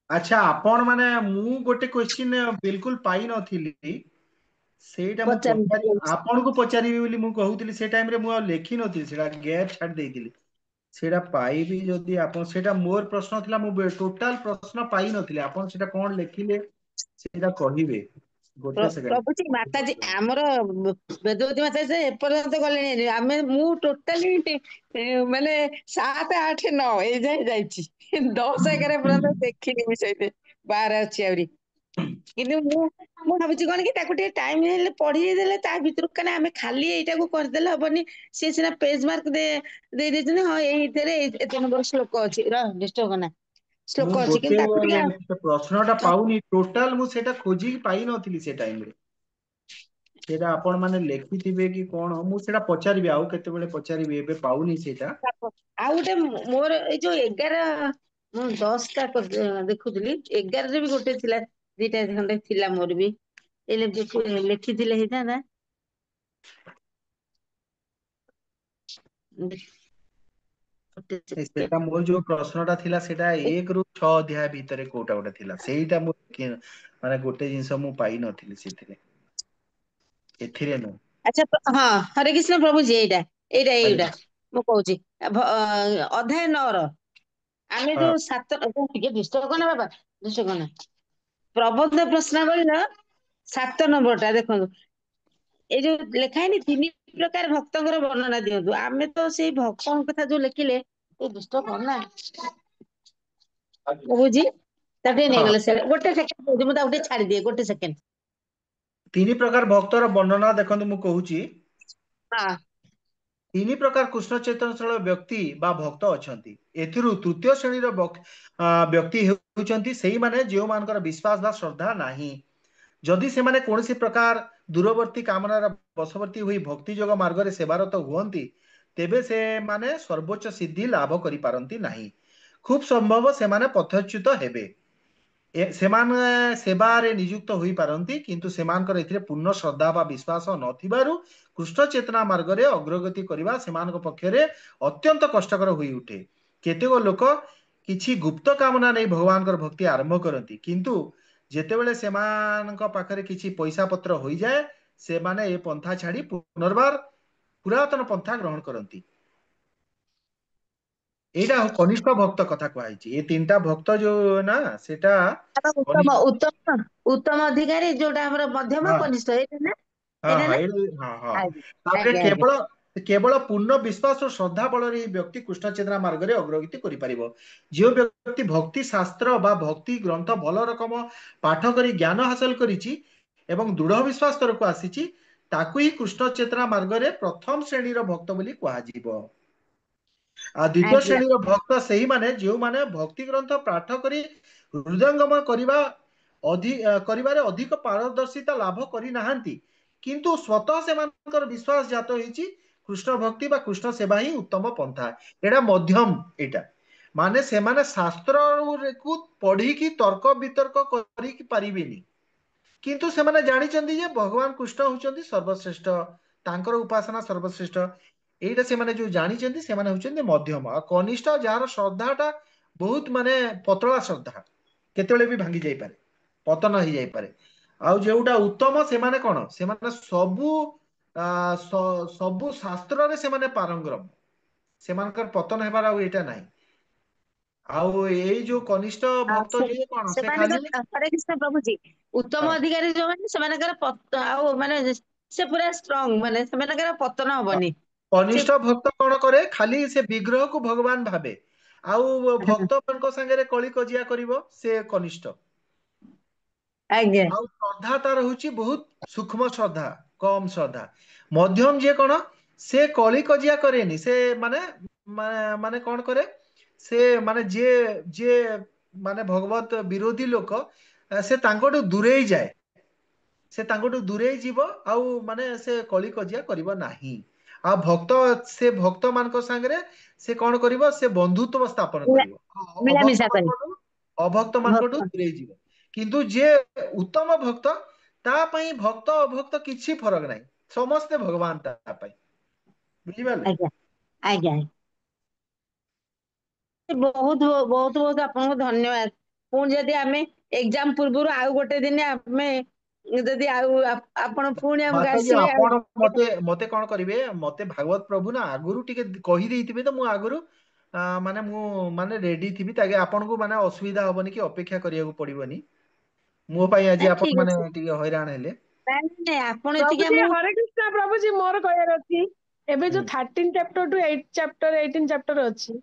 ଆଚ୍ଛା ଆପଣ ମାନେ ମୁଁ ଗୋଟେ କୋଶ୍ଚିନ୍ ବିଲକୁଲ ପାଇନଥିଲି ସେଇଟା ମୁଁ ପଚାରନ୍ତୁ। ଆପଣଙ୍କୁ ପଚାରିବି ବୋଲି ମୁଁ କହୁଥିଲି। ସେ ଟାଇମରେ ମୁଁ ଆଉ ଲେଖିନଥିଲି ସେଇଟା ଗ୍ୟାପ୍ ଛାଡି ଦେଇଥିଲି। ସେଇଟା ପାଇବି ଯଦି ଆପଣ ସେଇଟା ମୋର ପ୍ରଶ୍ନ ଥିଲା ମୁଁ ଟୋଟାଲ ପ୍ରଶ୍ନ ପାଇନଥିଲି। ଆପଣ ସେଇଟା କଣ ଲେଖିଲେ ସେଇଟା କହିବେ। ଗୋଟେ ପ୍ରଭୁଜୀ ମାତାଜୀ ସେକେଣ୍ଡ। ଆମର ବେଦବତୀ ମାତାଜୀ ଏପର୍ଯ୍ୟନ୍ତ ଗଲେଣି। ମୁଁ ଟୋଟାଲି ମାନେ 7, 8, 9 ଏଇ ଯାଏ ଯାଇଛି। 10, 11 ପର୍ଯ୍ୟନ୍ତ ଦେଖିନି ବି ସେଇଠି ବାହାରେ ଅଛି ଆହୁରି। କିନ୍ତୁ ମୁଁ ଭାବୁଛି କଣ କି ତାକୁ ଟିକେ ଟାଇମ ହେଲେ ପଢେଇ ଦେଲେ ତା ଭିତରୁ କାହିଁକିନା ଆମେ ଖାଲି ଏଇଟାକୁ କରିଦେଲେ ହବନି। ସିଏ ସିନା ପେଜ ମାର୍କ ଦେଇ ଦେଇଛନ୍ତି ହଁ ଏଇଥିରେ ଏତେ ନମ୍ବର ଶ୍ଲୋକ ଅଛି ଡିଷ୍ଟର୍ବ କରନା ମୁଁ ଶ୍ଲୋକ ଅଛି ଗୋଟେ କିନ୍ତୁ ତାକୁ ଟିକେ ସେ ପ୍ରଶ୍ନଟା ପାଉନି ଟୋଟାଲ, ମୁଁ ସେଇଟା ଖୋଜିକି ପାଇନଥିଲି ସେ ଟାଇମରେ। ସେଇଟା ଆପଣ ମାନେ ଲେଖିଥିବେ କି କଣ, ମୁଁ ସେଇଟା ପଚାରିବି, ଆଉ କେତେବେଳେ ପଚାରିବି, ଏବେ ପାଉନି ସେଇଟା। ଆଉ ଗୋଟେ ମୋର ଏଇ ଯୋଉ 11 ମୁଁ 10ଟା ଦେଖୁଥିଲି 11ରେ ବି ଗୋଟେ ଥିଲା, ଦିଟା ଖଣ୍ଡେ ଥିଲା ମୋର ବି ଲେଖିଥିଲେ ହେଇଥାନ୍ତା। ସେଟା ମୋର ଯୋଉ ପ୍ରଶ୍ନଟା ଥିଲା ସେଇଟା 1 ରୁ 6 ଅଧ୍ୟାୟ ଭିତରେ କୋଉଟା ଗୋଟେ ଥିଲା, ସେଇଟା ମୁଁ ମାନେ ଗୋଟେ ଜିନିଷ ମୁଁ ପାଇନଥିଲି ସେଥିରେ, ଏଥିରେ ନୁହଁ। ଆଚ୍ଛା ହଁ ହରେ କୃଷ୍ଣ ପ୍ରଭୁଜୀ ଏଇଟା ଆଜ୍ଞା ମୁଁ କହୁଛି ଅଧ୍ୟାୟ 9ର ଆମେ ହଁ ଯୋଉ ଟିକେ ଡିଷ୍ଟର୍ବ କରନା ବାବା, ଡିଷ୍ଟର୍ବ କରନା। ପ୍ରବନ୍ଧ ପ୍ରଶ୍ନାବଳୀର 7 ନମ୍ବରଟା ଦେଖନ୍ତୁ, ଏଇ ଯୋଉ ଲେଖା ହେଇନି 3 ପ୍ରକାର ଭକ୍ତଙ୍କର ବର୍ଣ୍ଣନା ଦିଅନ୍ତୁ। ଆମେ ତ ସେଇ ଭକ୍ତଙ୍କ କଥା ଯୋଉ ଲେଖିଲେ ଡିଷ୍ଟର୍ବ କରନା ବୁଝି ତା ଟିକେ ହଁ ନେଇଗଲେ ସିଆଡେ। ଗୋଟେ ସେକେଣ୍ଡ କହୁଛି, ମୁଁ ତାକୁ ଟିକେ ଛାଡିଦିଏ ଗୋଟେ ସେକେଣ୍ଡ। 3 ପ୍ରକାର ଭକ୍ତର ବର୍ଣ୍ଣନା ଦେଖନ୍ତୁ, ମୁଁ କହୁଛି। ହଁ 3 ପ୍ରକାର କୃଷ୍ଣ ଚେତନଶୀଳ ବ୍ୟକ୍ତି ବା ଭକ୍ତ ଅଛନ୍ତି। ଏଥିରୁ ତୃତୀୟ ଶ୍ରେଣୀର ବ୍ୟକ୍ତି ହେଉଛନ୍ତି ସେଇମାନେ ଯେଉଁମାନଙ୍କର ବିଶ୍ୱାସ ବା ଶ୍ରଦ୍ଧା ନାହିଁ। ଯଦି ସେମାନେ କୌଣସି ପ୍ରକାର ଦୂରବର୍ତ୍ତୀ କାମନାର ବଶବର୍ତ୍ତୀ ହୋଇ ଭକ୍ତି ଯୋଗ ମାର୍ଗରେ ସେବାରତ ହୁଅନ୍ତି, ତେବେ ସେମାନେ ସର୍ବୋଚ୍ଚ ସିଦ୍ଧି ଲାଭ କରିପାରନ୍ତି ନାହିଁ। ଖୁବ୍ ସମ୍ଭବ ସେମାନେ ପଥଚ୍ୟୁତ ହେବେ। ସେମାନେ ସେବାରେ ନିଯୁକ୍ତ ହୋଇପାରନ୍ତି, କିନ୍ତୁ ସେମାନଙ୍କର ଏଥିରେ ପୂର୍ଣ୍ଣ ଶ୍ରଦ୍ଧା ବା ବିଶ୍ୱାସ ନଥିବାରୁ କୃଷ୍ଣ ଚେତନା ମାର୍ଗରେ ଅଗ୍ରଗତି କରିବା ସେମାନଙ୍କ ପକ୍ଷରେ ଅତ୍ୟନ୍ତ କଷ୍ଟକର ହୋଇ ଉଠେ। କେତେକ ଲୋକ କିଛି ଗୁପ୍ତ କାମନା ନେଇ ଭଗବାନଙ୍କର ଭକ୍ତି ଆରମ୍ଭ କରନ୍ତି, କିନ୍ତୁ ଯେତେବେଳେ ସେମାନଙ୍କ ପାଖରେ କିଛି ପଇସା ପତ୍ର ହୋଇଯାଏ, ସେମାନେ ଏ ପନ୍ଥା ଛାଡି ପୁନର୍ବାର ପୁରାତନ ପନ୍ଥା ଗ୍ରହଣ କରନ୍ତି। ଏଇଟା କନିଷ୍ଠ ଭକ୍ତ କଥା କୁହାଯାଇଛି। ଏ 3ଟା ଭକ୍ତ ଯୋଉ ନା ସେଟା ଉତ୍ତମ କନିଷ୍ଠ। ଉତ୍ତମ ଉତ୍ତମ ଅଧିକାରୀ ଯୋଉଟା ଆମର ମଧ୍ୟମ ହଁ କନିଷ୍ଠ ଏଇଟା ନା, ହଁ ଏଇଟା ହଁ ନା? ହଁ ହଁ। ଆଜ୍ଞା ତାପରେ ଆଜ୍ଞା ଆଜ୍ଞା କେବଳ ପୂର୍ଣ୍ଣ ବିଶ୍ୱାସ ଓ ଶ୍ରଦ୍ଧା ବଳରେ ଏହି ବ୍ୟକ୍ତି କୃଷ୍ଣ ଚେତନା ମାର୍ଗରେ ଅଗ୍ରଗତି କରିପାରିବ। ଯେଉଁ ବ୍ୟକ୍ତି ଭକ୍ତି ଶାସ୍ତ୍ର ବା ଭକ୍ତି ଗ୍ରନ୍ଥ ଭଲ ରକମ ପାଠ କରି ଜ୍ଞାନ ହାସଲ କରିଛି ଏବଂ ଦୃଢ ବିଶ୍ୱାସ ସ୍ତରକୁ ଆସିଛି, ତାକୁ ହିଁ କୃଷ୍ଣ ଚେତନା ମାର୍ଗରେ ପ୍ରଥମ ଶ୍ରେଣୀର ଭକ୍ତ ବୋଲି କୁହାଯିବ। ଆଉ ଦ୍ୱିତୀୟ ଆଜ୍ଞା ଶ୍ରେଣୀର ଭକ୍ତ ସେଇମାନେ ଯେଉଁମାନେ ଭକ୍ତି ଗ୍ରନ୍ଥ ପାଠ କରି ହୃଦୟଙ୍ଗମ କରିବାରେ ଅଧିକ ପାରଦର୍ଶିତା ଲାଭ କରିନାହାନ୍ତି, କିନ୍ତୁ ସ୍ୱତଃ ସେମାନଙ୍କର ବିଶ୍ୱାସ ଜାତ ହେଇଛି କୃଷ୍ଣ ଭକ୍ତି ବା କୃଷ୍ଣ ସେବା ହିଁ ଉତ୍ତମ ପନ୍ଥା। ଏଇଟା ମଧ୍ୟମ, ଏଇଟା ମାନେ ସେମାନେ ଶାସ୍ତ୍ରକୁ ପଢିକି ତର୍କ ବିତର୍କ କରିକି ପାରିବେନି, କିନ୍ତୁ ସେମାନେ ଜାଣିଛନ୍ତି ଯେ ଭଗବାନ କୃଷ୍ଣ ହଉଛନ୍ତି ସର୍ବଶ୍ରେଷ୍ଠ, ତାଙ୍କର ଉପାସନା ସର୍ବଶ୍ରେଷ୍ଠ। ଏଇଟା ସେମାନେ ଯୋଉ ଜାଣିଛନ୍ତି ସେମାନେ ହଉଛନ୍ତି ମଧ୍ୟମ। ଆଉ କନିଷ୍ଠ ଯାହାର ଶ୍ରଦ୍ଧା ଟା ବହୁତ ମାନେ ପତଳା ଶ୍ରଦ୍ଧା, କେତେବେଳେ ବି ଭାଙ୍ଗି ଯାଇପାରେ, ପତନ ହେଇଯାଇପାରେ। ଆଉ ଯୋଉଟା ଉତ୍ତମ ସେମାନେ କଣ, ସେମାନେ ସବୁ ଶାସ୍ତ୍ରରେ ସେମାନେ ପାରଙ୍ଗମ, ସେମାନଙ୍କର ପତନ ହେବାର ଆଉ ଏଇଟା ନାହିଁ। ଆଉ ଏଇ ଯୋଉ କନିଷ୍ଠ ଭକ୍ତ ଯିଏ କଣ, ସେ ଖାଲି ସେମାନଙ୍କର ହରେ କୃଷ୍ଣ ପ୍ରଭୁଜୀ ହଁ, ଉତ୍ତମ ଅଧିକାରୀ ଯୋଉମାନେ ସେମାନଙ୍କର ଆଉ ମାନେ ସେ ପୁରା ଷ୍ଟ୍ରଙ୍ଗ, ମାନେ ସେମାନଙ୍କର ପତନ ହବନି। ସେ କନିଷ୍ଠ ଭକ୍ତ କଣ କରେ, ଖାଲି ସେ ବିଗ୍ରହକୁ ଭଗବାନ ଭାବେ, ଆଉ ଭକ୍ତ ମାନଙ୍କ ସାଙ୍ଗରେ କଳି କଜିଆ କରିବ, ସେ କନିଷ୍ଠ। ଆଜ୍ଞା ଆଉ ଶ୍ରଦ୍ଧା ତାର ହଉଛି ବହୁତ ସୂକ୍ଷ୍ମ ଶ୍ରଦ୍ଧା, କମ ଶ୍ରଦ୍ଧା। ମଧ୍ୟମ ଯିଏ କଣ, ସେ କଳି କଜିଆ କରେନି, ସେ ମାନେ କଣ କରେ, ସେ ମାନେ ଯିଏ ଯିଏ ମାନେ ଭଗବତ ବିରୋଧୀ ଲୋକ, ସେ ତାଙ୍କଠୁ ଦୂରେଇ ଯାଏ, ସେ ତାଙ୍କଠୁ ଦୂରେଇ ଯିବ, ଆଉ ମାନେ ସେ କଳି କଜିଆ କରିବ ନାହିଁ। ଆଉ ସେ ଭକ୍ତ ମାନଙ୍କ ସାଙ୍ଗରେ ସେ କଣ କରିବ, ସେ ବନ୍ଧୁତ୍ବ ସ୍ଥାପନ କରିବ, ମିଳାମିଶା କରି ଅଭକ୍ତ ମାନଙ୍କଠୁ ଭକ୍ତ ଦୂରେଇ ଯିବ। କିନ୍ତୁ ଯିଏ ଉତ୍ତମ ଭକ୍ତ, ତା ପାଇଁ ଭକ୍ତ ଅଭକ୍ତ କିଛି ଫରକ ନାହିଁ, ସମସ୍ତେ ଭଗବାନ ତା ପାଇଁ। ବୁଝିପାରିଲେ? ଆଜ୍ଞା ଆଜ୍ଞା ବହୁତ ବହୁତ ବହୁତ ଆପଣଙ୍କୁ ଧନ୍ୟବାଦ। ପୁଣି ଯଦି ଆମେ ଏକ୍ଜାମ ପୂର୍ବରୁ ଆଉ ଗୋଟେ ଦିନ ଆମେ ଯଦି ଆଉ ଆପଣ ପୁଣି ଆମକୁ ମାତାଜୀ ଆସିବେ ଆଉ ଆପଣ ମତେ କଣ କରିବେ, ମତେ ଭାଗବତ ପ୍ରଭୁ ନା ଆଗରୁ ଟିକେ କହିଦେଇଥିବେ ତ, ମୁଁ ଆଗରୁ ମାନେ ରେଡି ଥିବି, ତାକି ଆପଣଙ୍କୁ ମାନେ ଅସୁବିଧା ହବନି କି ଅପେକ୍ଷା କରିବାକୁ ପଡିବନି ମୋ ପାଇଁ। ଆଜି ନାଇଁ ଆପଣ ଠିକ ମାନେ ଅଛି। ଟିକେ ହଇରାଣ ହେଲେ। ନାଇଁ ନାଇଁ ଆପଣ ଏତିକି ପ୍ରଭୁଜୀ ଆମକୁ ହରେ କୃଷ୍ଣ ପ୍ରଭୁଜୀ, ମୋର କହିବାର ଅଛି ଏବେ ହୁଁ, ଯୋଉ 13 ଚାପ୍ଟର ଟୁ 18 ଚାପ୍ଟର ଅଛି,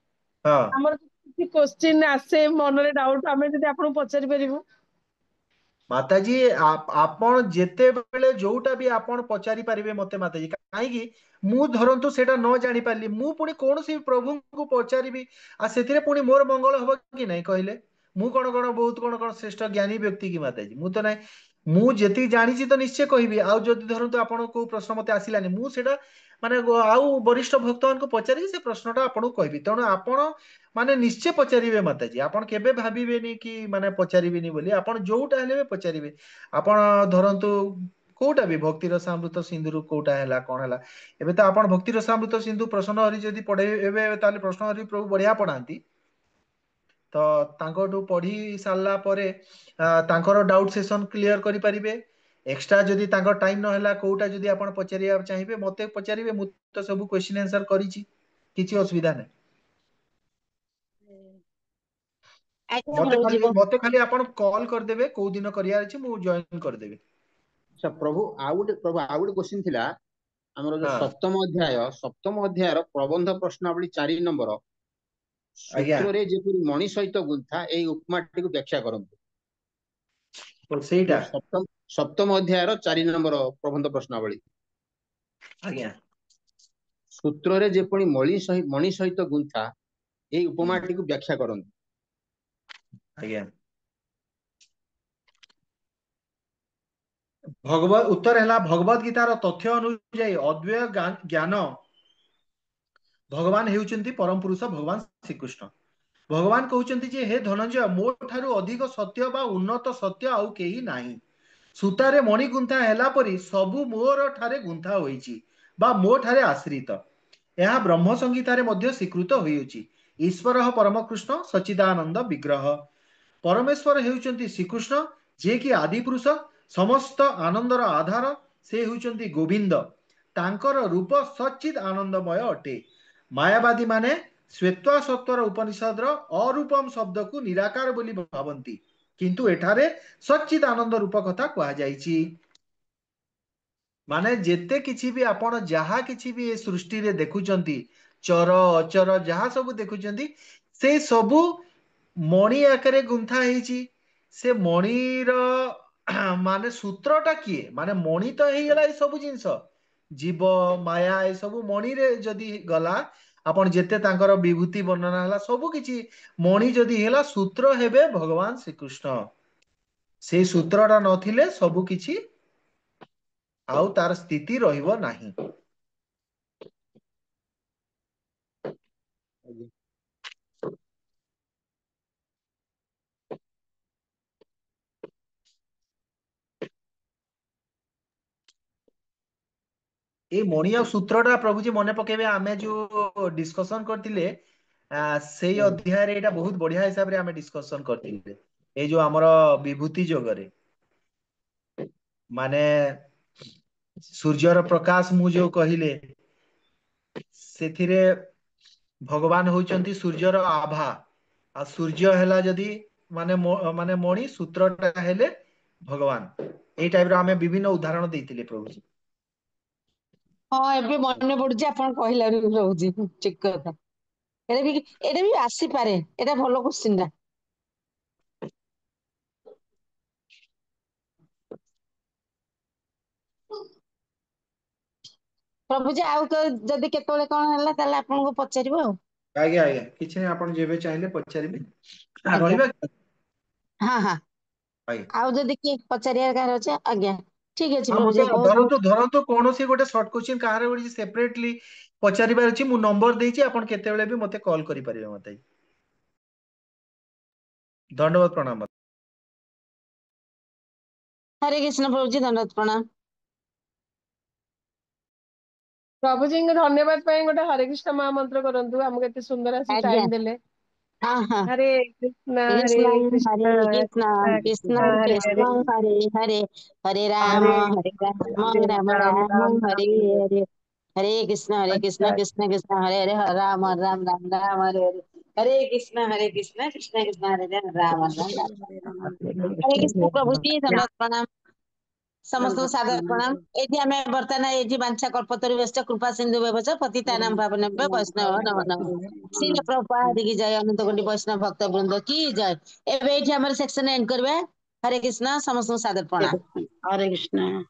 ହଁ ଆମର କିଛି କୋଶ୍ଚିନ୍ ଆସେ ମନରେ, ଡାଉଟ, ଆମେ ଯଦି ଆପଣଙ୍କୁ ପଚାରି ପାରିବୁ। माताजी आपण जेतेबेले जोटा भी आपण पचारि पारिबे मते माताजी काहेकि मु धरंतु सेटा न जानि पारली मु पुणी कोनोसी प्रभु को पचारिबी आ सेतिरे पुणी मोर मंगल हबो कि नहीं कहले मु कोन कोन बहुत कोन श्रेष्ठ ज्ञानी व्यक्ति की माताजी मु तो नहीं मु जेति जानिछि तो निश्चय कहबी आ जदि धरंतु आपण को प्रश्न मते आसिलानी मु सेटा माने आउ वरिष्ठ भक्तन को पचारि से प्रश्नटा आपण को कहबी तेणु आपण माने निश्चय पचारिबे माताजी आपण केबे भाबिबेनी कि माने पचारिबेनी बोली आपण जोटा हेले पचारिबे आपण धरंतु कोउटा भी भक्ति रसामृत सिंधु कोउटा हैला कोन हैला एबे तो आपण भक्ति रसामृत सिंधु प्रश्न हरि जदि पढे एबे ताले प्रश्न हरि प्रभु बढ़िया पढांती तो तांकोटू पढ़ी सारला परे तांकर डाउट सेशन क्लियर करि परिबे एक्स्ट्रा जदि तांकर टाइम न हैला कोउटा जदि आपण पचारिया चाहिबे मते पचारिबे मु तो सब क्वेश्चन आंसर करिछि किछि असुविधा नै ଆଜ୍ଞା ପ୍ରଭୁଜୀ मते खाली आपण कॉल कर देबे को दिन करिया अछि मु जॉइन कर देबे अच्छा प्रभु आउट क्वेश्चन थिला हमर जो हाँ सप्तम अध्याय रो प्रबंध प्रश्नावली 4 नंबर आज्ञा सूत्र रे जेपुरी मणि सहित गुंथा एई उपमाटी को व्याख्या करंतु तो सेटा जो सप्तम अध्याय रो 4 नंबर प्रबंध प्रश्नावली आज्ञा सूत्र रे जेपुरी मणि सहित गुंथा एई उपमाटी को व्याख्या करंतु आज्ञा भगवत उत्तर है भगवत गीतार तथ्य अनुଯାयी अद्वय ज्ञान भगवान हेउचंती परम पुरुष भगवान श्रीकृष्ण भगवान कहउचंती जे हे धनंजय मो ठारू अधिक सत्य बा उन्नत सत्य आउ केही नाही सूतारे मणि गुंथा हैला परी सबु मोर ठारे गुंथा होईची बा मो ठारे आश्रित यह ब्रह्म संगीतारे मध्य स्वीकृत होइउची ईश्वर परम कृष्ण सच्चिदानंद विग्रह परमेश्वर हेउचंती श्रीकृष्ण जे कि आदि पुरुष समस्त आनंदर आधार से हेउचंती गोविंद तांकर रूप सच्चिद आनंदमय अटे मायावादी माने श्वेत्वा सत्वर उपनिषद अरूपम शब्द को निराकार बोली भावंती किंतु एठारे सच्चिद आनंद रूप कथा कहा जाइछि माने जेते किछि भी आपण जहा किछि भी ए सृष्टि रे देखुचंती चर अचर जहा सब देखुचंती से सबु मणि आकारे गुंथा हेछि से मणिर माने सूत्रटा किए माने मणि तो हेगला ए सब जिंस जीव माया ए सब मणि रे जदी गला आपण जेते तांकर विभूति वर्णना हला सब किछि मणि जदी हेला सूत्र हेबे भगवान श्री कृष्ण से सूत्रटा नथिले सब किछि आउ तार स्थिति रहिबो नाही ए मणि आ सूत्रटा प्रभुजी मने पकेबे आमे जो डिस्कशन करथिले सेई अध्याय रे एटा बहुत बढ़िया हिसाब रे आमे डिस्कशन करथिले ए जो हमर विभूति जोगरे माने सूर्यर प्रकाश मु जो कहिले सेथिरे भगवान होचंती सूर्यर आभा आ सूर्य हैला जदी माने मणि सूत्रटा हेले भगवान ए टाइप रो आमे विभिन्न उदाहरण देथिले प्रभुजी ହଁ ଏବେ ମନେ ପଡୁଛି ଆପଣ କହିଲାରୁ ରହୁଛି ଠିକ କଥା ଏଟା ବି ଆସିପାରେ ଏଟା ଭଲ କ୍ୱେଶ୍ଚିନ୍ ଟା ପ୍ରଭୁଜୀ ଆଉ ତ ଯଦି କେତେବେଳେ କଣ ହେଲା ତାହେଲେ ଆପଣଙ୍କୁ ପଚାରିବ ଆଉ आज्ञा आज्ञा किछि नै आपण जेबे चाहिले पचारिबे ଆଜ୍ଞା ରହିबा ହଁ ହଁ आज्ञा ଆଉ ଯଦି କିଏ पचारियार କାହାର ଅଛି ଆଜ୍ଞା ଠିକ ଅଛି हाँ ପ୍ରଭୁଜୀ मते ବହୁତ ବହୁତ धरंतु कोनोसी गोटे शॉर्ट क्वेश्चन काहार गोटे सेपरेटली पचारिबार अछि मु नंबर देछि आपण केते बेले भी मते कॉल करि परिबे मते धन्यवाद प्रणाम हरे कृष्ण प्रभुजी धन्यवाद प्रणाम ପ୍ରଭୁଜୀଙ୍କୁ ଧନ୍ୟବାଦ ପାଇଁ ଗୋଟେ ହରେ କୃଷ୍ଣ ମହାମନ୍ତ୍ର କରନ୍ତୁ ଆମକୁ ଏତେ ସୁନ୍ଦର ଆସି ଆଜ୍ଞା ଟାଇମ ଦେଲେ ହଁ ହଁ ହରେ କୃଷ୍ଣ कृष्ण हरे कृष्ण कृष्ण କୃଷ୍ଣ ହରେ कृष्ण ହରେ हरे हरे हरे हरे राम राम राम राम हरे राम हरे हरे कृष्ण अच्छा कृष्ण कृष्ण हरे हरे राम राम राम राम हरे हरे हरे कृष्ण कृष्ण कृष्ण हरे हरे राम राम राम हरे कृष्ण प्रभु जी धन्यवाद प्रणाम ସମସ୍ତଙ୍କୁ ସାଦର ପ୍ରଣାମ ଏଇଠି ଆମେ ବର୍ତ୍ତମାନ ଏଇଠି ବାଞ୍ଛା କଳ୍ପତରୁ ବ୍ୟସ୍ତ କୃପା ସିନ୍ଧୁ ବ୍ୟବଚ ପତିତାନାଂ ପାବନେଭ୍ୟ ବୈଷ୍ଣବ ନମଃ ନମଃ ଶ୍ରୀଲ ପ୍ରଭୁପାଦ କି ଜୟ ଅନନ୍ତ କୋଟି ବୈଷ୍ଣବ ଭକ୍ତ ବୃନ୍ଦ କି ଜୟ ଏବେ ଏଇଠି ଆମର ସେକ୍ସନ ଏଣ୍ଡ କରିବା हरे कृष्ण समस्त सादर प्रणाम। हरे कृष्ण।